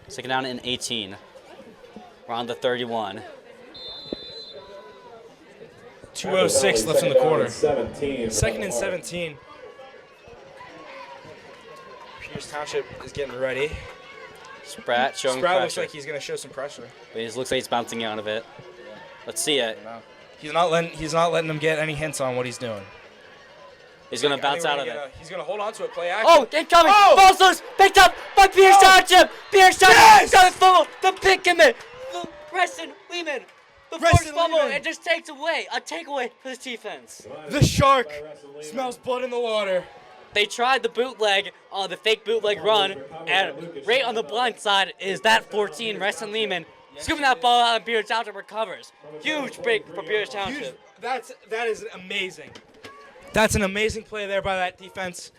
Speaker 5: Second down and 18. We're on the 31.
Speaker 4: 2:06 left in the quarter.
Speaker 3: 17.
Speaker 4: Second and 17. Peters Township is getting ready.
Speaker 5: Spratt showing
Speaker 4: Sprout
Speaker 5: pressure.
Speaker 4: looks like he's going to show some pressure.
Speaker 5: But it looks like he's bouncing out of it. Let's see it.
Speaker 4: He's not letting them get any hints on what he's doing.
Speaker 5: He's going to bounce out of it.
Speaker 4: He's going to hold on to it, play action.
Speaker 5: Oh, incoming!
Speaker 4: Oh!
Speaker 5: Ball's loose! Picked up by Peters Township! Peters Township
Speaker 4: Yes!
Speaker 5: got it fumbled! The pick in it! Preston Lehman, the
Speaker 4: Preston
Speaker 5: forced fumble,
Speaker 4: Lehman.
Speaker 5: and just takes away a takeaway for this defense.
Speaker 4: The shark smells blood in the water.
Speaker 5: They tried the bootleg, the fake bootleg run, and right on the blind side is that 14, Preston Lehman, scooping that ball out and Peters Township recovers. Huge break for Peters Township.
Speaker 4: That is amazing. That's an amazing play there by that defense.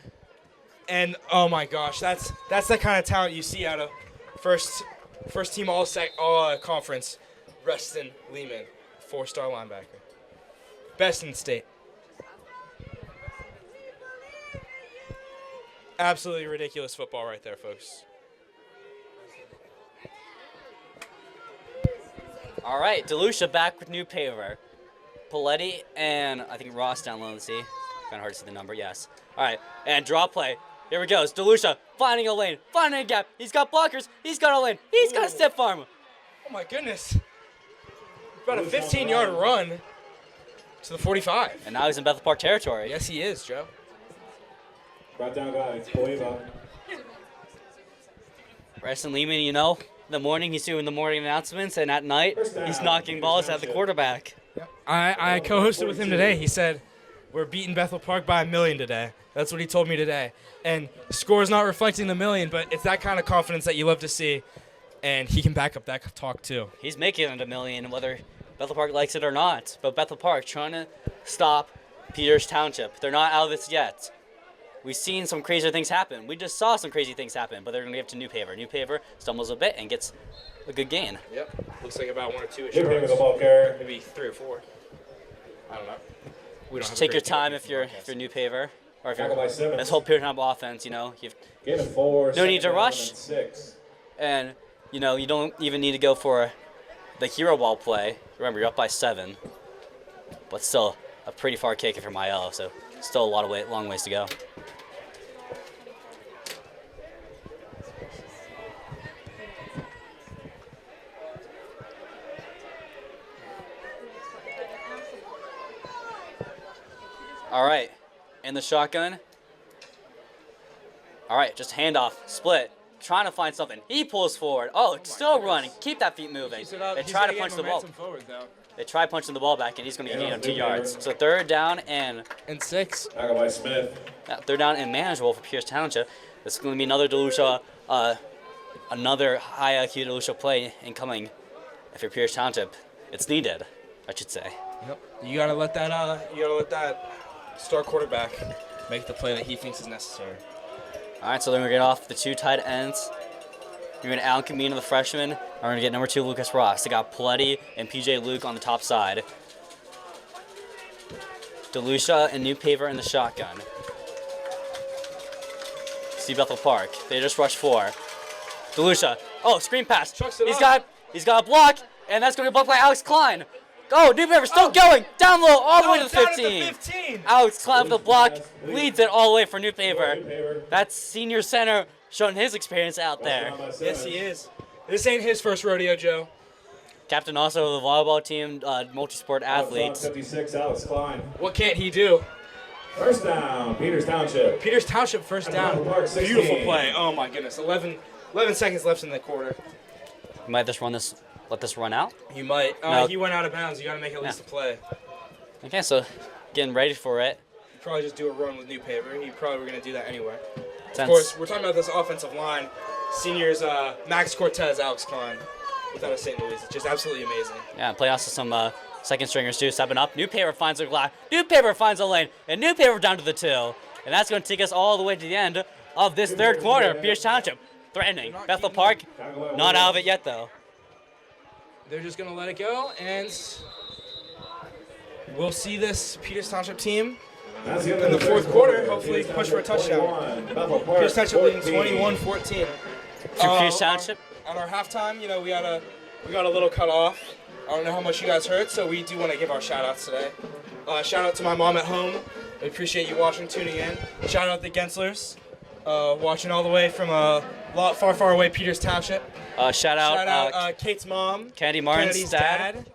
Speaker 4: And oh my gosh, that's the kind of talent you see out of first team all conference. Preston Lehman, 4-star linebacker, best in the state. Absolutely ridiculous football right there, folks.
Speaker 5: All right, DeLucia back with new paver. Paletti and I think Ross down low. Let's see. Kind of hard to see the number. Yes. All right, and draw play. Here we go. DeLucia finding a lane, finding a gap. He's got blockers. He's got a lane. He's got a stiff arm.
Speaker 4: Oh my goodness. About a 15-yard run to the 45.
Speaker 5: And now he's in Bethel Park territory.
Speaker 4: Yes, he is, Joe.
Speaker 3: Brought down guys. Believe
Speaker 5: Preston Lehman, you know, in the morning he's doing the morning announcements, and at night he's knocking balls at the quarterback.
Speaker 4: I co-hosted with him today. He said, we're beating Bethel Park by 1 million today. That's what he told me today. And score's not reflecting the million, but it's that kind of confidence that you love to see. And he can back up that talk, too.
Speaker 5: He's making it 1 million, whether Bethel Park likes it or not. But Bethel Park trying to stop Peters Township. They're not out of this yet. We've seen some crazier things happen. We just saw some crazy things happen, but they're going to give to New Paver. New Paver stumbles a bit and gets a good gain.
Speaker 4: Yep. Looks like about 1 or 2
Speaker 3: New Paver the ball carrier.
Speaker 4: Maybe 3 or 4. I don't know. We don't
Speaker 5: Just
Speaker 4: have
Speaker 5: take
Speaker 4: a
Speaker 5: your
Speaker 4: great
Speaker 5: time
Speaker 4: deal
Speaker 5: if you're New Paver, or if
Speaker 3: Tackle by
Speaker 5: you're
Speaker 3: Simmons.
Speaker 5: this whole Peters Township offense. You know, you've
Speaker 3: Gain of 4.
Speaker 5: No need to
Speaker 3: second down
Speaker 5: rush.
Speaker 3: and 6.
Speaker 5: and you know you don't even need to go for the hero ball play. Remember, you're up by 7, but still a pretty far kick if you're IL. So still a long ways to go. All right, in the shotgun. All right, just handoff, split, trying to find something. He pulls forward. Oh, still running. Keep that feet moving. They try to punch the ball. They try punching the ball back, and he's going to gain 2 yards. So 3rd down and
Speaker 4: 6.
Speaker 3: Tackle by Smith.
Speaker 5: 3rd down and manageable for Peters Township. This is going to be another DeLucia, another high IQ DeLucia play incoming. If you're Peters Township, it's needed, I should say.
Speaker 4: Yep. You gotta let that star quarterback make the play that he thinks is necessary.
Speaker 5: All right, so then we're going to get off the 2 tight ends. You're going to Alan Camino, the freshman. We're going to get number 2, Lucas Ross. They got Paletti and PJ Luke on the top side. DeLucia and New Paver in the shotgun. See Bethel Park. They just rushed 4. DeLucia. Oh, screen pass. He's got a block, and that's going to be blocked by Alex Klein. Oh, New Paver still going. Down low, all the way to the 15. Alex Klein with the block leads it all the way for New Paver. That's senior center showing his experience out there.
Speaker 4: Yes, he is. This ain't his first rodeo, Joe.
Speaker 5: Captain also of the volleyball team, multi-sport athlete.
Speaker 3: 56, Alex Klein.
Speaker 4: What can't he do?
Speaker 3: First down, Peters Township.
Speaker 4: Peters Township first down. Beautiful play. Oh my goodness. 11 seconds left in the quarter.
Speaker 5: You might just let this run out.
Speaker 4: You might.
Speaker 5: No.
Speaker 4: He went out of bounds. You got to make at least a play.
Speaker 5: Okay, so getting ready for it.
Speaker 4: Probably just do a run with New Paver. He probably were going to do that anyway.
Speaker 5: Sense.
Speaker 4: Of course, we're talking about this offensive line. Seniors Max Cortez, Alex Klein, without a St. Louis. It's just absolutely amazing.
Speaker 5: Yeah, play also some second stringers too, stepping up. New Paver finds a glass. New Paver finds a lane, and New Paver down to the 2. And that's going to take us all the way to the end of this 3rd quarter. Peters Township threatening. Bethel Park, not out of it yet though.
Speaker 4: They're just going to let it go, and we'll see this Peters Township team in the 4th quarter hopefully push for a touchdown. Peters Township leading 21-14.
Speaker 5: Peters Township.
Speaker 4: At our halftime, you know, we got a little cut off. I don't know how much you guys heard, so we do want to give our shout-outs today. Shout out to my mom at home. I appreciate you watching, tuning in. Shout out the Genslers, watching all the way from a lot far away, Peters Township.
Speaker 5: Shout out
Speaker 4: Kate's mom.
Speaker 5: Kennedy Martin's
Speaker 4: Kennedy's
Speaker 5: dad.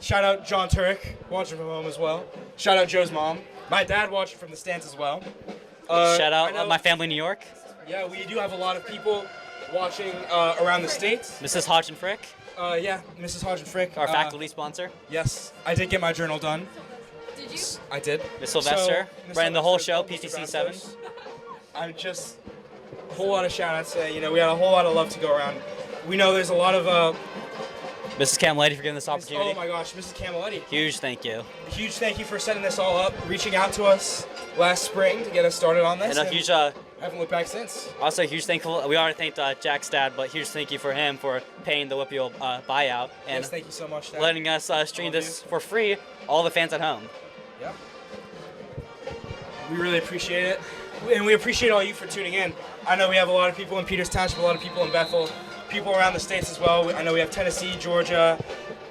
Speaker 4: Shout out John Turek, watching from home as well. Shout out Joe's mom. My dad watching from the stands as well.
Speaker 5: Shout out my family in New York.
Speaker 4: Yeah, we do have a lot of people watching around the states.
Speaker 5: Mrs. Hodge and Frick,
Speaker 4: Yeah, Mrs. Hodge and Frick.
Speaker 5: our faculty sponsor.
Speaker 4: Yes, I did get my journal done.
Speaker 8: Did you?
Speaker 4: I did.
Speaker 5: Miss Sylvester,
Speaker 4: Miss
Speaker 5: ran the whole show,
Speaker 4: Sylvester,
Speaker 5: PCC
Speaker 4: Mr.
Speaker 5: 7.
Speaker 4: Baptist. I'm just a whole lot of shout-outs. We had a whole lot of love to go around. We know there's a lot of
Speaker 5: Mrs. Camaletti for giving this
Speaker 4: oh
Speaker 5: opportunity.
Speaker 4: my gosh, Mrs. Camaletti.
Speaker 5: Huge thank you.
Speaker 4: A huge thank you for setting this all up, reaching out to us last spring to get us started on this.
Speaker 5: And a huge,
Speaker 4: haven't looked back since.
Speaker 5: also a huge thankful. We already thanked Jack's dad, but huge thank you for him for paying the WPIAL buyout and
Speaker 4: Yes, thank you so much, Dad.
Speaker 5: letting us stream
Speaker 4: All of
Speaker 5: this for free. All the fans at home.
Speaker 4: Yep. We really appreciate it. And we appreciate all you for tuning in. I know we have a lot of people in Peters Township, a lot of people in Bethel, people around the states as well. I know we have Tennessee, Georgia,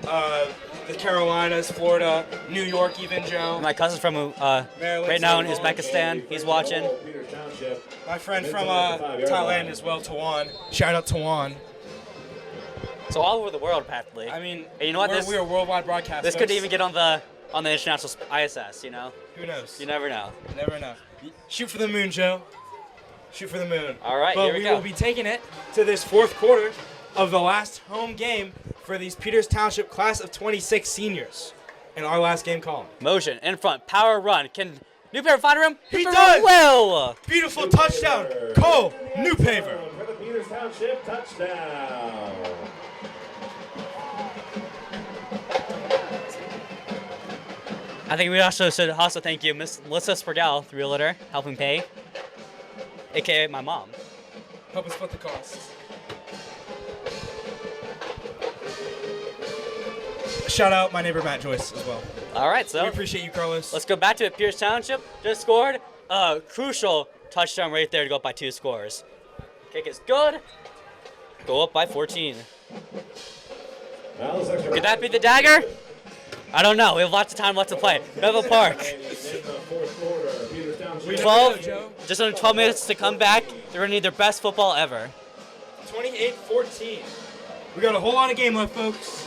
Speaker 4: the Carolinas, Florida, New York even, Joe.
Speaker 5: My cousin from
Speaker 4: Maryland,
Speaker 5: right now in
Speaker 4: so-
Speaker 5: Uzbekistan, he's watching.
Speaker 4: My friend from Thailand as well, Tawan. Shout out Tawan.
Speaker 5: So all over the world, practically.
Speaker 4: I mean,
Speaker 5: And you know what?
Speaker 4: we're a worldwide broadcast.
Speaker 5: This could
Speaker 4: folks.
Speaker 5: even get on the international ISS. You know,
Speaker 4: Who knows?
Speaker 5: you never know.
Speaker 4: You never know. Shoot for the moon, Joe. Shoot for the moon.
Speaker 5: All right,
Speaker 4: but
Speaker 5: here we
Speaker 4: we
Speaker 5: go.
Speaker 4: will be taking it to this fourth quarter of the last home game for these Peters Township class of 26 seniors. And our last game call.
Speaker 5: Motion in front, power run. Can New Paver find room?
Speaker 4: He
Speaker 5: Hit the
Speaker 4: does!
Speaker 5: run well.
Speaker 4: Beautiful touchdown. Cole Newpaver.
Speaker 3: For the Peters Township touchdown.
Speaker 5: I think we also should thank you, Miss Melissa Spergel, the realtor, helping pay, aka my mom.
Speaker 4: Help us split the costs. Shout out my neighbor Matt Joyce as well.
Speaker 5: All right,
Speaker 4: We
Speaker 5: so
Speaker 4: appreciate you, Carlos.
Speaker 5: let's go back to it. Pierce Township just scored a crucial touchdown right there to go up by 2 scores. Kick is good. Go up by 14.
Speaker 3: Now this extra
Speaker 5: Could that be the dagger? I don't know. We have lots of time left to play. Bethel Park.
Speaker 3: in the fourth quarter, Peters Township.
Speaker 4: We
Speaker 5: 12,
Speaker 4: know, Joe.
Speaker 5: just under 12 minutes to come back. They're going to need their best football ever.
Speaker 4: 28-14. We got a whole lot of game left, folks.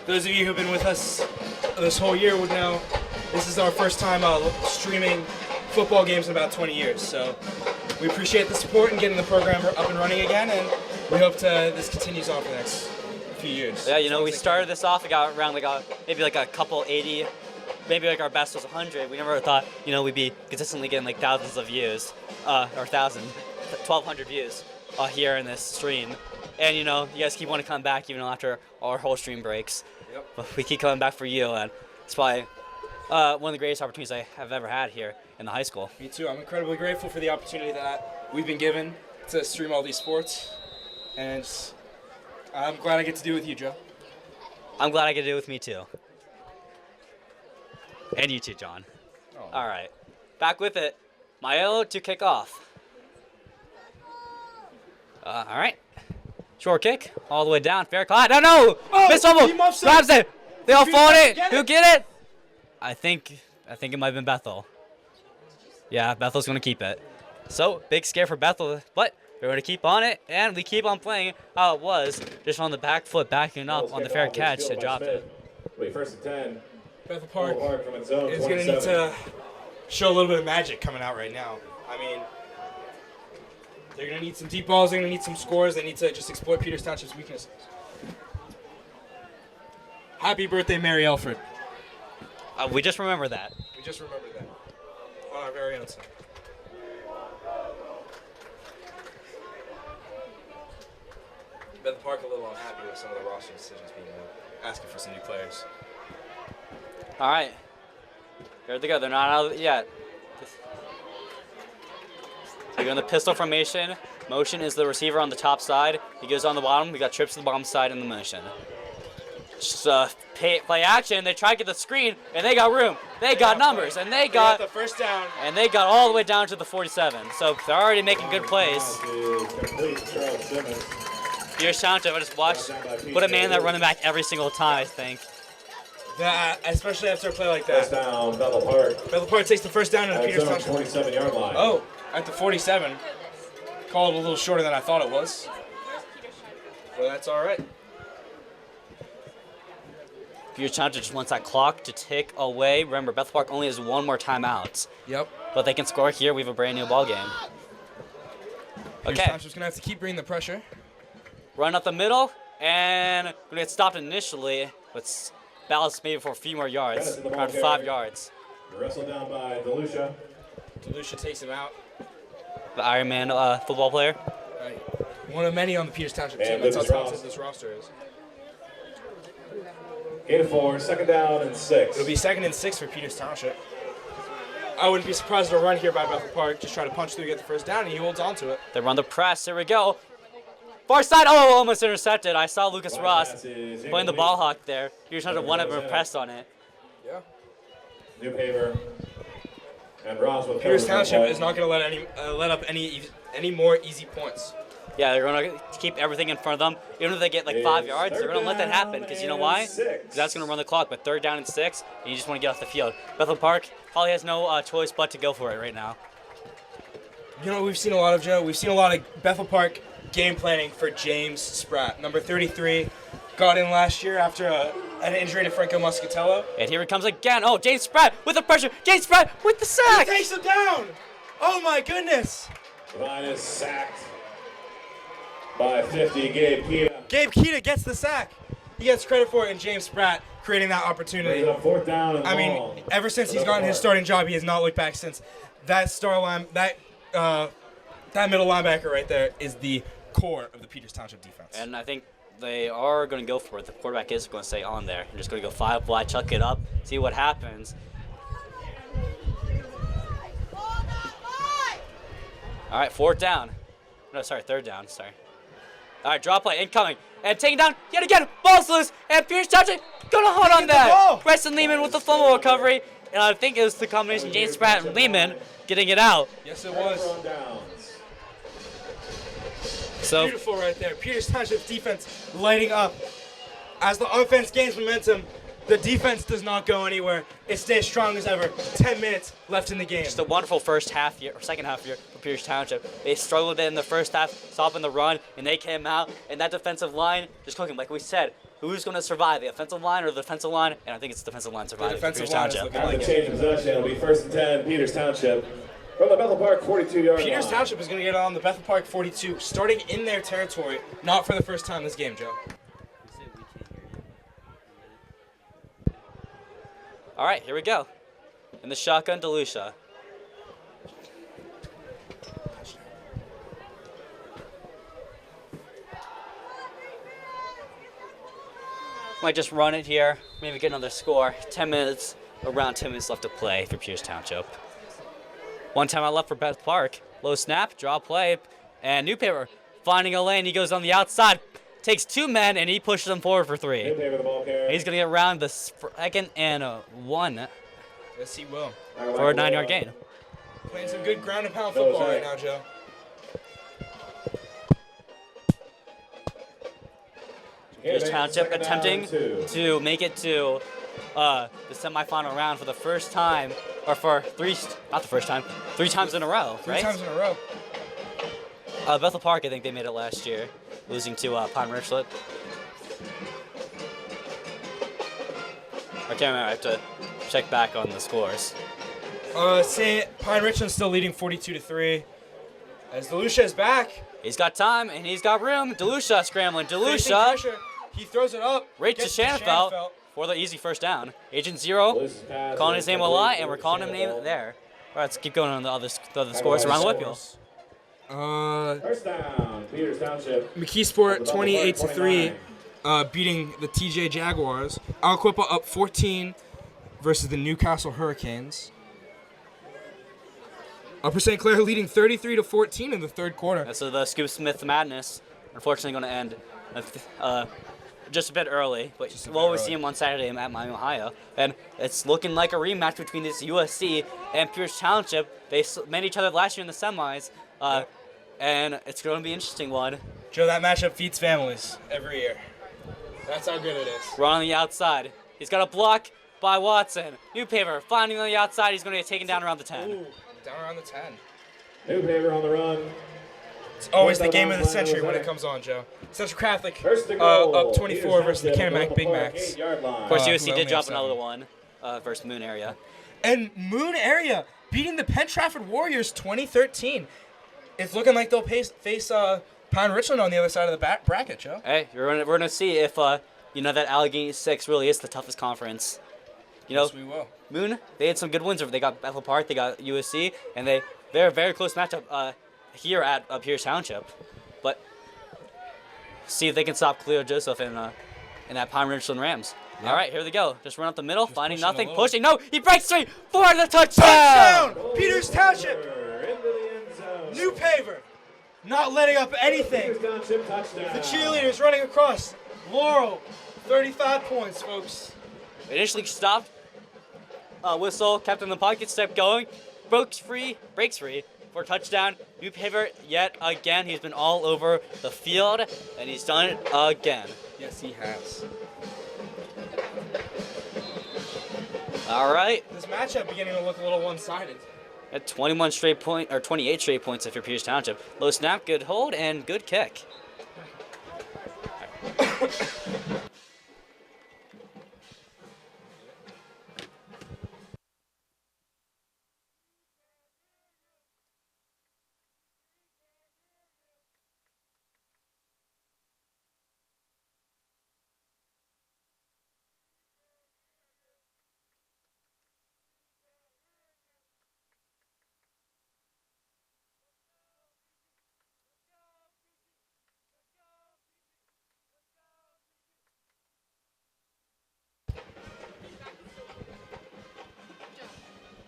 Speaker 4: Those of you who've been with us this whole year would know this is our first time streaming football games in about 20 years. So we appreciate the support and getting the program up and running again, and we hope this continues on for the next few years.
Speaker 5: Yeah, you know, we
Speaker 4: Sounds like-
Speaker 5: started this off, we got around maybe a couple 80, maybe like our best was 100. We never thought, you know, we'd be consistently getting like thousands of views, or 1,200 views here in this stream. And you know, you guys keep wanting to come back even after our whole stream breaks.
Speaker 4: Yep.
Speaker 5: But we keep coming back for you, and it's probably one of the greatest opportunities I have ever had here in the high school.
Speaker 4: Me too. I'm incredibly grateful for the opportunity that we've been given to stream all these sports, and I'm glad I get to do it with you, Joe.
Speaker 5: I'm glad I get to do it with me too. And you too, John.
Speaker 4: Oh.
Speaker 5: All right, back with it. Maelo to kick off. All right. Short kick, all the way down. Fair caught. No!
Speaker 4: Oh,
Speaker 5: Miss fumble.
Speaker 4: team offside.
Speaker 5: Grabs it. They all
Speaker 4: Who
Speaker 5: fought it.
Speaker 4: get
Speaker 5: Who
Speaker 4: it?
Speaker 5: get it? I think it might have been Bethel. Yeah, Bethel's gonna keep it. So big scare for Bethel, but they're gonna keep on it, and we keep on playing how it was, just on the back foot, backing up on the fair catch and dropped it.
Speaker 3: Wait, first and 10.
Speaker 4: Bethel Park
Speaker 3: Park from its zone
Speaker 4: is going to need
Speaker 3: 27.
Speaker 4: to show a little bit of magic coming out right now. I mean, they're going to need some deep balls. They're going to need some scores. They need to just exploit Peters Township's weaknesses. Happy birthday, Mary Alfred.
Speaker 5: We just remember that.
Speaker 4: We just remembered that on our very own side. Bethel Park a little unhappy with some of the roster decisions being made, asking for some new players.
Speaker 5: All right. There they go. They're not out of it yet. They go in the pistol formation. Motion is the receiver on the top side. He goes on the bottom. We got trips to the bottom side in the motion. Just play action. They try to get the screen, and they got room. They got numbers, and they got
Speaker 4: the first down.
Speaker 5: and they got all the way down to the 47. So they're already making good plays.
Speaker 3: To complete Charles Simmons.
Speaker 5: Peters Township, I just watched put a man that running back every single time. I think.
Speaker 4: Especially after a play like
Speaker 3: First
Speaker 4: that.
Speaker 3: down, Bethel Park.
Speaker 4: Bethel Park takes the first down in the
Speaker 3: At
Speaker 4: Peters
Speaker 3: zone
Speaker 4: Township.
Speaker 3: 27-yard line.
Speaker 4: Oh, at the 47. Called a little shorter than I thought it was. But that's all right.
Speaker 5: Peters Township just wants that clock to tick away. Remember, Bethel Park only has one more timeout.
Speaker 4: Yep.
Speaker 5: But they can score here. We have a brand new ball game.
Speaker 4: Peters
Speaker 5: Okay.
Speaker 4: Township's going to have to keep bringing the pressure.
Speaker 5: Run up the middle, and we're going to get stopped initially, but ballast maybe for a few more yards, around 5 yards.
Speaker 3: Wrestled down by DeLucia.
Speaker 4: DeLucia takes him out.
Speaker 5: The Ironman football player.
Speaker 4: Right. One of many on the Peters Township team.
Speaker 3: And
Speaker 4: That's how
Speaker 3: Lucas
Speaker 4: talented
Speaker 3: Ross.
Speaker 4: this roster is.
Speaker 3: 8-4, 2nd down and 6.
Speaker 4: It'll be 2nd and 6 for Peters Township. I wouldn't be surprised at a run here by Bethel Park. Just try to punch through, get the first down, and he holds on to it.
Speaker 5: They run the press. Here we go. Far side. Oh, almost intercepted. I saw Lucas Ross playing the ball hawk there. Peters Township one of them pressed on it.
Speaker 4: Yeah.
Speaker 3: New paver. And Ross with
Speaker 4: Peters
Speaker 3: coverage.
Speaker 4: Township is not going to let up any more easy points.
Speaker 5: Yeah, they're going to keep everything in front of them. Even if they get like 5 yards, they're going to let that happen. Because you know why? 'Cause that's going to run the clock. But 3rd down and 6, and you just want to get off the field. Bethel Park probably has no choice but to go for it right now.
Speaker 4: You know what we've seen a lot of, Joe? We've seen a lot of Bethel Park game planning for James Spratt. Number 33, got in last year after an injury to Franco Muscatello.
Speaker 5: And here it comes again. Oh, James Spratt with the pressure. James Spratt with the sack.
Speaker 4: He takes him down. Oh my goodness.
Speaker 3: Line is sacked by 50, Gabe Keita.
Speaker 4: Gabe Keita gets the sack. He gets credit for it, and James Spratt creating that opportunity.
Speaker 3: Brings up 4th down and
Speaker 4: I mean,
Speaker 3: long.
Speaker 4: ever since he's gotten his starting job, he has not looked back since. That that middle linebacker right there is the core of the Peters Township defense.
Speaker 5: And I think they are going to go for it. The quarterback is going to stay on there. They're just going to go 5 wide, chuck it up, see what happens. All right, 4th down. No, sorry, 3rd down. Sorry. All right, draw play incoming. And taking down yet again. Ball's loose. And Peters Township going to hold on that. Preston Lehman with the fumble recovery. And I think it was the combination James Spratt and Lehman getting it out.
Speaker 4: Yes, it was.
Speaker 5: So
Speaker 4: Beautiful right there. Peters Township defense lighting up. As the offense gains momentum, the defense does not go anywhere. It stays strong as ever. 10 minutes left in the game.
Speaker 5: just a wonderful first half year or second half year for Peters Township. They struggled in the first half, stopping the run, and they came out. And that defensive line just cooking, like we said. Who's going to survive, the offensive line or the defensive line? And I think it's the defensive line surviving.
Speaker 4: defensive
Speaker 5: Peters
Speaker 4: line is
Speaker 5: Township.
Speaker 4: looking
Speaker 3: After change of possession, it'll be 1st and 10, Peters Township. From the Bethel Park 42-yard
Speaker 4: Peters
Speaker 3: line.
Speaker 4: Township is going to get on the Bethel Park 42, starting in their territory, not for the first time this game, Joe.
Speaker 5: All right, here we go. In the shotgun, DeLucia. Might just run it here, maybe get another score. 10 minutes, around 10 minutes left to play for Peters Township. One time I left for Bethel Park. Low snap, draw play, and Newpaper finding a lane. He goes on the outside, takes 2 men, and he pushes them forward for 3.
Speaker 3: Newpaper, the ball carrier.
Speaker 5: He's going to get around the 2nd and 1
Speaker 4: Yes, he will.
Speaker 5: for a 9-yard gain.
Speaker 4: Playing some good ground and pound football right now, Joe.
Speaker 5: Peters Township
Speaker 3: 2nd down
Speaker 5: attempting
Speaker 3: and 2.
Speaker 5: to make it to the semifinal round for the first time, or for not the first time, 3 times in a row,
Speaker 4: Three
Speaker 5: right?
Speaker 4: times in a row.
Speaker 5: Bethel Park, I think they made it last year, losing to Pine Richlet. I can't remember. I have to check back on the scores.
Speaker 4: Pine Richland's still leading 42-3. As DeLucia is back.
Speaker 5: He's got time and he's got room. DeLucia scrambling.
Speaker 4: Facing
Speaker 5: DeLucia
Speaker 4: pressure. He throws it up.
Speaker 5: right to
Speaker 4: gets
Speaker 5: Shanafelt for the easy first down. Agent Zero
Speaker 3: Loose pass
Speaker 5: calling his name a lot, and we're
Speaker 3: for
Speaker 5: calling him name
Speaker 3: Shanafelt.
Speaker 5: there. All right, let's keep going on the other scores around the WPIAL.
Speaker 3: First down, Peters Township.
Speaker 4: McKeesport 28-3, beating the TJ Jaguars. Aliquippa up 14 versus the Newcastle Hurricanes. Upper St. Clair leading 33-14 in the 3rd quarter.
Speaker 5: So the Scoop Smith madness, unfortunately, going to end just a bit early. But we'll always see him on Saturday at Miami, Ohio. And it's looking like a rematch between this USC and Peters Township. They met each other last year in the semis. And it's going to be an interesting one.
Speaker 4: Joe, that matchup feeds families every year. That's how good it is.
Speaker 5: Run on the outside. He's got a block by Watson. Newpaper finding on the outside. He's going to get taken down around the 10.
Speaker 4: Ooh, down around the 10.
Speaker 3: Newpaper on the run.
Speaker 4: It's always the game of the century when it comes on, Joe. Central Catholic
Speaker 3: First and goal,
Speaker 4: up 24 versus the
Speaker 3: Township,
Speaker 4: Kennebec Big
Speaker 3: Bethel Park,
Speaker 4: Macs.
Speaker 3: 8-yard line.
Speaker 5: Of course,
Speaker 4: who
Speaker 5: USC
Speaker 4: only
Speaker 5: did drop
Speaker 4: have
Speaker 5: another
Speaker 4: 7.
Speaker 5: one versus Moon area.
Speaker 4: And Moon Area beating the Penn Trafford Warriors 2013. It's looking like they'll face Pound Richland on the other side of the bracket, Joe.
Speaker 5: Hey, we're gonna see if that Allegheny 6 really is the toughest conference.
Speaker 4: Yes, we will.
Speaker 5: Moon, they had some good wins over. They got Bethel Park, they got USC, and they're a very close matchup here at Pierce Township. But see if they can stop Cleo Joseph and that Pine Richland Rams.
Speaker 4: Yeah.
Speaker 5: All right, here they go. Just run up the middle, finding
Speaker 4: pushing a
Speaker 5: nothing,
Speaker 4: little.
Speaker 5: pushing. No, he breaks free for the touchdown.
Speaker 4: Peters Township,
Speaker 3: Into the end zone.
Speaker 4: new paver, not letting up anything.
Speaker 3: Peters Township touchdown.
Speaker 4: The cheerleaders running across. Laurel, 35 points, folks.
Speaker 5: Initially stopped, whistle, kept in the pocket, stepped going, breaks free for touchdown. New paver yet again. He's been all over the field, and he's done it again.
Speaker 4: Yes, he has.
Speaker 5: All right,
Speaker 4: This matchup beginning to look a little one-sided.
Speaker 5: at 28 straight points if you're Pierce Township. Low snap, good hold, and good kick.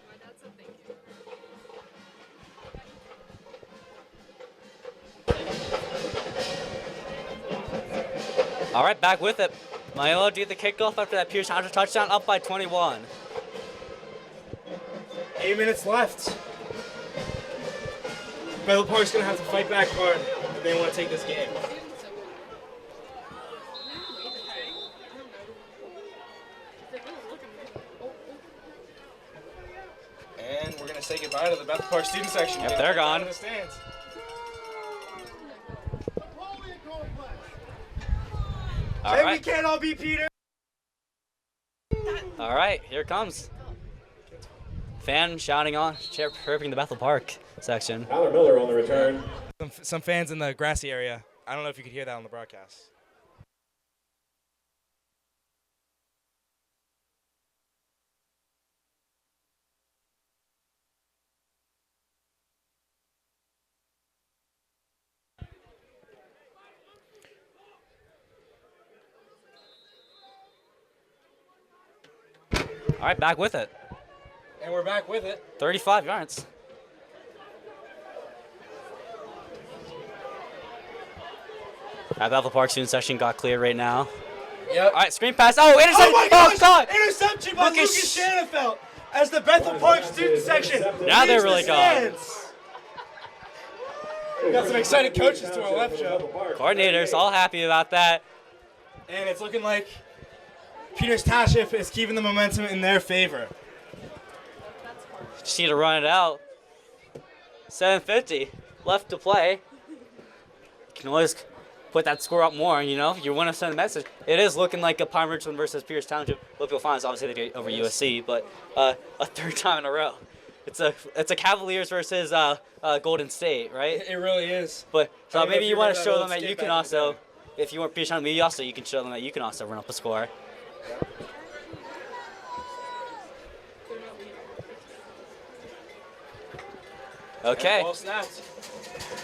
Speaker 8: My dad said thank you.
Speaker 5: All right, back with it. Milo do the kickoff after that Pierce Township touchdown, up by 21.
Speaker 4: 8 minutes left. Bethel Park's going to have to fight back hard if they want to take this game. And we're going to say goodbye to the Bethel Park student section.
Speaker 5: Yep, they're gone.
Speaker 4: In the stands.
Speaker 5: All
Speaker 4: Hey, we
Speaker 5: right,
Speaker 4: can't all be Peter.
Speaker 5: all right, here it comes. Fan shouting on, chirping the Bethel Park section.
Speaker 3: Tyler Miller on the return.
Speaker 4: Some fans in the grassy area. I don't know if you could hear that on the broadcast.
Speaker 5: All right, back with it.
Speaker 4: And we're back with it.
Speaker 5: 35 yards. That Bethel Park student section got clear right now.
Speaker 4: Yep.
Speaker 5: All right, screen pass. Oh, interception!
Speaker 4: Oh my gosh!
Speaker 5: God!
Speaker 4: Interception by
Speaker 5: Lucas
Speaker 4: Lucas Shanafelt as the Bethel Park student section.
Speaker 5: Now they're
Speaker 4: leaves
Speaker 5: really
Speaker 4: the
Speaker 5: gone.
Speaker 4: stands. We got some excited coaches to our left, Joe.
Speaker 5: Coordinators all happy about that.
Speaker 4: And it's looking like Peters Township is keeping the momentum in their favor.
Speaker 5: Just need to run it out. 7:50 left to play. You can always put that score up more, you know. You want to send a message. It is looking like a Pine Richland versus Pierce Township. WPIAL finals, obviously they get over USC, but a third time in a row. It's a Cavaliers versus Golden State, right?
Speaker 4: It really is.
Speaker 5: But
Speaker 4: I
Speaker 5: so
Speaker 4: don't know
Speaker 5: maybe
Speaker 4: if
Speaker 5: you
Speaker 4: you
Speaker 5: want to
Speaker 4: remember
Speaker 5: show
Speaker 4: that
Speaker 5: them
Speaker 4: old
Speaker 5: that
Speaker 4: skate
Speaker 5: you can
Speaker 4: back in the
Speaker 5: also,
Speaker 4: day.
Speaker 5: if you want Pierce Township, maybe also you can show them that you can also run up a score. Okay.
Speaker 4: Ball snapped.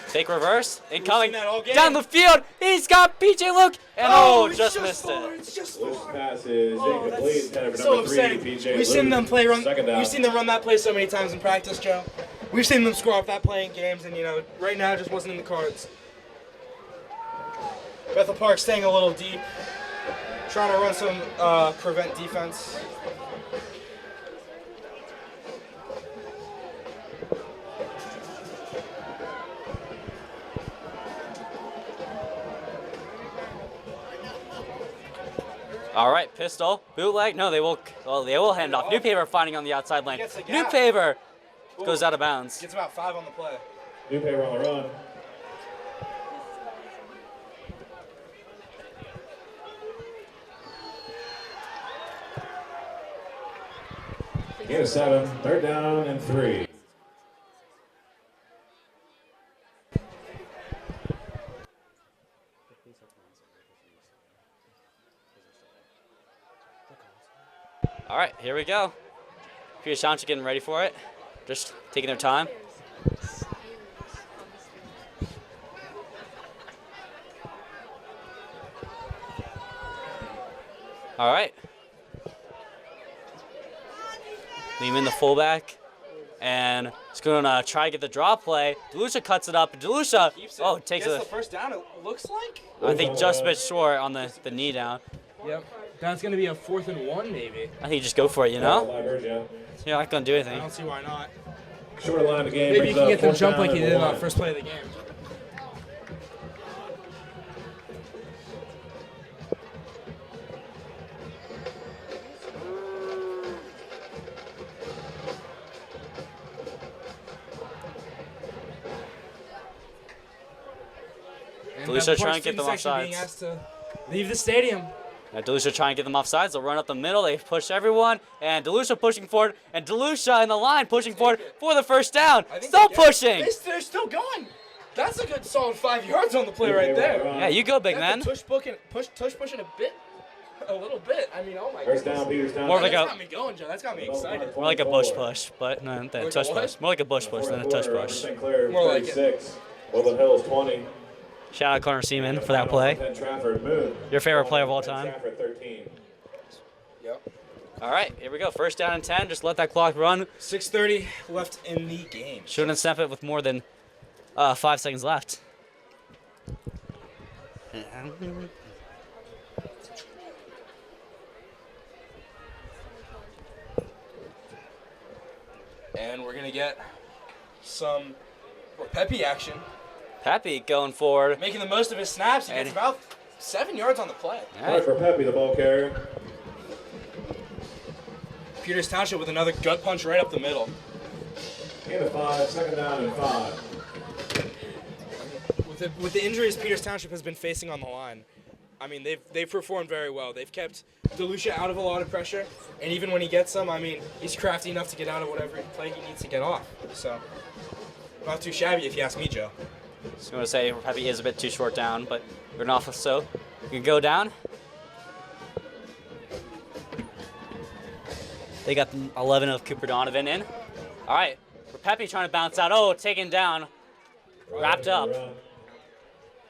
Speaker 5: Fake reverse. Incoming.
Speaker 4: that all game.
Speaker 5: Down the field. He's got PJ Luke. And
Speaker 4: it's
Speaker 5: just missed
Speaker 4: far,
Speaker 5: it.
Speaker 4: It's just
Speaker 3: Loose
Speaker 4: far.
Speaker 3: pass is
Speaker 4: Oh,
Speaker 3: incomplete.
Speaker 4: that's
Speaker 3: Intended for
Speaker 4: so
Speaker 3: number 3,
Speaker 4: upsetting.
Speaker 3: PJ
Speaker 4: We've seen them play run.
Speaker 3: Second down.
Speaker 4: We've seen them run that play so many times in practice, Joe. We've seen them score off that play in games, and right now it just wasn't in the cards. Bethel Park staying a little deep, trying to run some prevent defense.
Speaker 5: All right, pistol, bootleg. No, they will. Well, they will hand off. New Paver finding on the outside lane.
Speaker 4: Gets a
Speaker 5: New
Speaker 4: gap.
Speaker 5: Paver goes out of bounds.
Speaker 4: Gets about 5 on the play.
Speaker 3: New paper on the run. Gain of 7, third down and 3.
Speaker 5: All right, here we go. Peters Township getting ready for it. Just taking their time. All right. Leave in the fullback. And it's going to try to get the draw play. DeLucia cuts it up. DeLucia, takes
Speaker 4: Gets
Speaker 5: a,
Speaker 4: the first down, it looks like.
Speaker 5: I think just a bit short on the knee down.
Speaker 4: Yep. That's going to be a 4th and 1, maybe.
Speaker 5: I think you just go for it, you know? You're not going to do
Speaker 4: I
Speaker 5: anything.
Speaker 4: don't see why not.
Speaker 3: Short line of the game.
Speaker 4: Maybe you can get them
Speaker 3: fourth
Speaker 4: jump
Speaker 3: down
Speaker 4: like you
Speaker 3: and
Speaker 4: did on
Speaker 3: 1.
Speaker 4: the first play of the game.
Speaker 5: DeLucia trying to get them off
Speaker 4: Being
Speaker 5: sides.
Speaker 4: asked to leave the stadium.
Speaker 5: DeLucia trying to get them off sides. They'll run up the middle. They push everyone. And DeLucia pushing forward. And DeLucia in the line pushing forward for the first down. Still pushing.
Speaker 4: They're still going. That's a good solid 5 yards on the play right there.
Speaker 5: Yeah, you go, big man.
Speaker 4: Tush pushing a little bit. I mean, oh my
Speaker 3: First
Speaker 4: goodness.
Speaker 3: down, Peters Township.
Speaker 5: More like
Speaker 4: That's
Speaker 5: a
Speaker 4: got me going, Joe. That's got me excited.
Speaker 5: more like a bush push, but no, than a tush push. More like a bush push than a tush push.
Speaker 3: St. Clair,
Speaker 4: More like it.
Speaker 3: 36. Woodland Hills, 20.
Speaker 5: Shout out Connor Seaman for that play.
Speaker 3: Trafford, Moon.
Speaker 5: Your favorite player of all time.
Speaker 3: Trafford, 13.
Speaker 4: Yep.
Speaker 5: All right, here we go. First down and 10. Just let that clock run.
Speaker 4: 6:30 left in the game.
Speaker 5: Shouldn't snap it with more than 5 seconds left.
Speaker 4: And we're gonna get some Pepe action.
Speaker 5: Pepe going forward.
Speaker 4: Making the most of his snaps. He gets about 7 yards on the play.
Speaker 5: All right.
Speaker 3: For Pepe, the ball carrier.
Speaker 4: Peters Township with another gut punch right up the middle.
Speaker 3: Gain of 5, second down and 5.
Speaker 4: With the injuries Peters Township has been facing on the line, I mean, they've performed very well. They've kept DeLucia out of a lot of pressure, and even when he gets some, I mean, he's crafty enough to get out of whatever play he needs to get off. So, not too shabby if you ask me, Joe.
Speaker 5: Just going to say Pepe is a bit too short down, but we're not so. You can go down. They got the 11 of Cooper Donovan in. All right, Pepe trying to bounce out. Oh, taken down. Wrapped up.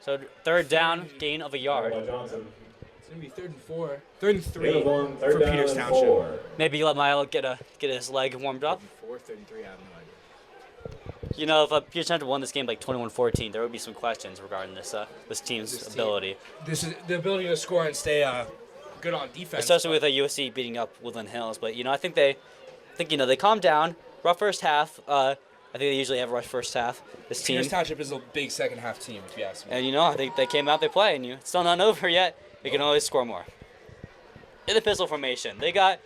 Speaker 5: So third down, gain of a yard.
Speaker 4: It's going to be 3rd and 4. 3rd and 3
Speaker 3: Gain of 1, third
Speaker 4: for
Speaker 3: down
Speaker 4: Peters
Speaker 3: and
Speaker 4: Township.
Speaker 3: 4.
Speaker 5: Maybe let Milo get his leg warmed up.
Speaker 4: 4, 33, I have no idea.
Speaker 5: You know, if Peters Township won this game like 21-14, there would be some questions regarding this team's ability.
Speaker 4: This is the ability to score and stay good on defense.
Speaker 5: Especially with USC beating up Woodland Hills. But, you know, I think they calmed down. Rough first half. I think they usually have a rough first half. This team.
Speaker 4: Peters Township is a big second half team, if you ask me.
Speaker 5: And, you know, I think they came out, they play, and it's still not over yet. They can always score more. In the pistol formation, they got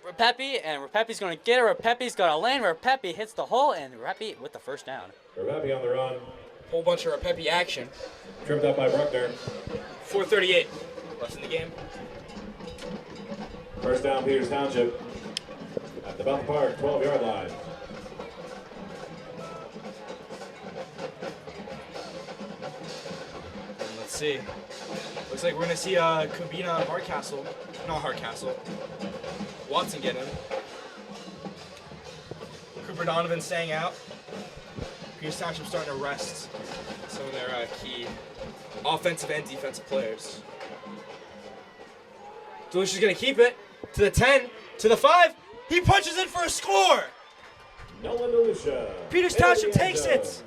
Speaker 5: Repepe, and Repepe's going to get it. Repepe's got a lane. Repepe hits the hole, and Repepe with the first down.
Speaker 3: Repepe on the run.
Speaker 4: Whole bunch of Repepe action.
Speaker 3: Trimmed up by Bruckner.
Speaker 4: 4:38 left in the game.
Speaker 3: First down, Peters Township. At the Bethel Park, 12-yard line.
Speaker 4: Let's see. Looks like we're going to see Kubina Watson get him. Cooper Donovan staying out. Peters Township starting to rest some of their key offensive and defensive players. DeLucia's going to keep it to the 10, to the 5. He punches in for a score.
Speaker 3: Nolan DeLucia.
Speaker 4: Peters Township takes it.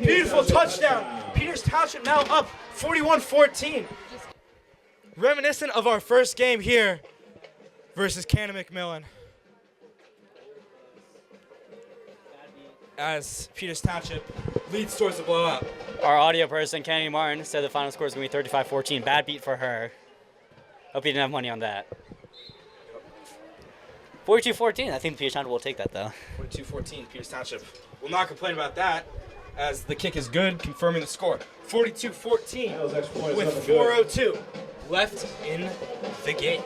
Speaker 4: Beautiful touchdown. Peters Township now up 41-14. Reminiscent of our first game here versus Canna McMillan. As Peters Township leads towards the blowout.
Speaker 5: Our audio person, Kennedy Martin, said the final score is going to be 35-14. Bad beat for her. Hope you didn't have money on that. 42-14. I think Peters Township will take that, though.
Speaker 4: 42-14. Peters Township will not complain about that, as the kick is good, confirming the score. 42-14 with 4:02 left in the game.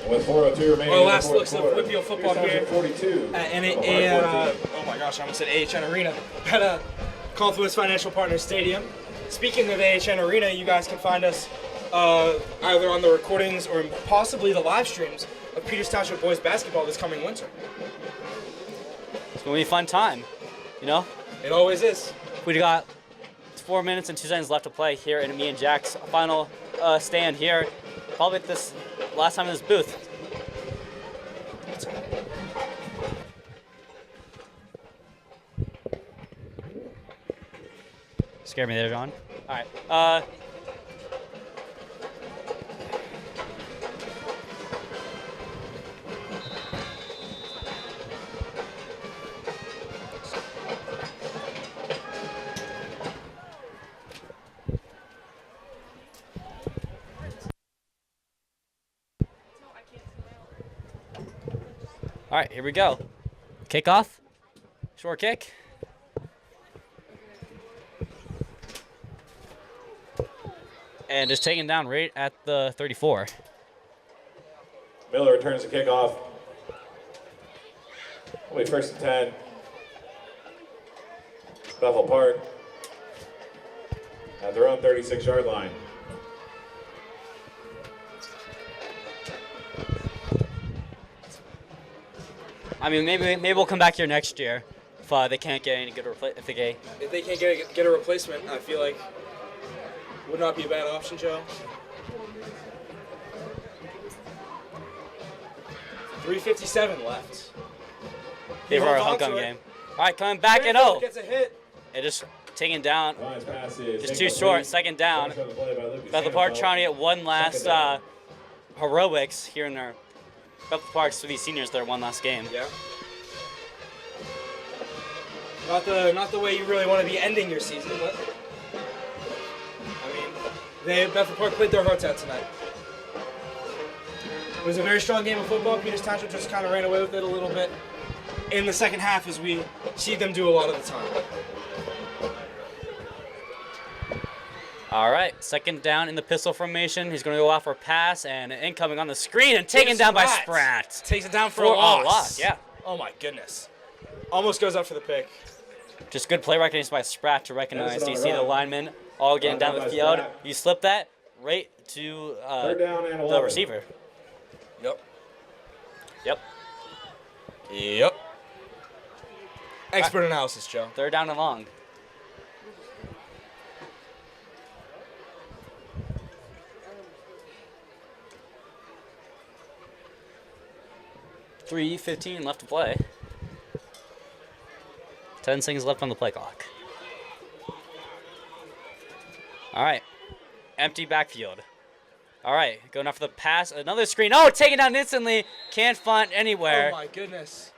Speaker 3: With 4:02 remaining.
Speaker 4: Our
Speaker 3: in the
Speaker 4: last
Speaker 3: fourth
Speaker 4: looks of
Speaker 3: quarter.
Speaker 4: WPIAL football
Speaker 3: Pierce
Speaker 4: here.
Speaker 3: Township 42.
Speaker 4: Oh my gosh, I almost said AHN Arena at Confluence Financial Partners Stadium. Speaking of AHN Arena, you guys can find us either on the recordings or possibly the live streams of Peters Township boys basketball this coming winter.
Speaker 5: It's going to be a fun time, you know?
Speaker 4: It always is.
Speaker 5: We got 4 minutes and 2 seconds left to play here in me and Jack's final stand here. Probably at this last time in this booth. Scared me there, John. All right. All right, here we go. Kickoff. Short kick. And just taken down right at the 34.
Speaker 3: Miller returns the kickoff. Wait, first and 10. Bethel Park at their own 36-yard line.
Speaker 5: I mean, maybe we'll come back here next year if they can't get any good if they
Speaker 4: can't get a replacement, I feel like would not be a bad option, Joe. 3:57 left.
Speaker 5: Give our homecoming game. All right, coming back and
Speaker 4: gets a hit.
Speaker 5: It just taken down.
Speaker 3: Nice passes.
Speaker 5: Just too short. Second down. Bethel Park trying to get one last heroics here in their Bethel Park's for these seniors. Their one last game.
Speaker 4: Yeah. Not the way you really want to be ending your season, but I mean, Bethel Park played their hearts out tonight. It was a very strong game of football. Peters Township just kind of ran away with it a little bit in the second half, as we see them do a lot of the time.
Speaker 5: All right, second down in the pistol formation. He's going to go off for a pass and incoming on the screen and taken down by Spratt.
Speaker 4: Takes it down for a loss.
Speaker 5: Yeah.
Speaker 4: Oh my goodness. Almost goes up for the pick.
Speaker 5: Just good play recognition by Spratt to recognize. You see the linemen all getting down the field. You slip that right to the receiver.
Speaker 4: Yep. Expert analysis, Joe.
Speaker 5: Third down and long. .3:15 left to play. 10 seconds left on the play clock. All right. Empty backfield. All right. Going up for the pass. Another screen. Oh, taken down instantly. Can't find anywhere.
Speaker 4: Oh, my goodness.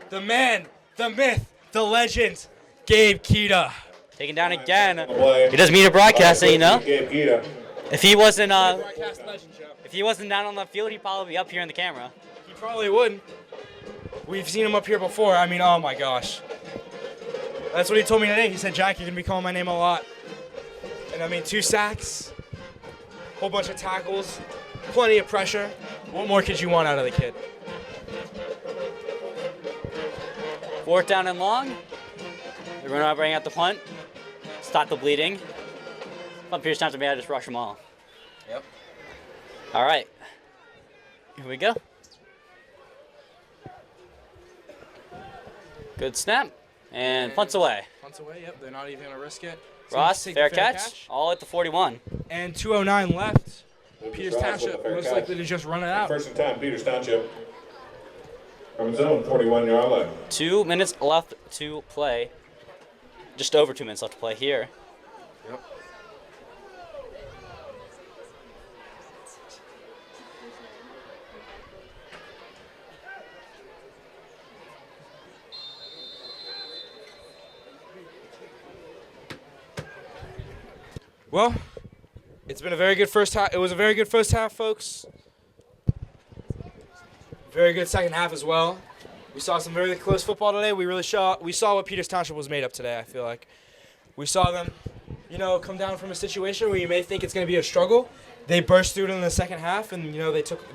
Speaker 4: The man, the myth, the legend, Gabe Kita.
Speaker 5: Taken down again. He doesn't mean to broadcast it, you know? If he wasn't if he wasn't down on the field, he'd probably be up here in the camera.
Speaker 4: He probably would. We've seen him up here before. I mean, oh my gosh. That's what he told me today. He said, Jack, you're going to be calling my name a lot. And I mean, 2 sacks, whole bunch of tackles, plenty of pressure. What more could you want out of the kid?
Speaker 5: Fourth down and long. They're going to bring out the punt. Stop the bleeding. But Peters Township may just rush them all.
Speaker 4: Yep.
Speaker 5: All right. Here we go. Good snap. And punts away.
Speaker 4: Punts away, yep. They're not even going to risk it.
Speaker 5: Ross, fair catch. All at the 41.
Speaker 4: And 2:09 left. Peters Township most likely to just run it out.
Speaker 3: First and 10, Peters Township. From his own 41-yard line.
Speaker 5: 2 minutes left to play. Just over 2 minutes left to play here.
Speaker 4: Yep. Well, it's been a very good first half. It was a very good first half, folks. Very good second half as well. We saw some very close football today. We saw what Peters Township was made of today, I feel like. We saw them, come down from a situation where you may think it's going to be a struggle, they burst through it in the second half, and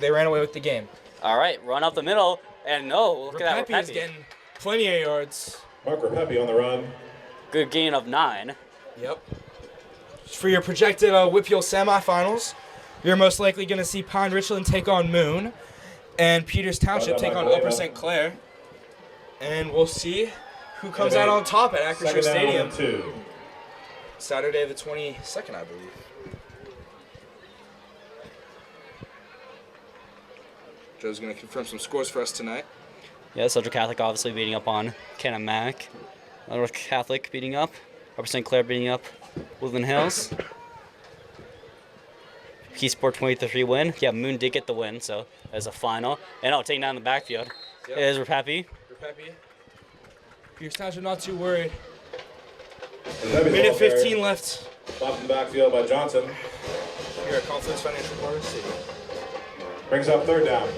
Speaker 4: they ran away with the game.
Speaker 5: All right, run up the middle, and look at that.
Speaker 4: Repepi is getting plenty of yards.
Speaker 3: Mark Repepi on the run.
Speaker 5: Good gain of 9.
Speaker 4: Yep. For your projected WPIAL semifinals, you're most likely going to see Pine Richland take on Moon, and Peters Township take on Upper St. Clair. And we'll see who comes out on top at Acrisure Stadium. Saturday the 22nd, I believe. Joe's going to confirm some scores for us tonight.
Speaker 5: Yeah, Central Catholic obviously beating up on Kenemac. North Catholic beating up. Upper St. Clair beating up Woodland Hills. Keysport 23 win. Yeah, Moon did get the win, so as a final. And taking down the backfield is Repepi.
Speaker 4: Peters Township not too worried. Minute 15 left.
Speaker 3: Left in the backfield by Johnson.
Speaker 4: Here at Confluence Financial Partners City.
Speaker 3: Brings up 3rd down.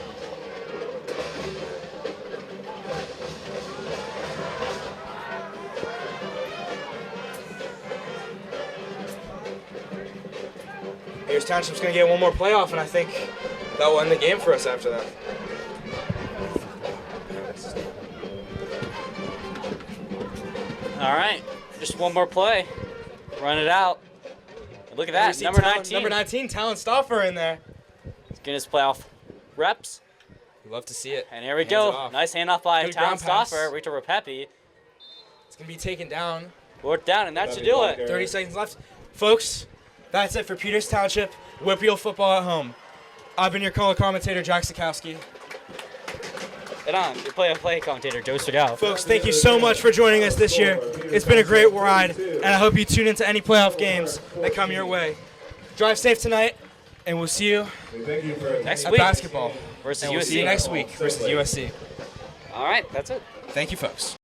Speaker 4: Peters Township's going to get one more playoff, and I think that will end the game for us after that.
Speaker 5: All right, just one more play. Run it out. Look at that, number 19.
Speaker 4: Number 19, Talon Stauffer in there.
Speaker 5: He's getting his playoff reps.
Speaker 4: We love to see it.
Speaker 5: And here we go. Nice handoff by
Speaker 4: Good
Speaker 5: Talon
Speaker 4: ground pass.
Speaker 5: Stauffer. Rachel Repepi.
Speaker 4: It's going to be taken down.
Speaker 5: Fourth down, and that should do it.
Speaker 4: 30 seconds left. Folks, that's it for Peters Township. WPIAL football at home. I've been your color commentator, Jack Sikowski.
Speaker 5: And I'm your play commentator, Joe Strogow.
Speaker 4: Folks, thank you so much for joining us this year. It's been a great ride, and I hope you tune into any playoff games that come your way. Drive safe tonight, and we'll see you
Speaker 5: Next
Speaker 4: at
Speaker 5: week
Speaker 4: basketball.
Speaker 5: versus
Speaker 4: And
Speaker 5: USC.
Speaker 4: we'll see you next week versus USC.
Speaker 5: All right, that's it.
Speaker 4: Thank you, folks.